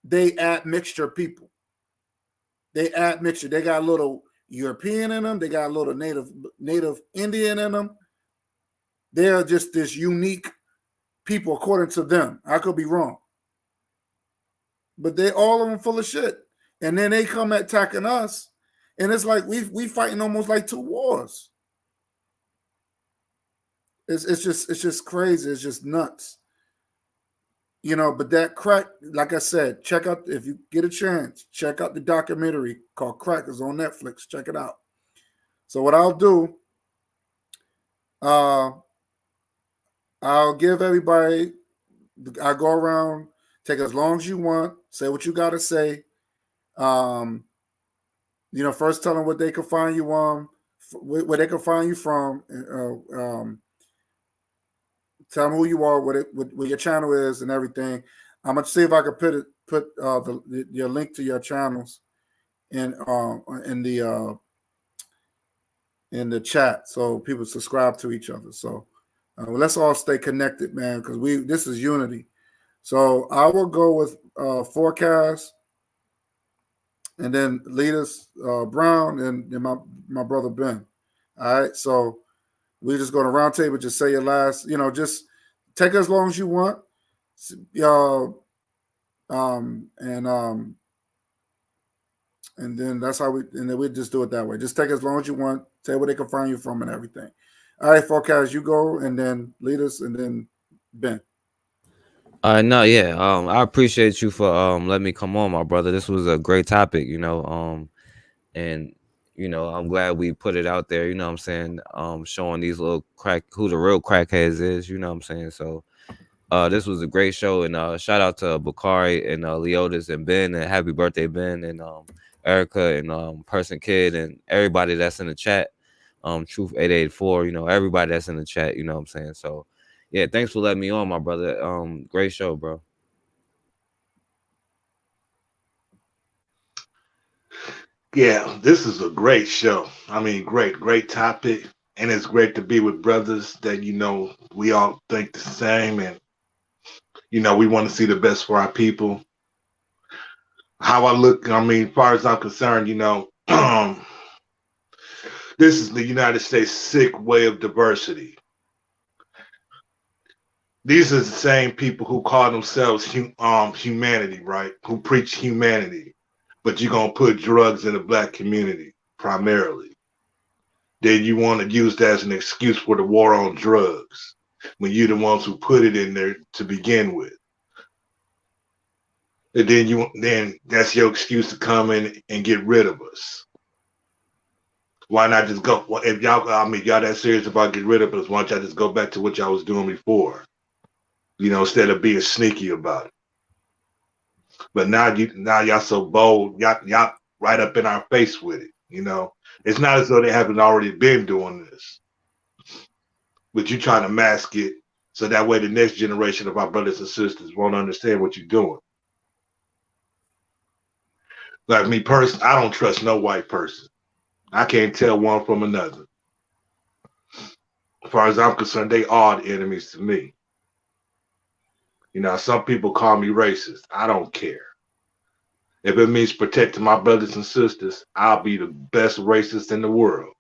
they admixture people. They admixture. They got a little European in them. They got a little native Indian in them. They're just this unique people according to them. I could be wrong. But they all of them full of shit. And then they come attacking us, and it's like we fighting almost like two wars. It's just crazy. It's just nuts. But that crack, like I said, check out, if you get a chance, check out the documentary called Crack. It's on Netflix. Check it out. So what I'll do, I'll give everybody I go around, take as long as you want, say what you got to say. First tell them what they can find you on, where they can find you from. Tell them who you are, what your channel is, and everything. I'm gonna see if I can put your link to your channels in the chat, so people subscribe to each other. So let's all stay connected, man, because this is unity. So I will go with Forecast, and then Leaders Brown, and then my brother Ben. All right, so we just go to round table. Just say your last. Just take as long as you want. And then that's how we just do it that way. Just take as long as you want. Say where they can find you from and everything. All right, Forecast, you go, and then Leaders, and then Ben.
No, yeah. I appreciate you for letting me come on, my brother. This was a great topic, and I'm glad we put it out there, what I'm saying, showing these little who the real crackheads is, what I'm saying. So this was a great show, and shout out to Bakari and Leotis and Ben, and happy birthday, Ben, and Erica and Person Kid and everybody that's in the chat. Truth 884, everybody that's in the chat, what I'm saying. So yeah, thanks for letting me on, my brother. Great show, bro.
Yeah, this is a great show. I mean, great topic. And it's great to be with brothers that, we all think the same. And, we want to see the best for our people. How I look, as far as I'm concerned, this is the United States' sick way of diversity. These are the same people who call themselves humanity, right? Who preach humanity. But you're going to put drugs in the black community primarily. Then you want to use that as an excuse for the war on drugs when you're the ones who put it in there to begin with. And then that's your excuse to come in and get rid of us. Why not just go? Well, if y'all that serious about getting rid of us, why don't y'all just go back to what y'all was doing before? Instead of being sneaky about it. But now y'all so bold, y'all right up in our face with it. It's not as though they haven't already been doing this, but you trying to mask it so that way the next generation of our brothers and sisters won't understand what you're doing. Like me personally, I don't trust no white person. I can't tell one from another. As far as I'm concerned, they are the enemies to me. Some people call me racist. I don't care. If it means protecting my brothers and sisters, I'll be the best racist in the world.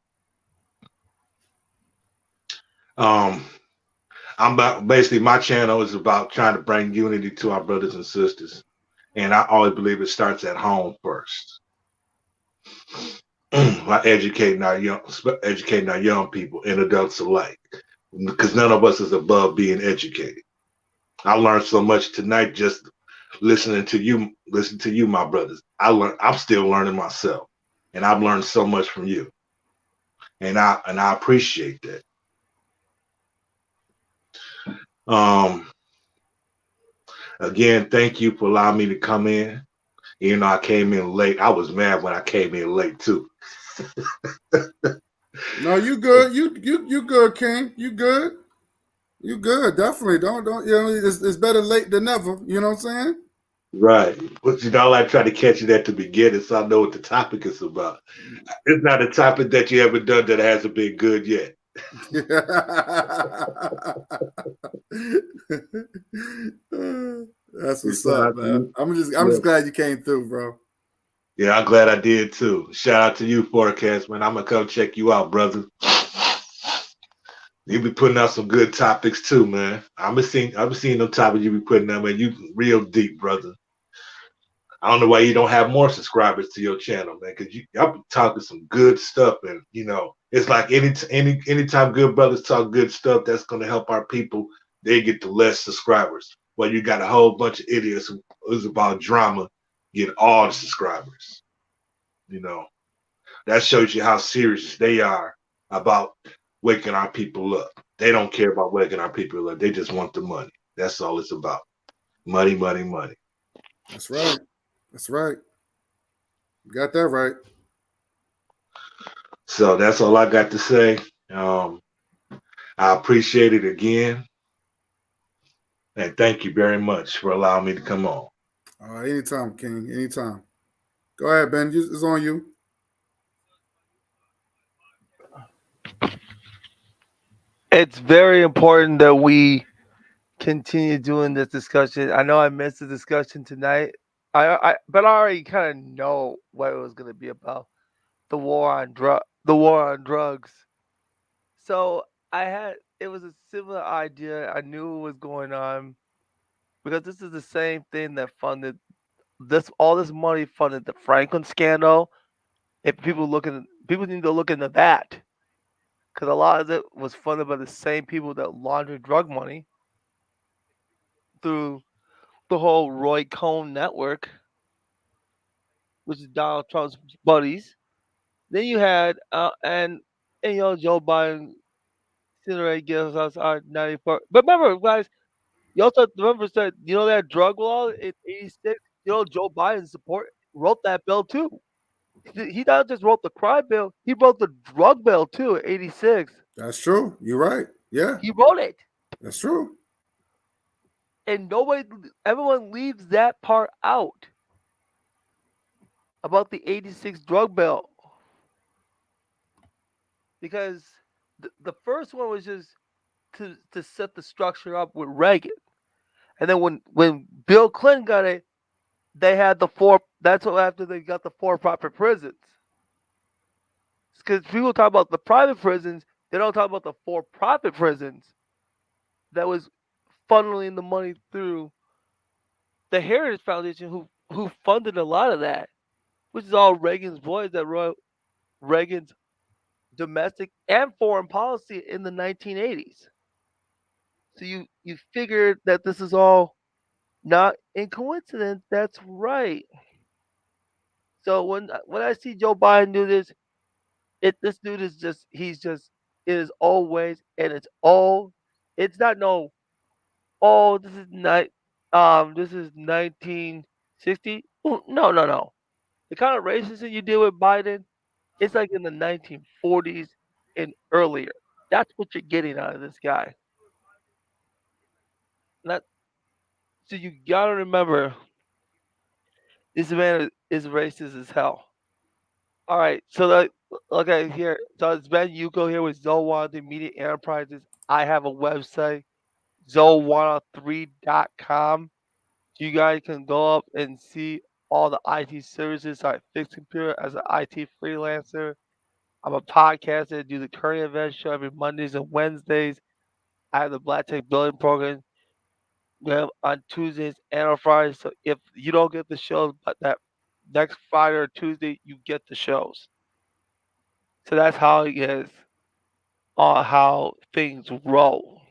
Basically, my channel is about trying to bring unity to our brothers and sisters. And I always believe it starts at home first. By educating our young people and adults alike. Because none of us is above being educated. I learned so much tonight just listening to you, my brothers. I'm still learning myself. And I've learned so much from you. And I appreciate that. Again, thank you for allowing me to come in. I came in late. I was mad when I came in late too.
No, you good. You good, King. You good. You good. Definitely. Don't. It's better late than never. You know what I'm saying?
Right. But I like try to catch it at the beginning so I know what the topic is about. It's not a topic that you ever done that hasn't been good yet.
That's what's up, man. I'm just glad you came through, bro.
Yeah, I'm glad I did too. Shout out to you, Forecast, man. I'm gonna come check you out, brother. You be putting out some good topics too, man. I've been seeing them topics you be putting out, man. You real deep, brother. I don't know why you don't have more subscribers to your channel, man, because y'all be talking some good stuff, and it's like anytime good brothers talk good stuff that's gonna help our people, they get the less subscribers. Well, you got a whole bunch of idiots who's about drama get all the subscribers. That shows you how serious they are about waking our people up. They don't care about waking our people up. They just want the money. That's all it's about. Money, money, money.
That's right. That's right. You got that right.
So that's all I got to say. I appreciate it again. And thank you very much for allowing me to come on.
All right, anytime, King. Anytime. Go ahead, Ben. It's on you.
It's very important that we continue doing this discussion. I know I missed the discussion tonight. But I already kind of know what it was going to be about. The war on drugs. So it was a similar idea. I knew what was going on because this is the same thing that funded all this money funded the Franklin scandal. If people need to look into that because a lot of it was funded by the same people that laundered drug money through the whole Roy Cohn network, which is Donald Trump's buddies. Then you had and Joe Biden gives us our 94. But remember, guys, you also remember said that drug law in '86. Joe Biden wrote that bill too. He not just wrote the crime bill; he wrote the drug bill too. In '86.
That's true. You're right. Yeah,
he wrote it.
That's true.
And everyone leaves that part out about the '86 drug bill. Because the first one was just to set the structure up with Reagan. And then when Bill Clinton got it, they had that's what after they got the for-profit prisons. Because people talk about the private prisons, they don't talk about the for-profit prisons that was funneling the money through the Heritage Foundation who funded a lot of that, which is all Reagan's boys that wrote Reagan's domestic and foreign policy in the 1980s. So you figured that this is all not in coincidence. That's right. So when I see Joe Biden do this, this dude is it is always and it's not this is not this is 1960. No. The kind of racism you deal with Biden, it's like in the 1940s and earlier. That's what you're getting out of this guy. So you gotta remember, this man is racist as hell. All right, so okay here. So it's Ben Yuko here with Zoe Media Enterprises. I have a website, zoe103.com. You guys can go up and see all the IT services. I fix computer as an IT freelancer. I'm a podcaster. I do the current event show every Mondays and Wednesdays. I have the Black Tech Building Program on Tuesdays and on Fridays. So if you don't get the shows, but that next Friday or Tuesday, you get the shows. So that's how it is on how things roll.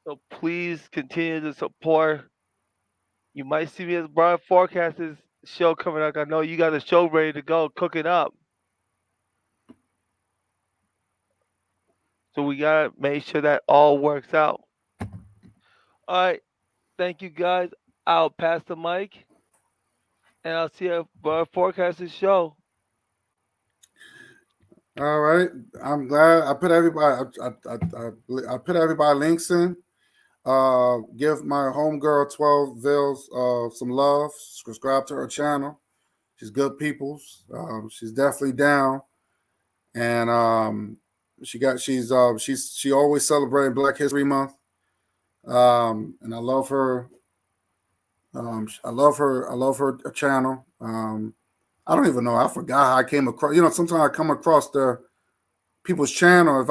So please continue to support. You might see me as Brian Forecast's show coming up. I know you got a show ready to go, cooking up. So we gotta make sure that all works out. All right. Thank you guys. I'll pass the mic. And I'll see you at Brian Forecast's show.
All right. I'm glad I put everybody I put everybody links in. Give my homegirl 12 Vills some love. Subscribe to her channel. She's good people's. She's definitely down. And she always celebrating Black History Month. And I love her. I love her channel. I don't even know. I forgot how I came across. Sometimes I come across the people's channel. If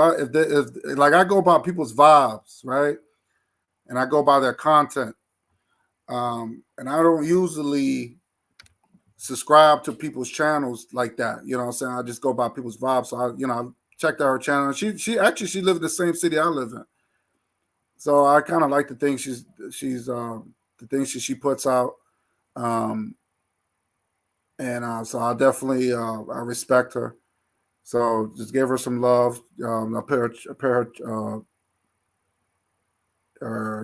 I go by people's vibes, right? And I go by their content. And I don't usually subscribe to people's channels like that. You know what I'm saying? I just go by people's vibes. So I checked out her channel. She lived in the same city I live in. So I kind of like the things the things she puts out. So I definitely I respect her. So just give her some love. I put her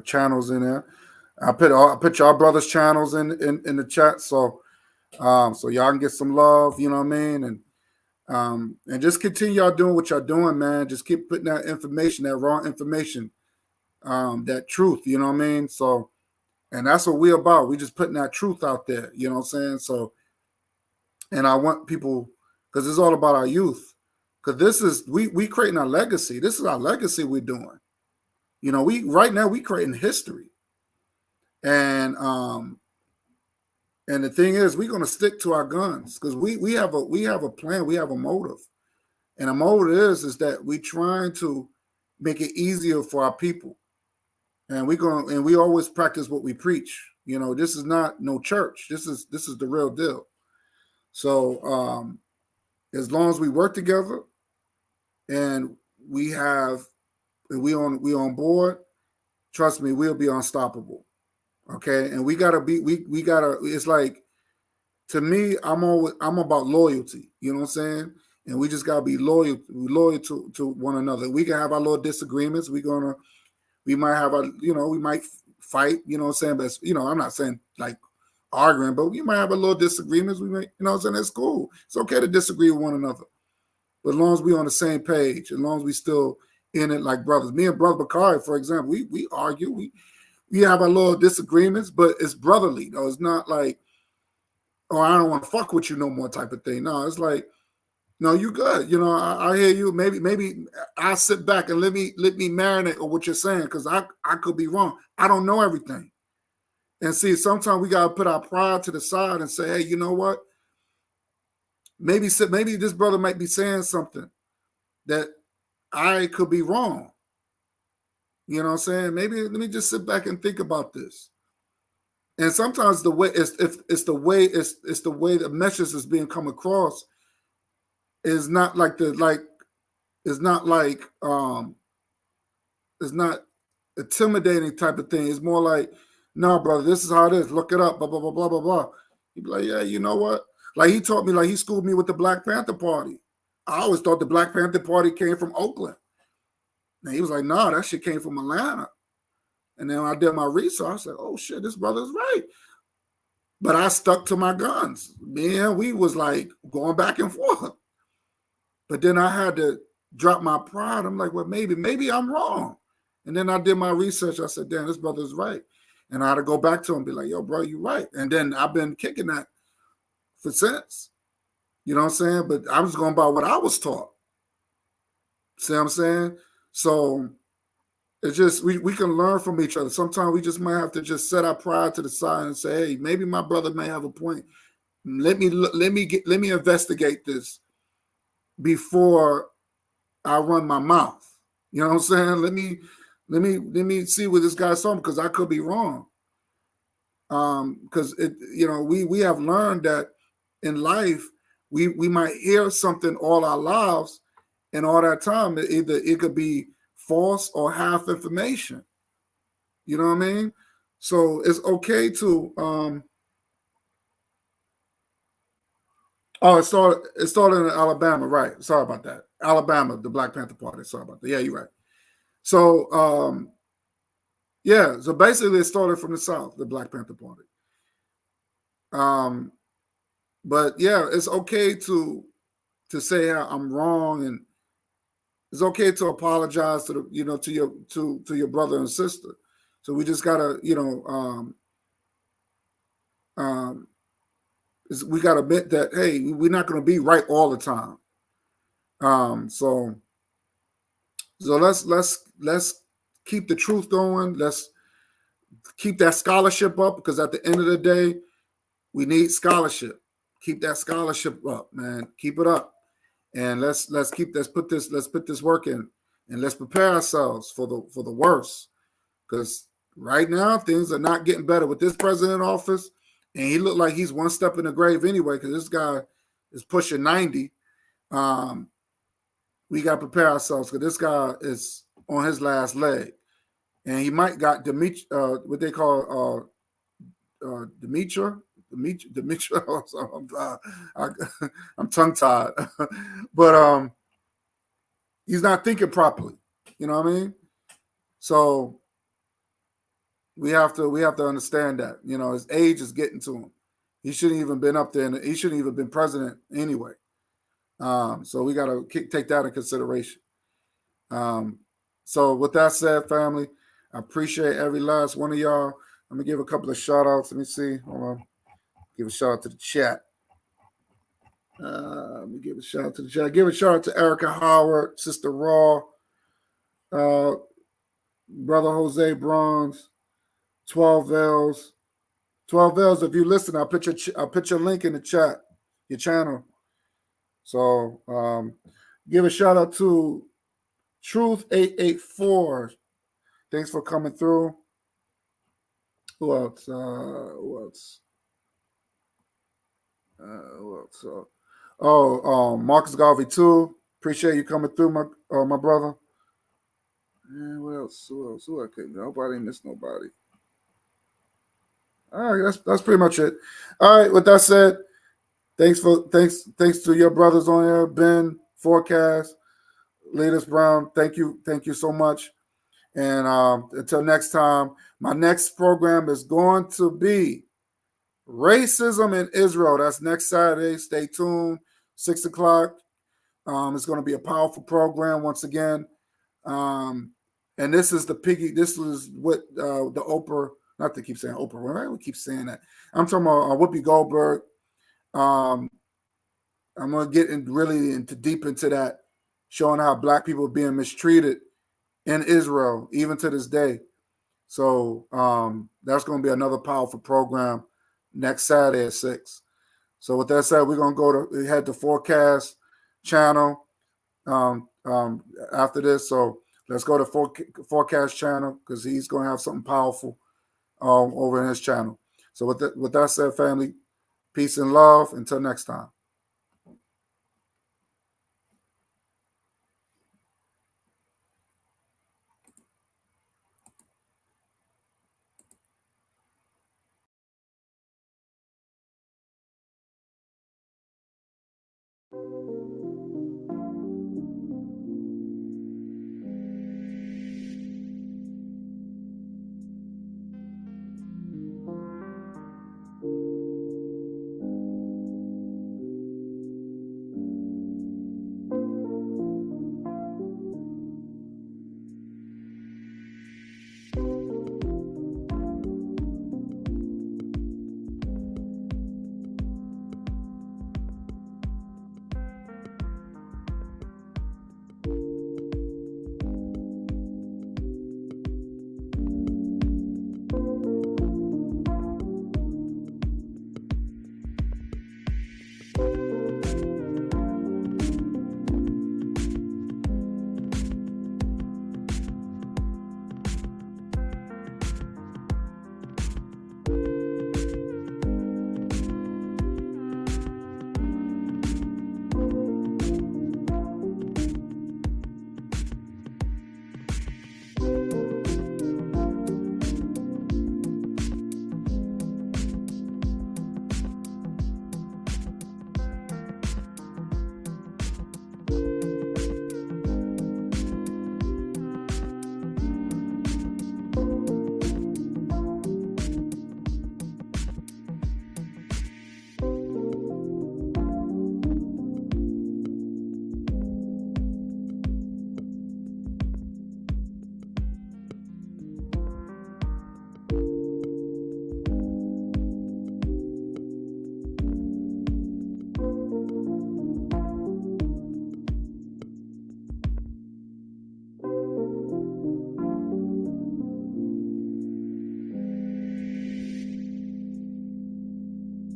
channels in there. I put y'all brothers' channels in the chat, so so y'all can get some love. You know what I mean? And just continue y'all doing what y'all doing, man. Just keep putting that information, that raw information, that truth. You know what I mean? So, and that's what we're about. We just putting that truth out there. You know what I'm saying? So, and I want people, because it's all about our youth. Because this is we creating our legacy. This is our legacy we're doing. You know, right now we creating history. And the thing is, we're gonna stick to our guns because we have a plan, we have a motive. And the motive is that we trying to make it easier for our people. And we always practice what we preach. You know, this is not no church. This is the real deal. So as long as we work together and we on board, trust me, we'll be unstoppable. Okay. And we gotta it's like, to me, I'm about loyalty, you know what I'm saying? And we just gotta be loyal to one another. We can have our little disagreements. We might have we might fight, you know what I'm saying? But I'm not saying like arguing, but we might have a little disagreements. We may, you know what I'm saying? That's cool. It's okay to disagree with one another. But as long as we're on the same page, as long as we still in it like brothers. Me and Brother Bakari, for example, we argue, we have our little disagreements, but it's brotherly. Though. It's not like, oh, I don't want to fuck with you no more type of thing. No, it's like, no, you good. You know, I hear you. Maybe I'll sit back and let me marinate on what you're saying, because I could be wrong. I don't know everything. And see, sometimes we gotta put our pride to the side and say, hey, you know what? Maybe this brother might be saying something that I could be wrong. You know what I'm saying? Maybe let me just sit back and think about this. And sometimes the way it's the way the message is being come across is not like it's not intimidating type of thing. It's more like, no, brother, this is how it is. Look it up, blah, blah, blah, blah, blah, blah. He'd be like, yeah, you know what? Like he taught me, like he schooled me with the Black Panther Party. I always thought the Black Panther Party came from Oakland. And he was like, no, that shit came from Atlanta. And then when I did my research, I said, oh shit, this brother's right. But I stuck to my guns. Man, we was like going back and forth. But then I had to drop my pride. I'm like, well, maybe I'm wrong. And then I did my research. I said, damn, this brother's right. And I had to go back to him and be like, yo, bro, you're right. And then I've been kicking that for since. You know what I'm saying? But I was going by what I was taught. See what I'm saying? So it's just, we can learn from each other. Sometimes we just might have to just set our pride to the side and say, hey, maybe my brother may have a point. Let me investigate this before I run my mouth. You know what I'm saying? Let me see what this guy's saying, because I could be wrong. Because we have learned that in life we might hear something all our lives, and all that time it could be false or half information. You know what I mean? So it's okay to it started in Alabama, right? Sorry about that. Alabama, the Black Panther Party. Sorry about that. Yeah, you're right. So so basically it started from the South, the Black Panther Party. But yeah, it's okay to say I'm wrong, and it's okay to apologize to your brother and sister. So we just gotta, we gotta admit that, hey, we're not gonna be right all the time. So let's keep the truth going. Let's keep that scholarship up, because at the end of the day, we need scholarship. Keep that scholarship up, man. Keep it up. And let's put this work in, and let's prepare ourselves for the worst. Because right now things are not getting better with this president in office, and he looked like he's one step in the grave anyway, because this guy is pushing 90. We got to prepare ourselves, because this guy is on his last leg, and he might got what they call Demetra. I'm tongue tied, but he's not thinking properly. You know what I mean? So We have to understand that. You know, his age is getting to him. He shouldn't even been up there, and he shouldn't even been president anyway. So we got to take that in consideration. So with that said, family, I appreciate every last one of y'all. I'm gonna give a couple of shout outs. Let me see. Hold on. Give a shout out to the chat. Let me give a shout out to the chat. Give a shout out to Erica Howard, Sister Raw, Brother Jose Bronze, 12 Veils. 12 Veils, if you listen, I'll put your link in the chat, your channel. So give a shout out to Truth 884. Thanks for coming through. Who else? Who else? Marcus Garvey too. Appreciate you coming through, my brother. And what else? Who I couldn't? Nobody missed nobody. All right, that's pretty much it. All right, with that said, thanks to your brothers on here, Ben, Forecast, Leaders Brown. Thank you so much. And until next time, my next program is going to be Racism in Israel. That's next Saturday. Stay tuned, 6 o'clock. It's going to be a powerful program once again. And this is this is what the Oprah, not to keep saying Oprah, right? We keep saying that. I'm talking about Whoopi Goldberg. I'm going to get deep into that, showing how Black people are being mistreated in Israel, even to this day. So that's going to be another powerful program next Saturday at 6. So with that said, we're going to head to Forecast channel after this. So let's go to Forecast channel because he's going to have something powerful over in his channel. So with that said, family, peace and love. Until next time.